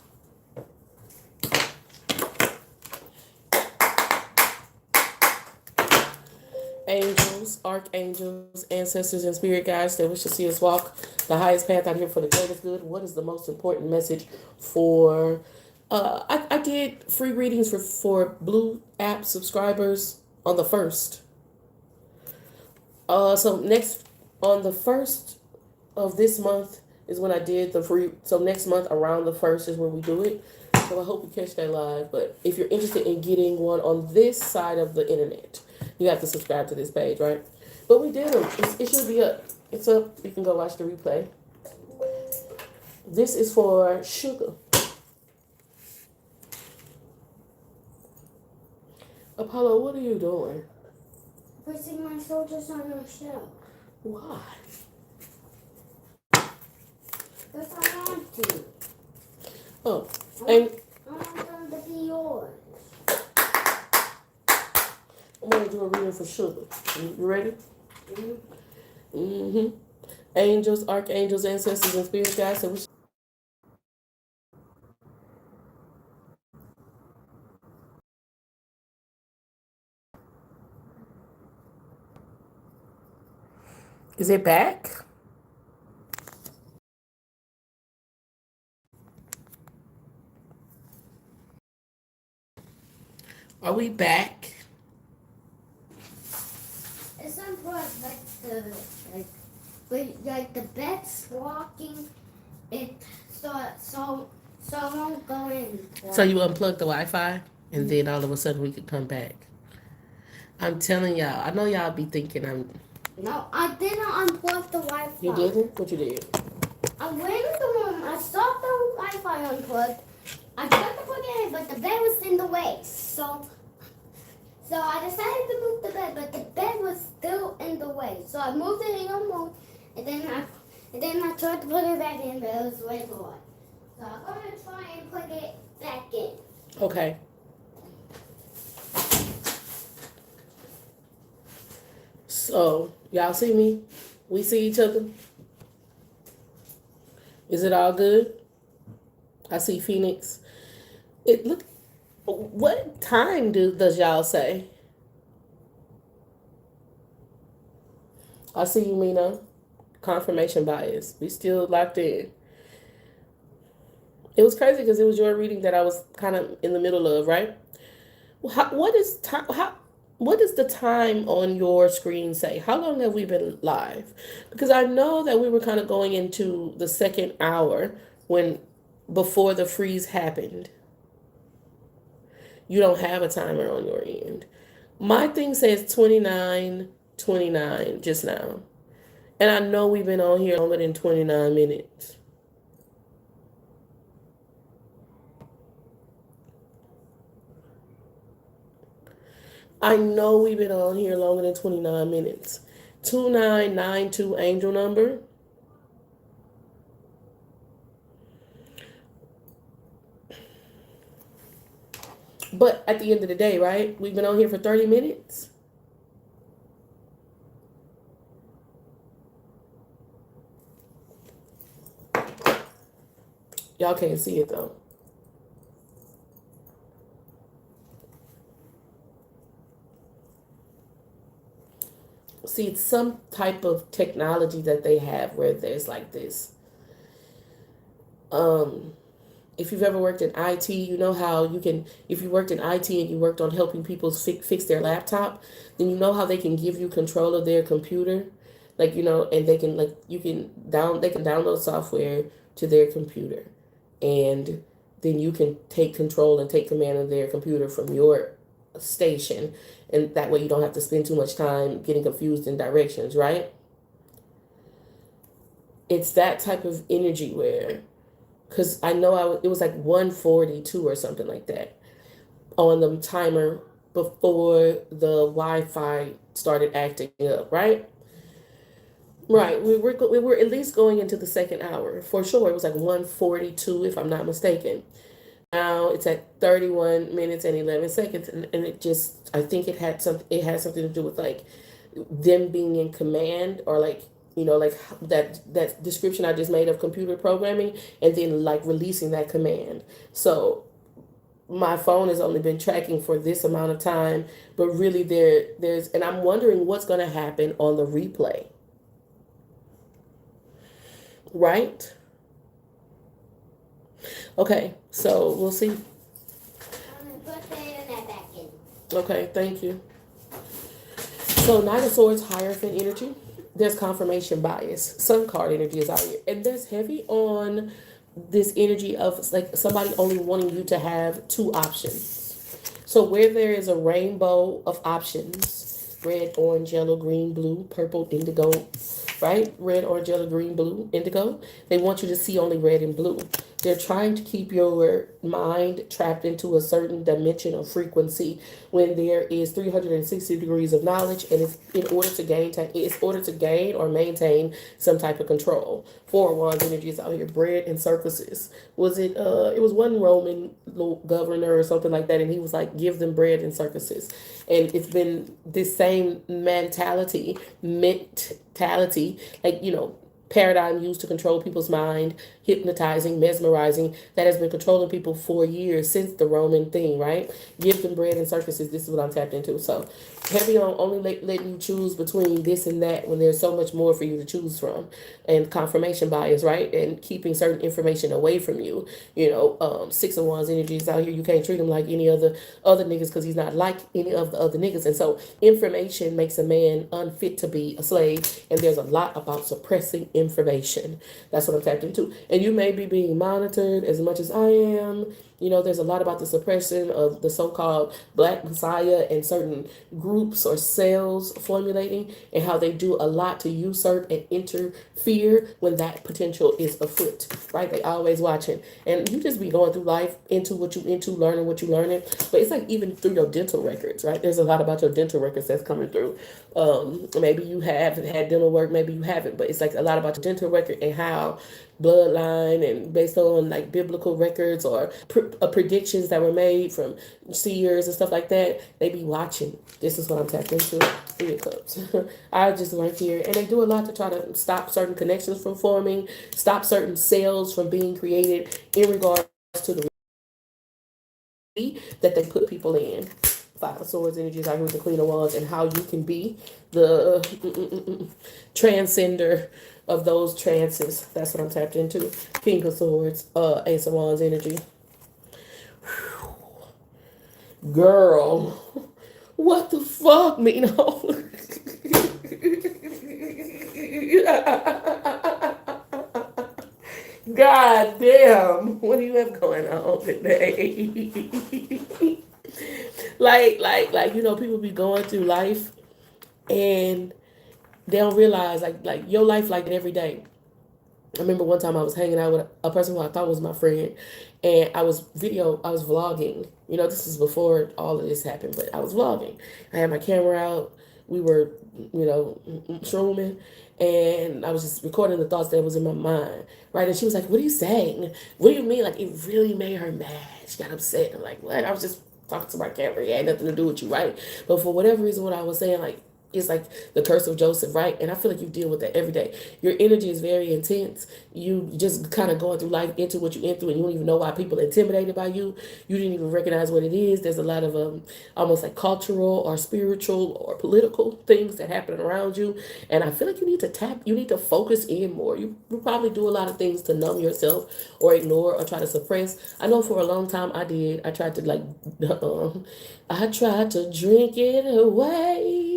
Angels, archangels, ancestors, and spirit guides that wish to see us walk the highest path out here for the greatest good. What is the most important message for I did free readings for Blue app subscribers on the 1st. So next on the 1st of this month is when I did the free. So next month around the 1st is when we do it. So I hope you catch that live. But if you're interested in getting one on this side of the internet, you have to subscribe to this page, right? But we did them. It should be up. It's up. You can go watch the replay. This is for Sugar. Apollo, what are you doing? Putting my shoulders on your shelf. Why? Because I want to. Oh, I want them to be yours. I'm going to do a reading for Sugar. You ready? Mm-hmm. Mm-hmm. Angels, archangels, ancestors, and spirit guides. So is it back? Are we back? It's important, like the bed's walking. It so I won't go in. So you unplug the Wi-Fi, and then all of a sudden we could come back. I'm telling y'all. I know y'all be thinking I'm. No, I didn't unplug the Wi-Fi. You didn't? What you did? I went in the room. I saw the Wi-Fi unplugged. I tried to plug it in, but the bed was in the way. So I decided to move the bed, but the bed was still in the way. So I moved it in a moment, and then I tried to put it back in, but it was way too hard. So I'm gonna try and put it back in. Okay. So y'all see me? We see each other. Is it all good? I see Phoenix. It look. What time does y'all say? I see you, Mina. Confirmation bias. We still locked in. It was crazy because it was your reading that I was kind of in the middle of, right? What is time? What does the time on your screen say? How long have we been live? Because I know that we were kind of going into the second hour before the freeze happened. You don't have a timer on your end. My thing says 29 29 just now. And I know we've been on here longer than 29 minutes. I know we've been on here longer than 29 minutes. 2992 angel number. But at the end of the day, right? We've been on here for 30 minutes. Y'all can't see it though. See, it's some type of technology that they have where there's like this. If you've ever worked in IT, you know how you can, if you worked in IT and you worked on helping people fix their laptop, then you know how they can give you control of their computer. Like, you know, and they can, like, they can download software to their computer. And then you can take control and take command of their computer from your station. And that way you don't have to spend too much time getting confused in directions, right? It's that type of energy where, because I know it was like 142 or something like that on the timer before the Wi-Fi started acting up, right? Right. We were at least going into the second hour. For sure. It was like 142, if I'm not mistaken. Now it's at 31 minutes and 11 seconds. And it just, I think it had something to do with like them being in command, or like, you know, like that description I just made of computer programming, and then like releasing that command. So my phone has only been tracking for this amount of time, but really there's, and I'm wondering what's going to happen on the replay. Right? Okay, so we'll see. I'm gonna put the internet back in. Okay, thank you. So Knight of Swords, Hierophant energy. There's confirmation bias. Sun card energy is out here. And there's heavy on this energy of like somebody only wanting you to have two options. So where there is a rainbow of options, red, orange, yellow, green, blue, purple, indigo, right? Red, orange, yellow, green, blue, indigo. They want you to see only red and blue. They're trying to keep your mind trapped into a certain dimension of frequency when there is 360 degrees of knowledge, and it's in order to gain or maintain some type of control. Four of Wands energy is out here. Bread and circuses. Was it? It was one Roman governor or something like that, and he was like, "Give them bread and circuses," and it's been this same mentality, like, you know, paradigm used to control people's mind, hypnotizing, mesmerizing, that has been controlling people for years since the Roman thing, right? Give them bread and circuses. This is what I'm tapped into. So heavy on only letting you choose between this and that when there's so much more for you to choose from. And confirmation bias, right? And keeping certain information away from you. You know, Six of Wands energy is out here. You can't treat him like any other niggas because he's not like any of the other niggas. And so information makes a man unfit to be a slave. And there's a lot about suppressing information. That's what I'm tapped into. And you may be being monitored as much as I am. You know, there's a lot about the suppression of the so-called Black Messiah and certain groups or cells formulating, and how they do a lot to usurp and interfere when that potential is afoot, right? They always watching. And you just be going through life into what you into, learning what you learning. But it's like even through your dental records, right? There's a lot about your dental records that's coming through. Maybe you have had dental work, maybe you haven't, but it's like a lot about your dental record and how bloodline and based on like biblical records or predictions that were made from seers and stuff like that. They be watching. This is what I'm tapped into. Three of Cups. I just went here, and they do a lot to try to stop certain connections from forming, stop certain cells from being created in regards to the that they put people in. Five of Swords energies out here with the Queen of Wands, and how you can be the transcender of those trances. That's what I'm tapped into. King of Swords, Ace of Wands energy. Girl, what the fuck, Mino? God damn, what do you have going on today? like, you know, people be going through life and they don't realize like your life like that every day. I remember one time I was hanging out with a person who I thought was my friend, and I was vlogging. You know, this is before all of this happened, but I was vlogging. I had my camera out. We were, shrooming, and I was just recording the thoughts that was in my mind, right? And she was like, "What are you saying? What do you mean?" Like, it really made her mad. She got upset. I'm like, "What?" I was just talking to my camera. It had nothing to do with you, right? But for whatever reason, what I was saying, like, it's like the curse of Joseph, right? And I feel like you deal with that every day. Your energy is very intense. You just kind of going through life into what you went through, and you don't even know why people are intimidated by you. You didn't even recognize what it is. There's a lot of almost like cultural or spiritual or political things that happen around you, and I feel like you need to focus in more. You probably do a lot of things to numb yourself or ignore or try to suppress. I know for a long time I did. I tried to I tried to drink it away.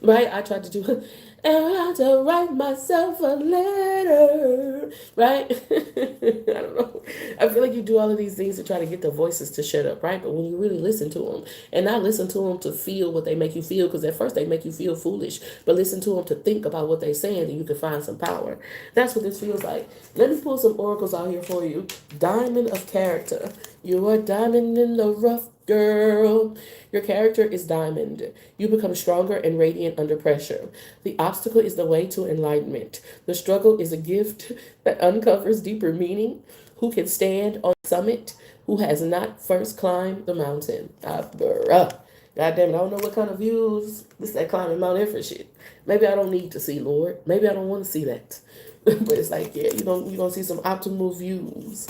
Right? I tried to do it. And I had to write myself a letter. Right? I don't know. I feel like you do all of these things to try to get the voices to shut up, right? But when you really listen to them, and not listen to them to feel what they make you feel, because at first they make you feel foolish, but listen to them to think about what they're saying, and you can find some power. That's what this feels like. Let me pull some oracles out here for you. Diamond of character. You are diamond in the rough, girl. Your character is diamond. You become stronger and radiant under pressure. The obstacle is the way to enlightenment. The struggle is a gift that uncovers deeper meaning. Who can stand on the summit? Who has not first climbed the mountain? God damn it, I don't know what kind of views. This that climbing Mount Everest shit. Maybe I don't need to see, Lord. Maybe I don't want to see that. But it's like, yeah, you're gonna see some optimal views.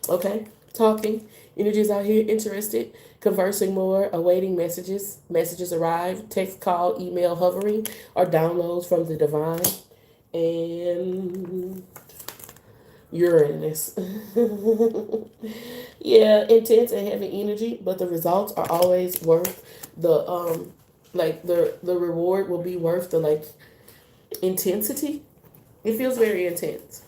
Okay? Talking. Energies out here interested, conversing more, awaiting messages. Messages arrive, text, call, email, hovering, or downloads from the divine. And Uranus. Yeah, intense and heavy energy, but the results are always worth the reward will be worth the intensity. It feels very intense.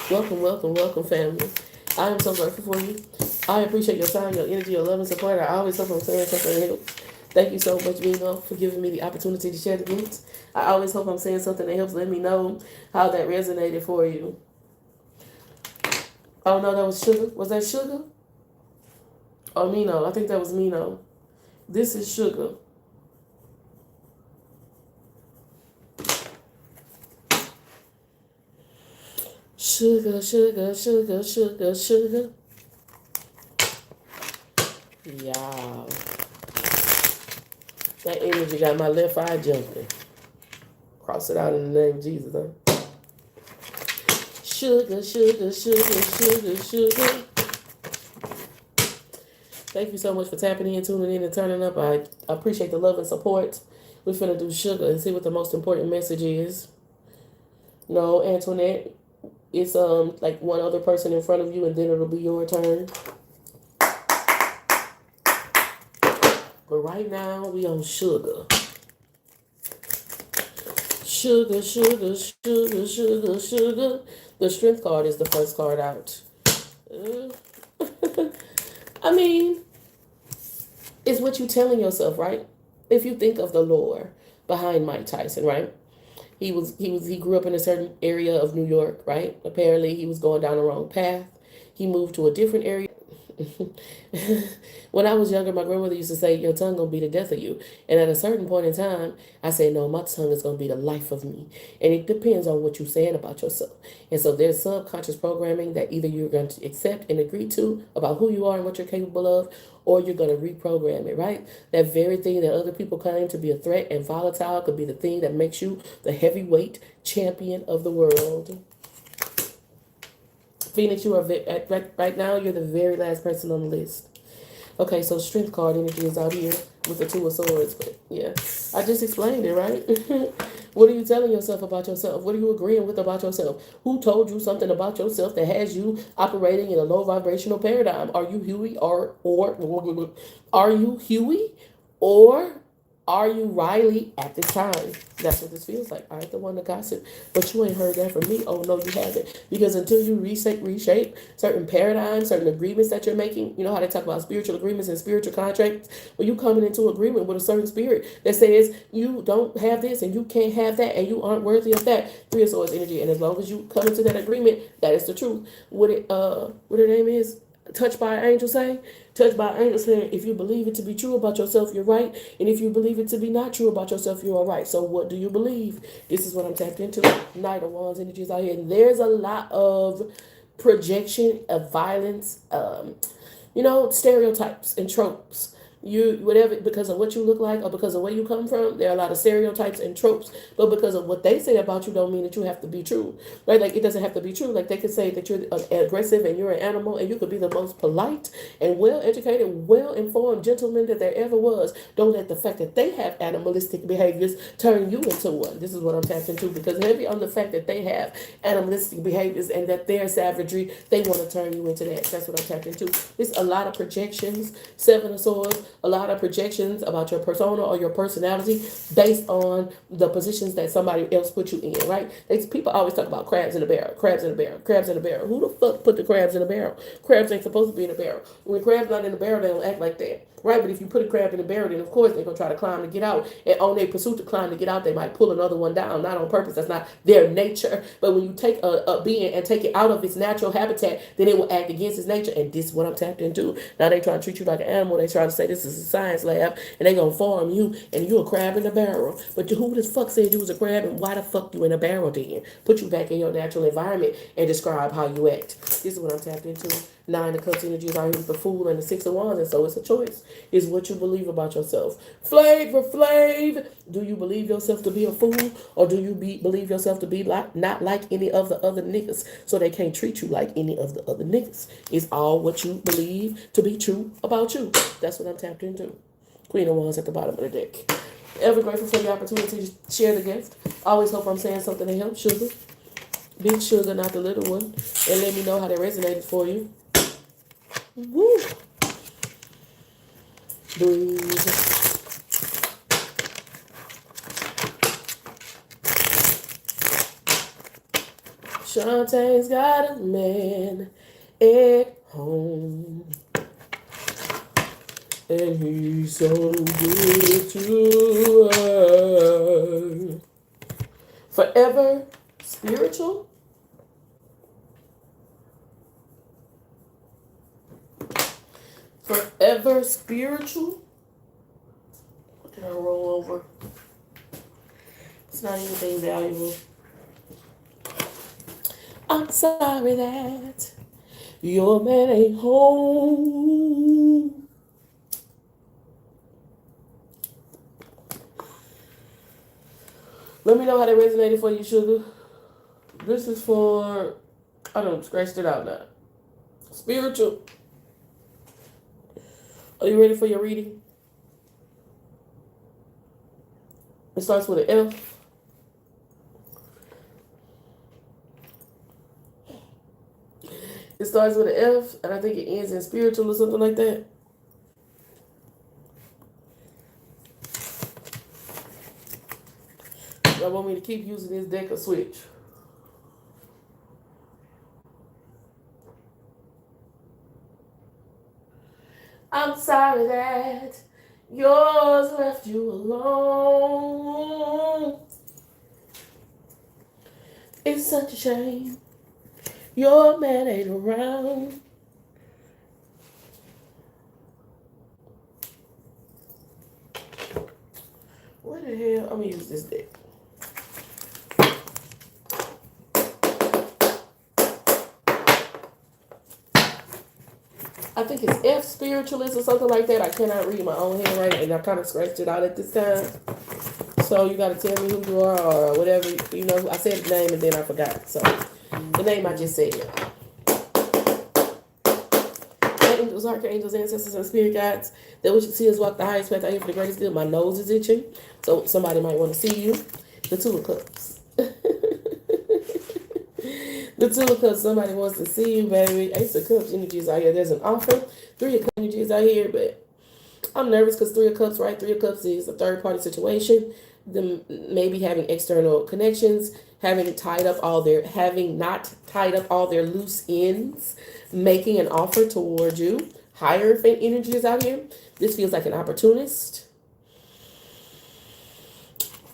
Welcome, welcome, welcome, family. I am so grateful for you. I appreciate your time, your energy, your love, and support. I always hope I'm saying something that helps. Thank you so much, Bino, for giving me the opportunity to share the gifts. I always hope I'm saying something that helps. Let me know how that resonated for you. Oh, no, that was Sugar. Was that Sugar? Oh, Mino. I think that was Mino. This is Sugar. Sugar, sugar, sugar, sugar, sugar. Yeah. That energy got my left eye jumping. Cross it out in the name of Jesus, huh? Sugar, sugar, sugar, sugar, sugar. Thank you so much for tapping in, tuning in, and turning up. I appreciate the love and support. We're finna do Sugar and see what the most important message is. No, Antoinette, it's like one other person in front of you, and then it'll be your turn. But right now, we on Sugar. Sugar, sugar, sugar, sugar, sugar. The Strength card is the first card out. I mean, it's what you telling yourself, right? If you think of the lore behind Mike Tyson, right? He grew up in a certain area of New York, right? Apparently, he was going down the wrong path. He moved to a different area. When I was younger, my grandmother used to say, your tongue gonna be the death of you. And at a certain point in time, I said, no, my tongue is gonna be the life of me. And it depends on what you're saying about yourself. And so there's subconscious programming that either you're going to accept and agree to about who you are and what you're capable of, or you're going to reprogram it, right? That very thing that other people claim to be a threat and volatile could be the thing that makes you the heavyweight champion of the world. Phoenix, you are right now, you're the very last person on the list. Okay, so Strength card energy is out here with the Two of Swords. But yeah, I just explained it, right? What are you telling yourself about yourself? What are you agreeing with about yourself? Who told you something about yourself that has you operating in a low vibrational paradigm? Are you Huey or are you Huey or Are you Riley at this time? That's what this feels like. I ain't the one to gossip, but you ain't heard that from me. Oh no, you haven't. Because until you reshape certain paradigms, certain agreements that you're making, you know how they talk about spiritual agreements and spiritual contracts. When you coming into agreement with a certain spirit that says you don't have this and you can't have that and you aren't worthy of that, Three of Swords energy. And as long as you come into that agreement, that is the truth. What her name is? Touched by an angel say? Touched by an angel saying, if you believe it to be true about yourself, you're right. And if you believe it to be not true about yourself, you are right. So what do you believe? This is what I'm tapped into. Knight of Wands energies out here. And there's a lot of projection of violence, stereotypes and tropes. You whatever, because of what you look like or because of where you come from, there are a lot of stereotypes and tropes. But because of what they say about you don't mean that you have to be true, right? Like it doesn't have to be true. Like they could say that you're aggressive and you're an animal, and you could be the most polite and well educated, well informed gentleman that there ever was. Don't let the fact that they have animalistic behaviors turn you into one. This is what I'm tapped into, because heavy on the fact that they have animalistic behaviors and that their savagery, they want to turn you into that. That's what I'm tapped into. It's a lot of projections. Seven of Swords. A lot of projections about your persona or your personality based on the positions that somebody else put you in, right? People always talk about crabs in a barrel, crabs in a barrel, crabs in a barrel. Who the fuck put the crabs in a barrel? Crabs ain't supposed to be in a barrel. When crabs not in a barrel, they don't act like that. Right, but if you put a crab in a barrel, then of course they're gonna try to climb to get out. And on their pursuit to climb to get out, they might pull another one down, not on purpose. That's not their nature. But when you take a being and take it out of its natural habitat, then it will act against its nature. And this is what I'm tapped into. Now they trying to treat you like an animal. They trying to say this is a science lab, and they gonna farm you, and you a crab in a barrel. But who the fuck said you was a crab, and why the fuck you in a barrel then? Put you back in your natural environment and describe how you act. This is what I'm tapped into. Nine of Cups energy is out here with the Fool and the Six of Wands, and so it's a choice. It's what you believe about yourself. Flavor Flav, do you believe yourself to be a fool, or do you believe yourself to be not like any of the other niggas, so they can't treat you like any of the other niggas? It's all what you believe to be true about you. That's what I'm tapped into. Queen of Wands at the bottom of the deck. Ever grateful for the opportunity to share the gift. Always hope I'm saying something to help. Sugar, big sugar, not the little one, and let me know how that resonated for you. Woo. Breathe. Shantae's got a man at home, and he's so good to her. Forever spiritual. Forever spiritual. What did I roll over? It's not anything valuable. I'm sorry that your man ain't home. Let me know how that resonated for you, sugar. This is for, I done scratched it out now. Spiritual. Are you ready for your reading? It starts with an F. It starts with an F, and I think it ends in spiritual or something like that. Y'all want me to keep using this deck or switch? I'm sorry that yours left you alone. It's such a shame your man ain't around. What the hell? I'm gonna use this deck. I think it's F spiritualist or something like that. I cannot read my own handwriting, and I kind of scratched it out at this time. So you got to tell me who you are or whatever. You know, I said the name and then I forgot. So the name I just said. Angels, archangels, ancestors, and spirit guides, that what you see is walk the highest path out here for the greatest good. My nose is itching, so somebody might want to see you. The Two of Cups. The Two of Cups, somebody wants to see you, baby. Ace of Cups energies out here. There's an offer. Three of Cups energies out here, but I'm nervous because Three of Cups, right? Three of Cups is a third party situation. Them maybe having external connections, having not tied up all their loose ends, making an offer toward you. Hierophant energy is out here. This feels like an opportunist.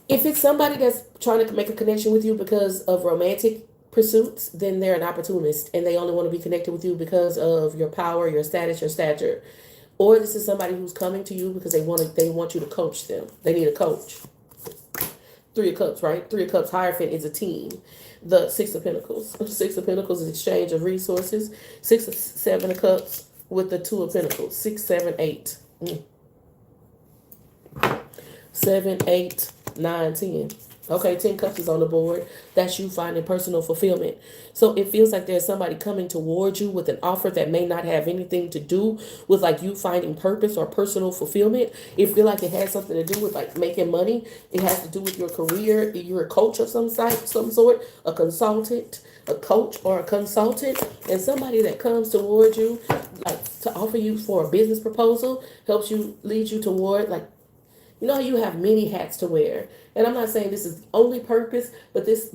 If it's somebody that's trying to make a connection with you because of romantic pursuits, then they're an opportunist and they only want to be connected with you because of your power, your status, your stature. Or this is somebody who's coming to you because they want you to coach them. They need a coach. Three of Cups, right? Three of Cups, Hierophant is a team. The Six of Pentacles. Six of Pentacles is exchange of resources. Seven of Cups with the Two of Pentacles. 6, 7, 8. 7, 8, 9, 10. Okay, 10 Cups is on the board. That's you finding personal fulfillment. So it feels like there's somebody coming towards you with an offer that may not have anything to do with like you finding purpose or personal fulfillment. It feels like it has something to do with like making money. It has to do with your career. You're a coach of some sort, a consultant, a coach or a consultant, and somebody that comes towards you like to offer you for a business proposal helps you lead you toward like, you know, you have many hats to wear. And I'm not saying this is the only purpose, but this,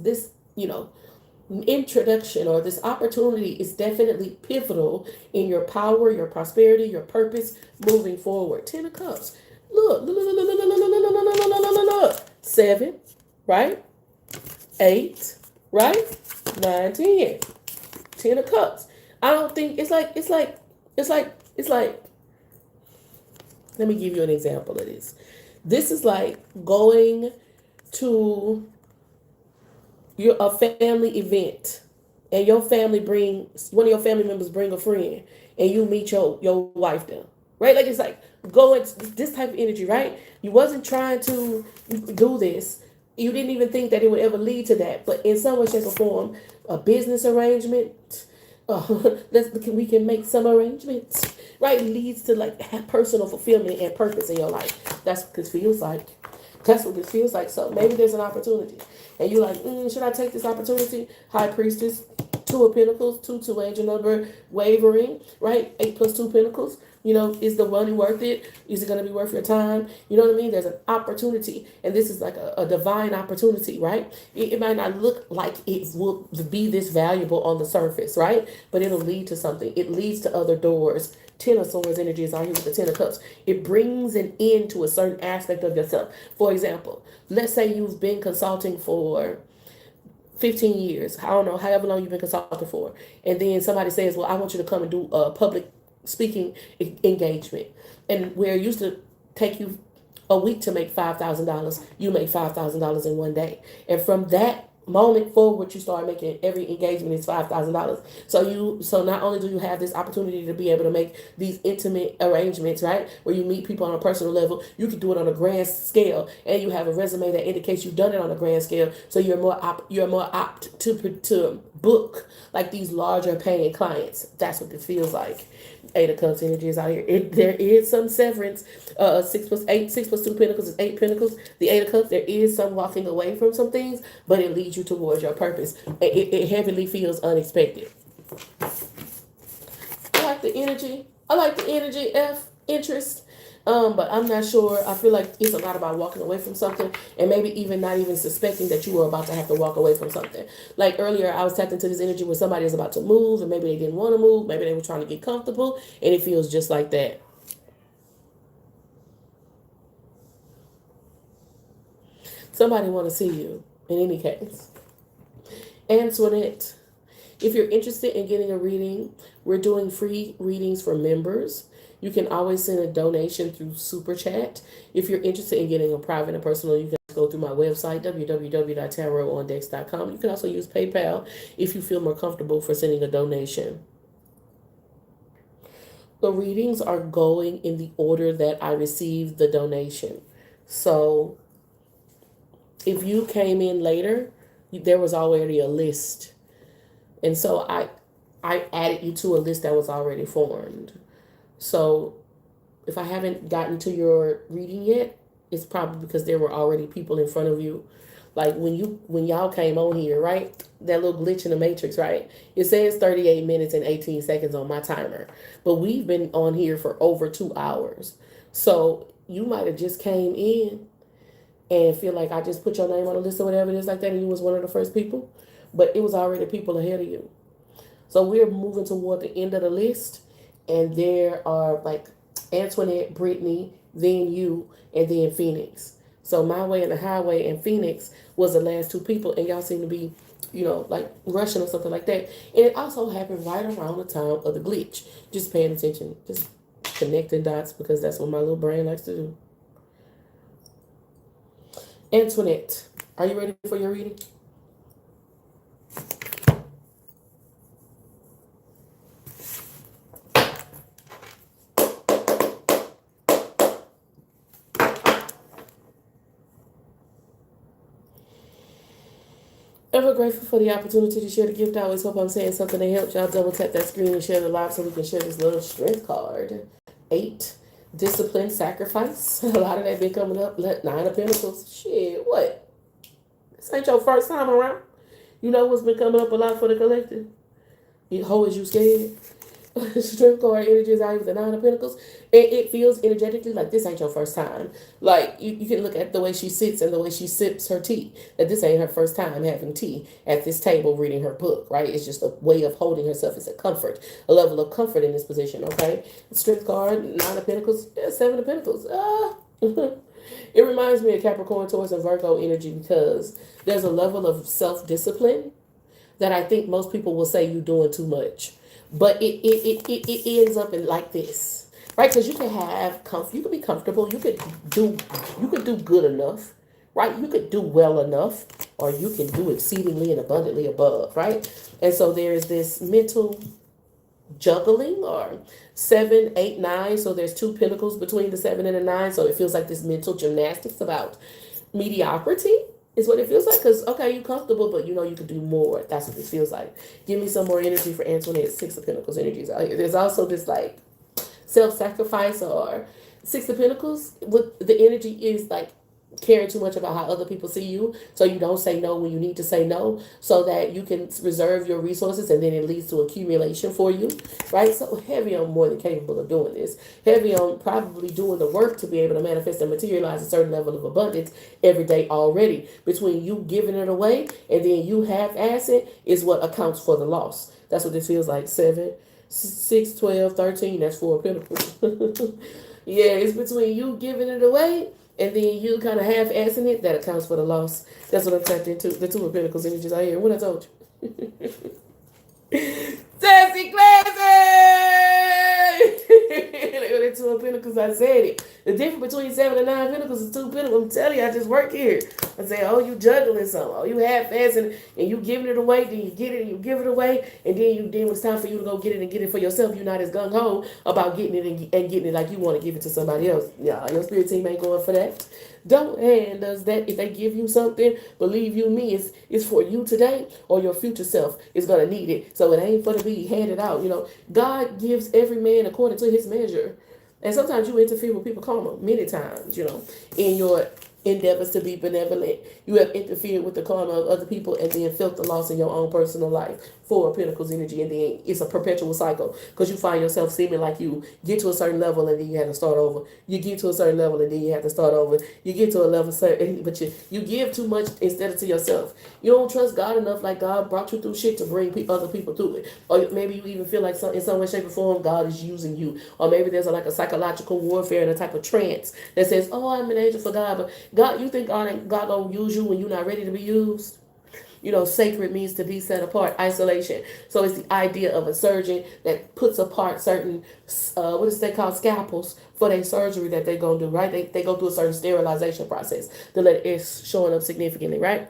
introduction or this opportunity is definitely pivotal in your power, your prosperity, your purpose moving forward. 10 of Cups. Look. 7, right? 8, right? 9, 10. 10 of Cups. I don't think it's like, let me give you an example of this. This is like going to a family event and one of your family members bring a friend and you meet your wife there, right? Like it's like going this type of energy, right? You wasn't trying to do this. You didn't even think that it would ever lead to that, but in some way, shape, or form, a business arrangement. We can make some arrangements, right? Leads to like have personal fulfillment and purpose in your life. That's what this feels like. That's what this feels like. So maybe there's an opportunity, and you're like, should I take this opportunity? High Priestess, Two of Pentacles, two angel number, wavering, right? 8 plus 2 Pentacles. You know, is the money worth it? Is it going to be worth your time? You know what I mean? There's an opportunity, and this is like a divine opportunity, right? It might not look like it will be this valuable on the surface, right? But it'll lead to something. It leads to other doors. 10 of Swords energy is out here with the 10 of Cups. It brings an end to a certain aspect of yourself. For example, let's say you've been consulting for 15 years. I don't know, however long you've been consulting for. And then somebody says, well, I want you to come and do a public speaking engagement. And where it used to take you a week to make $5,000, you make $5,000 in one day. And from that moment forward, you start making every engagement is $5,000. So not only do you have this opportunity to be able to make these intimate arrangements, right, where you meet people on a personal level, you can do it on a grand scale, and you have a resume that indicates you've done it on a grand scale. So you're more apt to book like these larger paying clients. That's what this feels like. 8 of Cups energy is out here. There is some severance. 6 plus 8, 6 plus 2 Pentacles is 8 Pentacles. The 8 of Cups, there is some walking away from some things, but it leads you towards your purpose. It heavily feels unexpected. I like the energy. Interest. But I'm not sure. I feel like it's a lot about walking away from something and maybe even not even suspecting that you were about to have to walk away from something. Like earlier, I was tapped into this energy where somebody is about to move and maybe they didn't want to move. Maybe they were trying to get comfortable, and it feels just like that. Somebody want to see you in any case. Antoinette, if you're interested in getting a reading, we're doing free readings for members. You can always send a donation through Super Chat. If you're interested in getting a private and personal, you can go through my website, www.TarotOnDex.com. You can also use PayPal if you feel more comfortable for sending a donation. The readings are going in the order that I received the donation. So if you came in later, there was already a list. And so I added you to a list that was already formed. So if I haven't gotten to your reading yet, it's probably because there were already people in front of you. Like when y'all came on here, right? That little glitch in the matrix, right? It says 38 minutes and 18 seconds on my timer. But we've been on here for over 2 hours. So you might have just came in and feel like I just put your name on a list or whatever it is like that, and you was one of the first people, but it was already people ahead of you. So we're moving toward the end of the list, and there are like Antoinette, Brittany, then you, and then Phoenix. So My Way and the Highway and Phoenix was the last two people, and y'all seem to be, like rushing or something like that. And it also happened right around the time of the glitch. Just paying attention, just connecting dots because that's what my little brain likes to do. Antoinette, are you ready for your reading? Ever grateful for the opportunity to share the gift. I always hope I'm saying something that helps y'all. Double tap that screen and share the live so we can share this little strength card. 8, discipline, sacrifice. A lot of that been coming up. 9 of Pentacles. Shit, what? This ain't your first time around. You know what's been coming up a lot for the collective? How is you scared? Strength card energy is out with the 9 of Pentacles. And it feels energetically like this ain't your first time. Like, you can look at the way she sits and the way she sips her tea. That this ain't her first time having tea at this table reading her book, right? It's just a way of holding herself. It's a comfort, a level of comfort in this position, okay? Strength card, 9 of Pentacles, 7 of Pentacles. It reminds me of Capricorn, Taurus, and Virgo energy because there's a level of self-discipline that I think most people will say you're doing too much. But it ends up in like this, right? Because you can have you can be comfortable, you could do good enough, right? You could do well enough, or you can do exceedingly and abundantly above, right? And so there is this mental juggling, or 7, 8, 9. So there's 2 pentacles between the 7 and the 9. So it feels like this mental gymnastics about mediocrity is what it feels like. Because, okay, you're comfortable, but you know you could do more. That's what this feels like. Give me some more energy for Antoinette. 6 of Pentacles energies out here. There's also this like self-sacrifice or 6 of Pentacles. With the energy is like caring too much about how other people see you, so you don't say no when you need to say no, so that you can reserve your resources, and then it leads to accumulation for you, right? So heavy on more than capable of doing this, heavy on probably doing the work to be able to manifest and materialize a certain level of abundance every day already. Between you giving it away and then you half-assing is what accounts for the loss. That's what this feels like. 7, 6, 12, 13, that's 4 of Pentacles. Yeah, it's between you giving it away and then you kind of half-assing it, that accounts for the loss. That's what I'm tapped into. The 2 of Pentacles energies out here. What I told you. Sassy classy! The 2 of Pentacles, I said it. The difference between 7 and 9 Pentacles is 2 Pentacles. I'm telling you, I just work here. I say, oh, you juggling something. Oh, you half-assing and you giving it away, then you get it and you give it away, and then when it's time for you to go get it and get it for yourself, you're not as gung-ho about getting it and getting it like you want to give it to somebody else. Yeah, your spirit team ain't going for that. Don't hand does that. If they give you something, believe you me, it's for you today, or your future self is gonna need it. So it ain't for to be handed out. God gives every man according to his measure. And sometimes you interfere with people's karma many times, in your endeavors to be benevolent. You have interfered with the karma of other people and then felt the loss in your own personal life. 4 of Pentacles energy, and then it's a perpetual cycle because you find yourself seeming like you get to a certain level and then you have to start over. You get to a certain level and then you have to start over. You get to a level certain, but you give too much instead of to yourself. You don't trust God enough, like God brought you through shit to bring other people through it. Or maybe you even feel like in some way, shape, or form God is using you. Or maybe there's like a psychological warfare and a type of trance that says, oh, I'm an angel for God, but God, you think God gonna use you when you're not ready to be used? Sacred means to be set apart, isolation. So it's the idea of a surgeon that puts apart certain, what is they call scalpels for their surgery that they're going to do, right? They go through a certain sterilization process to let it showing up significantly, right?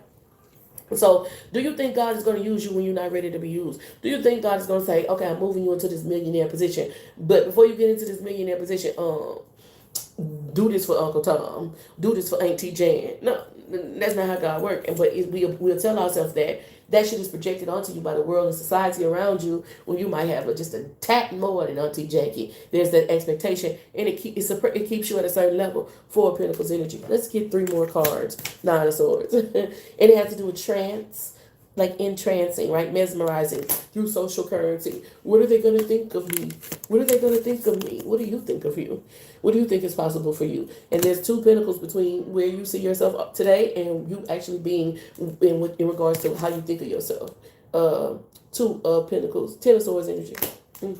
So do you think God is going to use you when you're not ready to be used? Do you think God is going to say, okay, I'm moving you into this millionaire position, but before you get into this millionaire position, do this for Uncle Tom, do this for Auntie Jan? No, that's not how God works. But we'll tell ourselves that shit is projected onto you by the world and society around you when you might have just a tad more than Auntie Jackie. There's that expectation, and it keeps you at a certain level. 4 of Pentacles energy. Let's get 3 more cards. 9 of Swords. And it has to do with trance, like entrancing, right? Mesmerizing through social currency. What are they going to think of me? What are they going to think of me? What do you think of you? What do you think is possible for you? And there's two pinnacles between where you see yourself up today and you actually being in regards to how you think of yourself. Two pentacles, 10 of swords energy. Mm.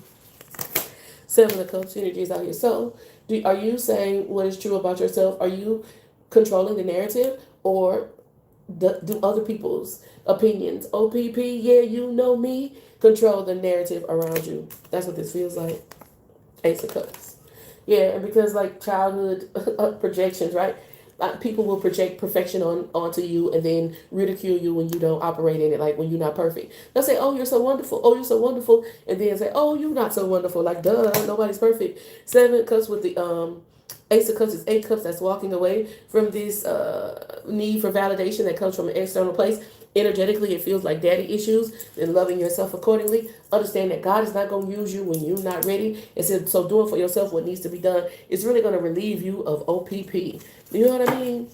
7 of cups energy is out here. So are you saying what is true about yourself? Are you controlling the narrative, or do other people's opinions, OPP, yeah, you know me, control the narrative around you? That's what this feels like. Ace of Cups. Yeah, and because like childhood projections, right? People will project perfection onto you and then ridicule you when you don't operate in it, like when you're not perfect. They'll say, oh, you're so wonderful. Oh, you're so wonderful. And then say, oh, you're not so wonderful. Like, duh, nobody's perfect. 7 Cups with the Ace of Cups is 8 Cups that's walking away from this need for validation that comes from an external place. Energetically, it feels like daddy issues and loving yourself accordingly. Understand that God is not going to use you when you're not ready. And so doing for yourself what needs to be done is really going to relieve you of OPP. You know what I mean?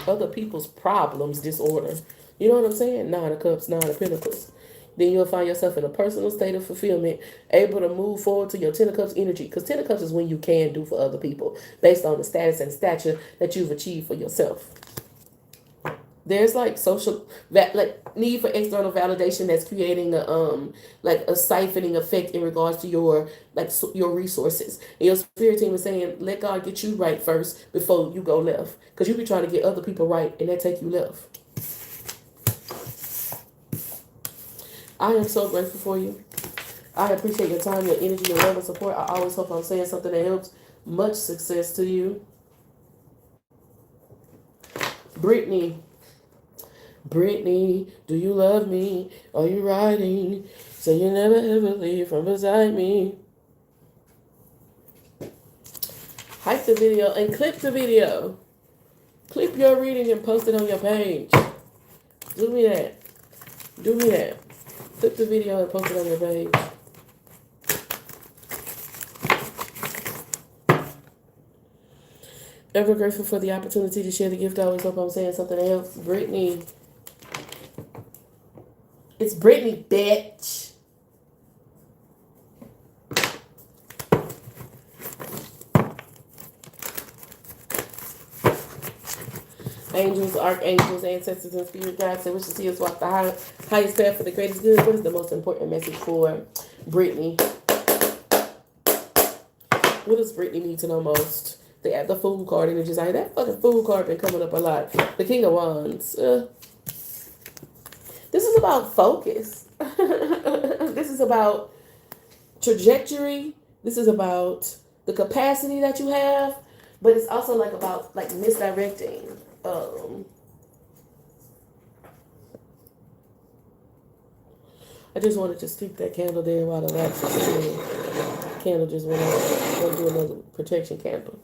Other people's problems, disorder. You know what I'm saying? 9 of Cups, 9 of Pentacles. Then you'll find yourself in a personal state of fulfillment, able to move forward to your 10 of Cups energy. Because 10 of Cups is when you can do for other people based on the status and stature that you've achieved for yourself. There's like need for external validation that's creating a siphoning effect in regards to your your resources. And your spirit team is saying, let God get you right first before you go left, because you be trying to get other people right and that take you left. I am so grateful for you. I appreciate your time, your energy, your love and support. I always hope I'm saying something that helps. Much success to you. Brittany, do you love me? Are you riding? So you never ever leave from beside me. Hype the video and clip the video. Clip your reading and post it on your page. Do me that. Clip the video and post it on your page. Ever grateful for the opportunity to share the gift. I always hope I'm saying something else. Brittany. It's Brittany, bitch. Angels, archangels, ancestors, and spirit guides that wish to see us walk the highest path for the greatest good. What is the most important message for Brittany? What does Brittany need to know most? The Fool card energy is like, that fucking Fool card been coming up a lot. The King of Wands. This is about focus. This is about trajectory. This is about the capacity that you have, but it's also like about like misdirecting. I just wanted to stick that candle there while the wax was spinning. Candle just went out. I'm gonna do another protection candle.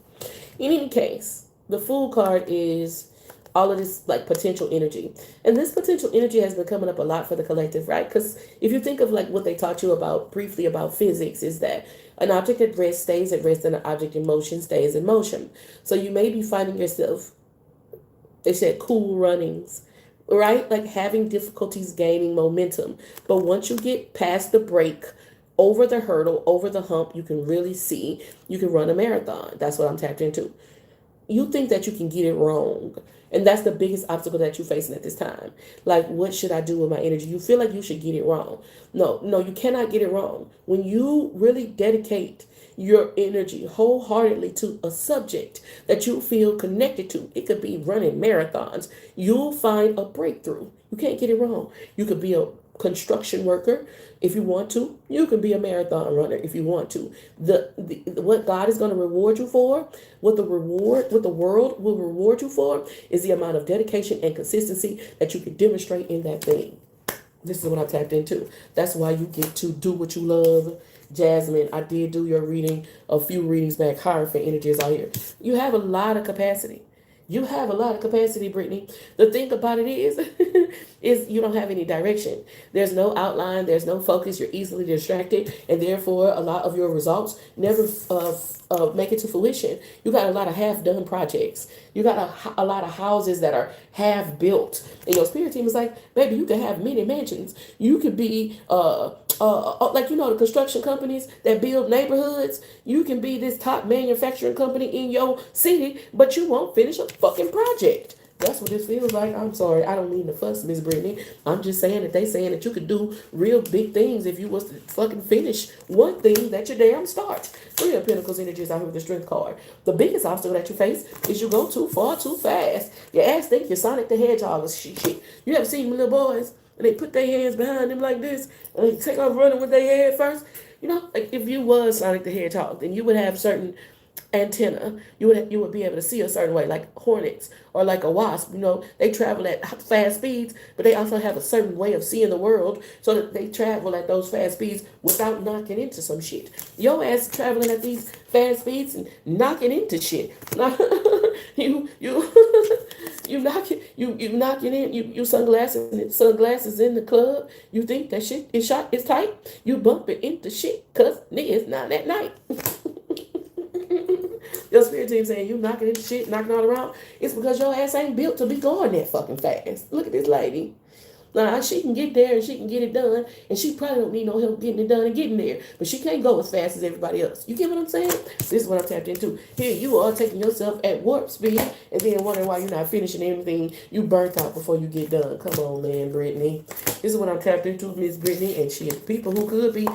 In any case, the Fool card is all of this like potential energy. And this potential energy has been coming up a lot for the collective, right? Because if you think of like what they taught you about briefly about physics, is that an object at rest stays at rest and an object in motion stays in motion. So you may be finding yourself, they said, cool runnings, right? Like having difficulties gaining momentum. But once you get past the break, over the hurdle, over the hump, you can really see you can run a marathon. That's what I'm tapped into. You think that you can get it wrong. And that's the biggest obstacle that you're facing at this time. Like, what should I do with my energy? You feel like you should get it wrong. No, you cannot get it wrong. When you really dedicate your energy wholeheartedly to a subject that you feel connected to, it could be running marathons, you'll find a breakthrough. You can't get it wrong. You could be a construction worker if you want to. You can be a marathon runner if you want to. What God is going to reward you for, what the world will reward you for, is the amount of dedication and consistency that you can demonstrate in that thing. This is what I tapped into. That's why you get to do what you love. Jasmine, I did do your reading a few readings back. Hierophant energy is out here. You have a lot of capacity. You have a lot of capacity, Brittany. The thing about it is, is you don't have any direction. There's no outline. There's no focus. You're easily distracted, and therefore, a lot of your results never make it to fruition. You got a lot of half-done projects. You got a lot of houses that are half built, and your spirit team is like, baby, you can have many mansions. You could be like the construction companies that build neighborhoods. You can be this top manufacturing company in your city, but you won't finish a fucking project. That's what this feels like. I'm sorry. I don't mean to fuss, Miss Brittany. I'm just saying that they saying that you could do real big things if you was to fucking finish one thing that you damn start. Three of Pentacles energies out here with the Strength card. The biggest obstacle that you face is you go too far too fast. Your ass think you're Sonic the Hedgehog or shit. You ever seen little boys and they put their hands behind them like this and they take off running with their head first? Like if you was Sonic the Hedgehog, then you would have certain antenna. You would be able to see a certain way, like hornets or like a wasp. They travel at fast speeds, but they also have a certain way of seeing the world, so that they travel at those fast speeds without knocking into some shit. Your ass traveling at these fast speeds and knocking into shit. you knocking in you sunglasses in the club. You think that shit is tight. You bump it into shit because niggas not at night. Your spirit team saying you knocking into shit, knocking all around. It's because your ass ain't built to be going that fucking fast. Look at this lady. Now, she can get there and she can get it done, and she probably don't need no help getting it done and getting there. But she can't go as fast as everybody else. You get what I'm saying? This is what I'm tapped into. Here you are taking yourself at warp speed and then wondering why you're not finishing anything you burnt out before you get done. Come on, man, Brittany. This is what I'm tapped into, Miss Brittany. And shit, people who could be,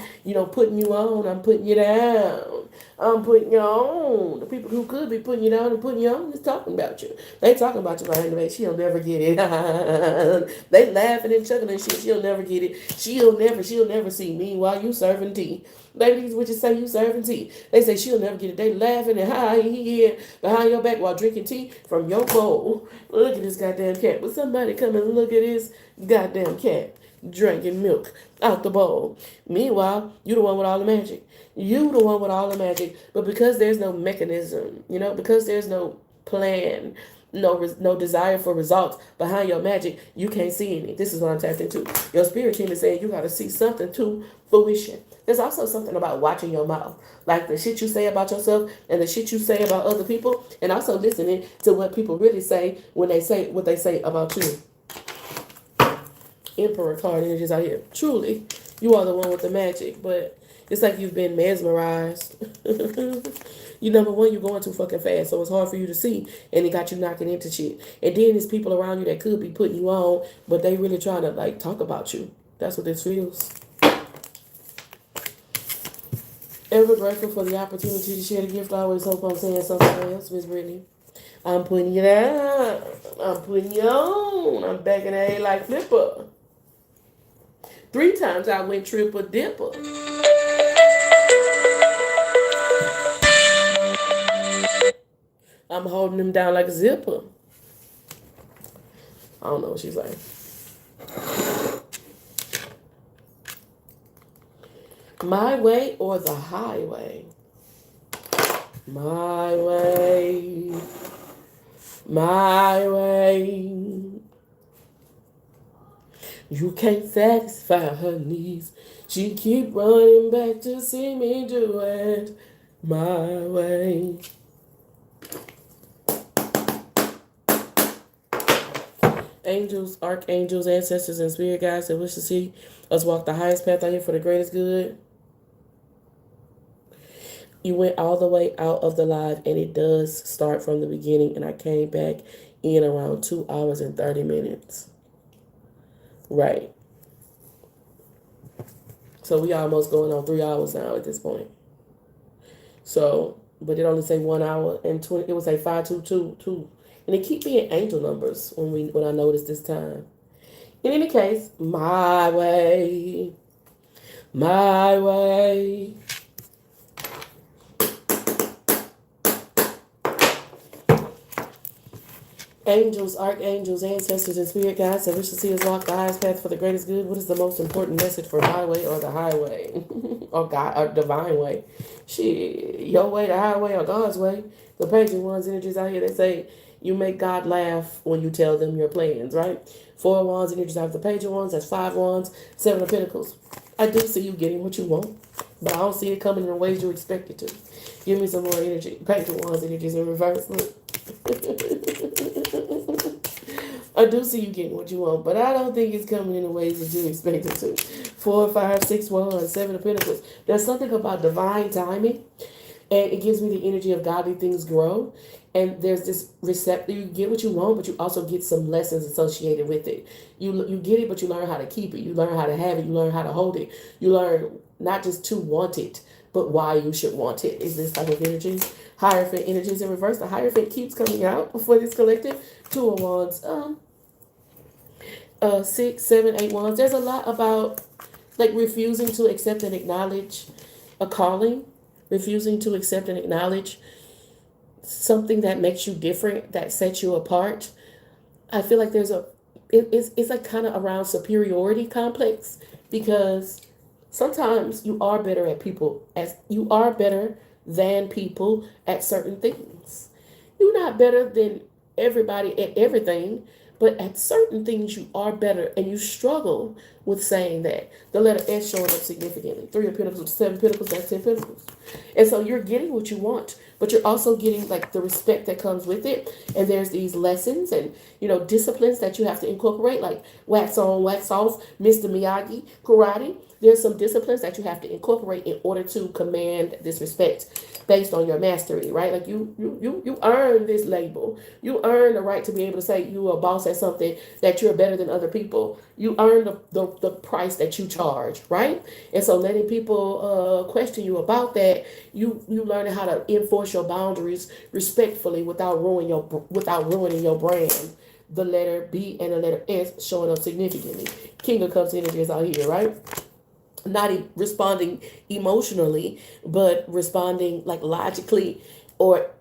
putting you on, I'm putting you down. I'm putting you on. The people who could be putting you down and putting you on is talking about you. They talking about you behind the way. She'll never get it. They laughing and chuckling and shit. She'll never get it. She'll never see me while you serving tea. Baby, these witches say you serving tea. They say she'll never get it. They laughing and hi behind your back while drinking tea from your bowl. Look at this goddamn cat. Will somebody come and look at this goddamn cat drinking milk out the bowl? Meanwhile, you the one with all the magic. You the one with all the magic. But because there's no mechanism, because there's no plan, no desire for results behind your magic, you can't see any. This is what I'm tapped into. Your spirit team is saying you got to see something to fruition. There's also something about watching your mouth, like the shit you say about yourself and the shit you say about other people, and also listening to what people really say when they say what they say about you. Emperor card energies out here. Truly, you are the one with the magic, but it's like you've been mesmerized. Number one, you're going too fucking fast, so it's hard for you to see, and it got you knocking into shit. And then there's people around you that could be putting you on, but they really trying to talk about you. That's what this feels. Ever grateful for the opportunity to share the gift. I always hope I'm saying something else, Miss Brittany. I'm putting you down. I'm putting you on. I'm backing the A like Flipper. 3 times I went triple dipper. I'm holding him down like a zipper. I don't know what she's like. My way or the highway? My way. My way. You can't satisfy her needs. She keep running back to see me do it my way. Angels, archangels, ancestors, and spirit guides that wish to see us walk the highest path out here for the greatest good. You went all the way out of the live, and it does start from the beginning, and I came back in around 2 hours and 30 minutes. Right. So we almost going on 3 hours now at this point. So, but it only say 1 hour and 20. It would say 5222, and it keep being angel numbers when I notice this time. In any case, my way, my way. Angels, archangels, ancestors, and spirit guides that wish to see us walk the highest path for the greatest good. What is the most important message for my way or the highway? Or God or divine way? Shit, your way, the highway, or God's way. The pagan ones energies out here, they say You make God laugh when you tell them your plans, right? 4 of Wands energies out of the Page of Wands. That's 5 Wands, 7 of Pentacles. I do see you getting what you want, but I don't see it coming in the ways you expect it to. Give me some more energy. Page of Wands energies in reverse. Look. I do see you getting what you want, but I don't think it's coming in the ways that you expect it to. 4, 5, 6 Wands, 7 of Pentacles. There's something about divine timing, and it gives me the energy of godly things grow. And there's this receptive, you get what you want, but you also get some lessons associated with it. You get it, but you learn how to keep it. You learn how to have it. You learn how to hold it. You learn not just to want it, but why you should want it. Is this type of energy? Hierophant energies in reverse. The Hierophant keeps coming out before this collective. 2 of Wands, 6, 7, 8 Wands. There's a lot about like refusing to accept and acknowledge a calling, refusing to accept and acknowledge something that makes you different, that sets you apart. I feel like it's like kind of around superiority complex, because sometimes you are better at people, as you are better than people at certain things. You're not better than everybody at everything, but at certain things you are better, and you struggle with saying that. The letter S showing up significantly. 3 of Pentacles, 7 Pentacles, that's 10 Pentacles. And so you're getting what you want, but you're also getting like the respect that comes with it. And there's these lessons and, disciplines that you have to incorporate, like wax on, wax off, Mr. Miyagi, karate. There's some disciplines that you have to incorporate in order to command this respect based on your mastery, right? Like you earn this label. You earn the right to be able to say you're a boss at something, that you're better than other people. You earn the price that you charge, right? And so letting people question you about that, you learning how to enforce your boundaries respectfully without ruining your brand. The letter B and the letter S showing up significantly. King of Cups energy is out here, right? Not responding emotionally, but responding like logically, or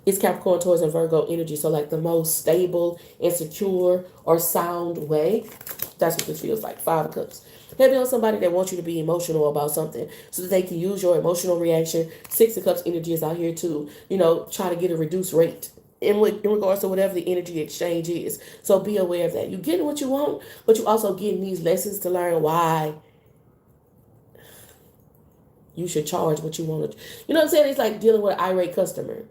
it's Capricorn, Taurus, and Virgo energy. So like the most stable and secure or sound way. That's what this feels like. 5 of Cups. Heavy on somebody that wants you to be emotional about something so that they can use your emotional reaction. 6 of Cups energy is out here to, try to get a reduced rate in regards to whatever the energy exchange is. So be aware of that. You're getting what you want, but you also getting these lessons to learn why you should charge what you want to. You know what I'm saying? It's like dealing with an irate customer.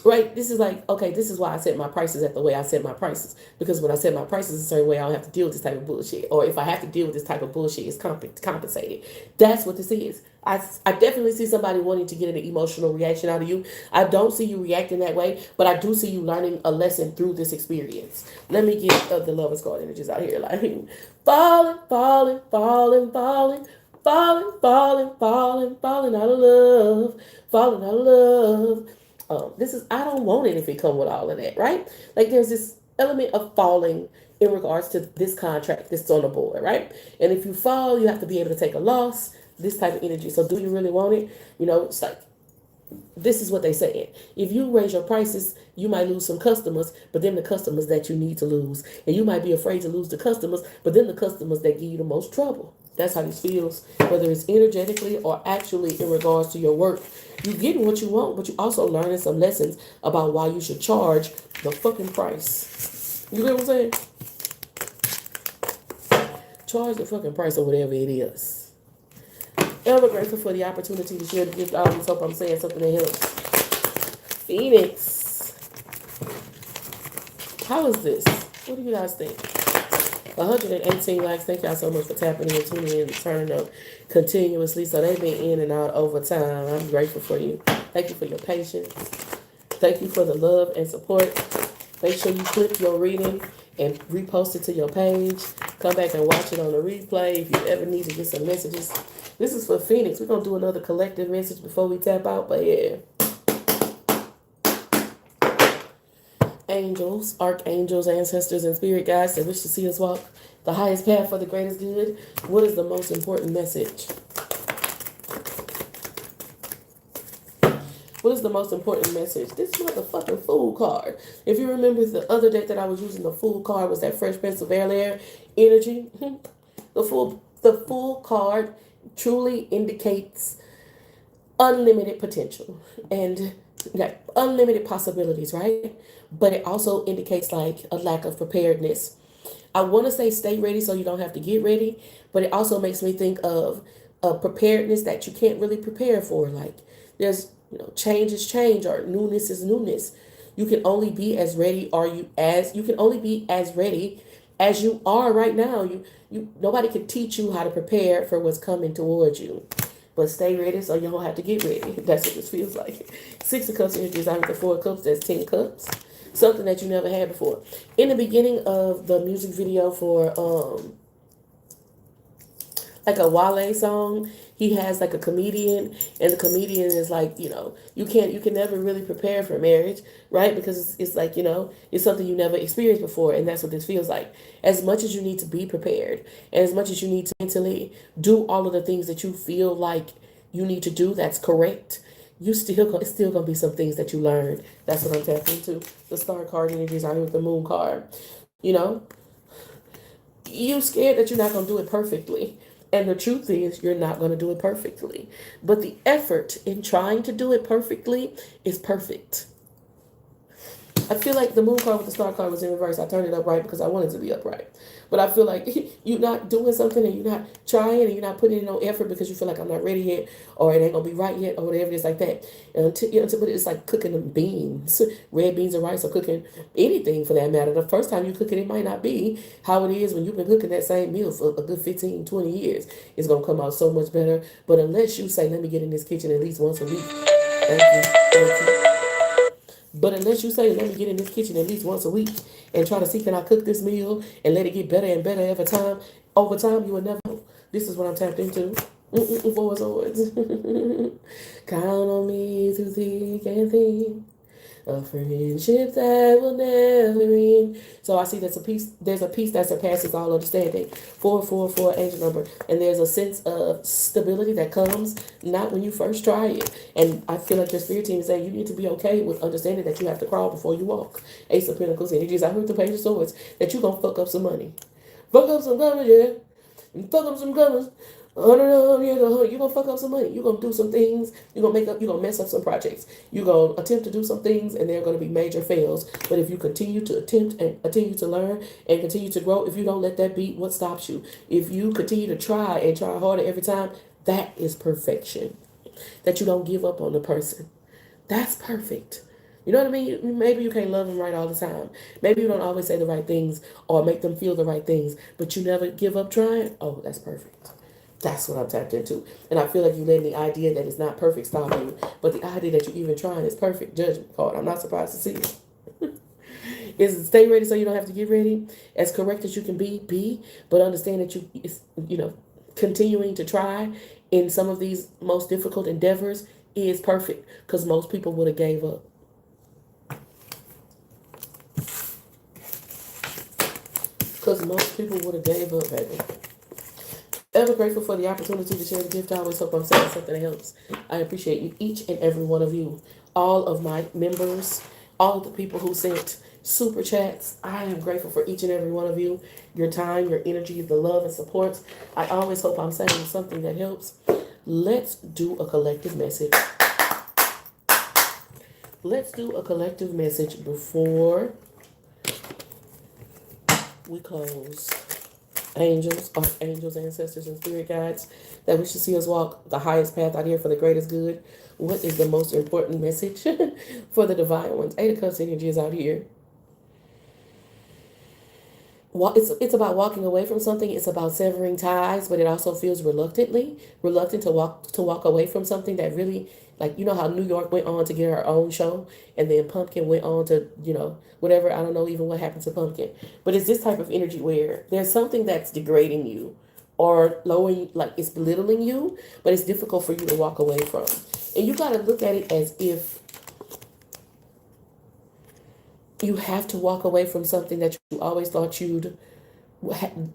Right? This is like, okay, this is why I set my prices at the way I set my prices. Because when I set my prices a certain way, I don't have to deal with this type of bullshit. Or if I have to deal with this type of bullshit, it's compensated. That's what this is. I definitely see somebody wanting to get an emotional reaction out of you. I don't see you reacting that way, but I do see you learning a lesson through this experience. Let me get the Lover's card energies out here. Like, falling, falling, falling, falling, falling, falling, falling, falling out of love, falling out of love. I don't want it if it come with all of that, right? Like there's this element of falling in regards to this contract that's on the board, right? And if you fall, you have to be able to take a loss, this type of energy. So do you really want it? It's like, this is what they say. If you raise your prices, you might lose some customers, but then the customers that you need to lose. And you might be afraid to lose the customers, but then the customers that give you the most trouble. That's how this feels, whether it's energetically or actually in regards to your work. You're getting what you want, but you also learning some lessons about why you should charge the fucking price. You get what I'm saying? Charge the fucking price or whatever it is. Ever grateful for the opportunity to share the gift. I always hope I'm saying something that helps. Phoenix. How is this? What do you guys think? 118 likes. Thank y'all so much for tapping in, tuning in, and turning up continuously. So they've been in and out over time. I'm grateful for you. Thank you for your patience. Thank you for the love and support. Make sure you click your reading and repost it to your page. Come back and watch it on the replay if you ever need to get some messages. This is for Phoenix. We're going to do another collective message before we tap out, but yeah. Angels, archangels, ancestors, and spirit guides that wish to see us walk the highest path for the greatest good. What is the most important message? What is the most important message? This motherfucking Fool card. If you remember the other day that I was using, the Fool card was that Fresh Prince of Bel-Air energy. The Fool card truly indicates unlimited potential. And like unlimited possibilities, right? But it also indicates like a lack of preparedness. I want to say stay ready so you don't have to get ready, but it also makes me think of a preparedness that you can't really prepare for. Like there's, change is change or newness is newness. You can only be as ready or you can only be as ready as you are right now. You nobody can teach you how to prepare for what's coming towards you. But stay ready so you don't have to get ready. That's what this feels like. 6 of Cups energy is out with the 4 of Cups. That's 10 cups. Something that you never had before. In the beginning of the music video for like a Wale song, he has like a comedian, and the comedian is like, you can never really prepare for marriage, right? Because it's like, it's something you never experienced before, and that's what this feels like. As much as you need to be prepared, and as much as you need to mentally do all of the things that you feel like you need to do, that's correct. It's still gonna be some things that you learn. That's what I'm tapping into. The Star card energies are here with the Moon card. You know, you scared that you're not gonna do it perfectly. And the truth is, you're not going to do it perfectly. But the effort in trying to do it perfectly is perfect. I feel like the Moon card with the Star card was in reverse. I turned it upright because I wanted it to be upright. But I feel like you're not doing something and you're not trying and you're not putting in no effort because you feel like I'm not ready yet or it ain't going to be right yet or whatever it is like that. But it's like cooking them beans, red beans and rice, or cooking anything for that matter. The first time you cook it, it might not be how it is when you've been cooking that same meal for a good 15, 20 years. It's going to come out so much better. But unless you say, let me get in this kitchen at least once a week. Thank you. Thank you. But unless you say, let me get in this kitchen at least once a week and try to see, can I cook this meal and let it get better and better over time, you will never know. This is what I'm tapped into. 4 swords. Count on me through thick and thin. A friendship that will never end. So I see there's a peace that surpasses all understanding. 444 angel number. And there's a sense of stability that comes not when you first try it. And I feel like your spirit team is saying you need to be okay with understanding that you have to crawl before you walk. Ace of Pentacles energies. I heard the Page of Swords that you're gonna fuck up some money. Fuck up some comers, yeah. Fuck up some comers. You're gonna fuck up some money. You're gonna do some things. You're gonna mess up some projects. You're gonna attempt to do some things and they're gonna be major fails. But if you continue to attempt and continue to learn and continue to grow, if you don't let that be what stops you, if you continue to try and try harder every time, that is perfection. That you don't give up on the person. That's perfect. You know what I mean? Maybe you can't love them right all the time. Maybe you don't always say the right things or make them feel the right things, but you never give up trying. Oh, that's perfect. That's what I'm tapped into. And I feel like you letting the idea that it's not perfect stop you. But the idea that you're even trying is perfect. Judgment card. I'm not surprised to see it. Is stay ready so you don't have to get ready. As correct as you can be. But understand that continuing to try in some of these most difficult endeavors is perfect. Because most people would have gave up. Because most people would have gave up, baby. Ever grateful for the opportunity to share the gift. I always hope I'm saying something that helps. I appreciate you, each and every one of you. All of my members, all of the people who sent super chats. I am grateful for each and every one of you. Your time, your energy, the love and support. I always hope I'm saying something that helps. Let's do a collective message. Let's do a collective message before we close. Angels, archangels, ancestors, and spirit guides that wish to see us walk the highest path out here for the greatest good. What is the most important message for the divine ones? 8 of Cups energy is out here. It's about walking away from something. It's about severing ties, but it also feels reluctant to walk away from something that really, like, you know how New York went on to get her own show, and then Pumpkin went on to, whatever. I don't know even what happened to Pumpkin, but it's this type of energy where there's something that's degrading you or lowering, like it's belittling you, but it's difficult for you to walk away from, and you got to look at it as if you have to walk away from something that you always thought you'd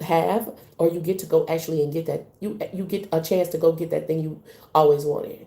have, or you get to go actually and get that. You get a chance to go get that thing you always wanted,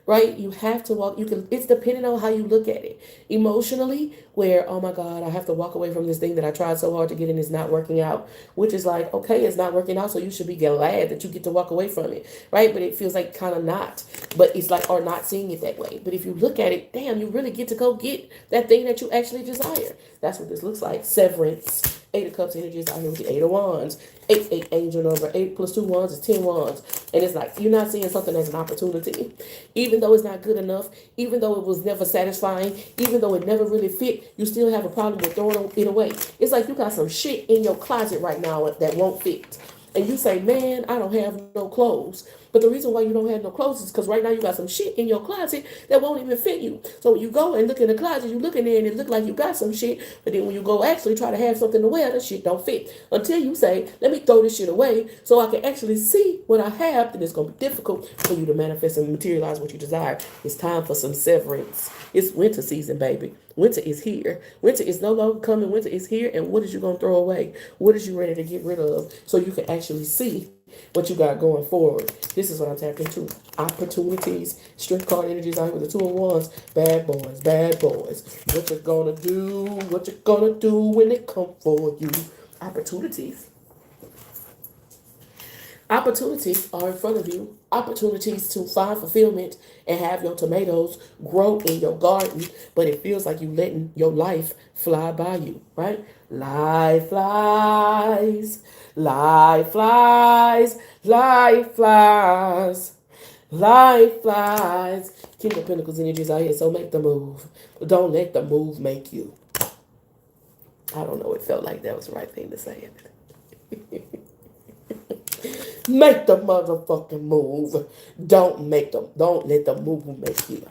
right? You have to walk. You can. It's depending on how you look at it. Emotionally, where oh my God, I have to walk away from this thing that I tried so hard to get and it's not working out. Which is like, okay, it's not working out, so you should be glad that you get to walk away from it, right? But it feels like kind of not. But it's like, or not seeing it that way. But if you look at it, damn, you really get to go get that thing that you actually desire. That's what this looks like. Severance. Eight of Cups energy is out here with the Eight of Wands. Eight angel number. 8 plus 2 wands is 10 wands. And it's like you're not seeing something as an opportunity. Even though it's not good enough, even though it was never satisfying, even though it never really fit, you still have a problem with throwing it away. It's like you got some shit in your closet right now that won't fit. And you say, man, I don't have no clothes. But the reason why you don't have no clothes is because right now you got some shit in your closet that won't even fit you. So when you go and look in the closet, you look in there and it look like you got some shit. But then when you go actually try to have something to wear, that shit don't fit. Until you say, let me throw this shit away so I can actually see what I have, then it's going to be difficult for you to manifest and materialize what you desire. It's time for some severance. It's winter season, baby. Winter is here. Winter is no longer coming. Winter is here. And what is you going to throw away? What is you ready to get rid of so you can actually see what you got going forward? This is what I'm tapping into. Opportunities. Strength card energies out with the 2 of Wands. Bad boys. Bad boys. What you gonna do? What you gonna do when they come for you? Opportunities. Opportunities are in front of you. Opportunities to find fulfillment and have your tomatoes grow in your garden, but it feels like you letting your life fly by you, right? Life flies, life flies, life flies, life flies. King of Pentacles energies out here, so make the move. Don't let the move make you. I don't know, it felt like that was the right thing to say. Make the motherfucking move. Don't let the move make you.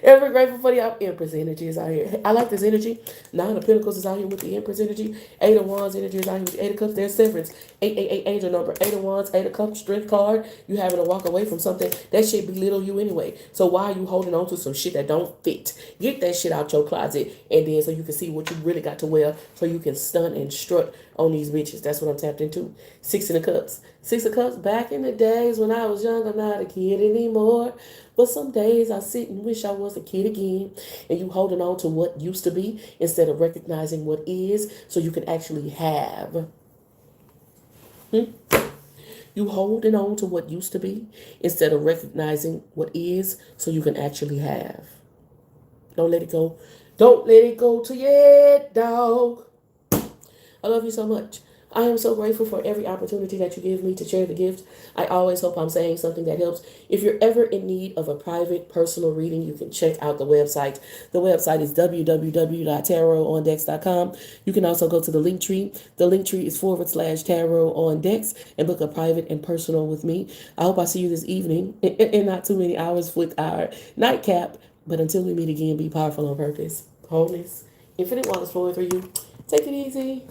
Ever grateful for the Empress energy is out here. I like this energy. 9 of Pentacles is out here with the Empress energy. 8 of Wands energy is out here with the 8 of Cups. There's severance. 888 angel number. 8 of Wands, 8 of Cups, strength card. You having to walk away from something that shit belittle you anyway. So why are you holding on to some shit that don't fit? Get that shit out your closet, and then so you can see what you really got to wear, so you can stun and strut on these bitches. That's what I'm tapped into. 6 of Cups. 6 of Cups. Back in the days when I was young, I'm not a kid anymore. But some days I sit and wish I was a kid again. And you holding on to what used to be instead of recognizing what is, so you can actually have. You holding on to what used to be instead of recognizing what is, so you can actually have. Don't let it go. Don't let it go to yet, dog. I love you so much. I am so grateful for every opportunity that you give me to share the gift. I always hope I'm saying something that helps. If you're ever in need of a private personal reading, you can check out the website. The website is www.TarotOnDex.com. You can also go to the link tree. The link tree is /TarotOnDex and book a private and personal with me. I hope I see you this evening in not too many hours with our nightcap. But until we meet again, be powerful on purpose. Wholeness. Infinite waters flowing through you. Take it easy.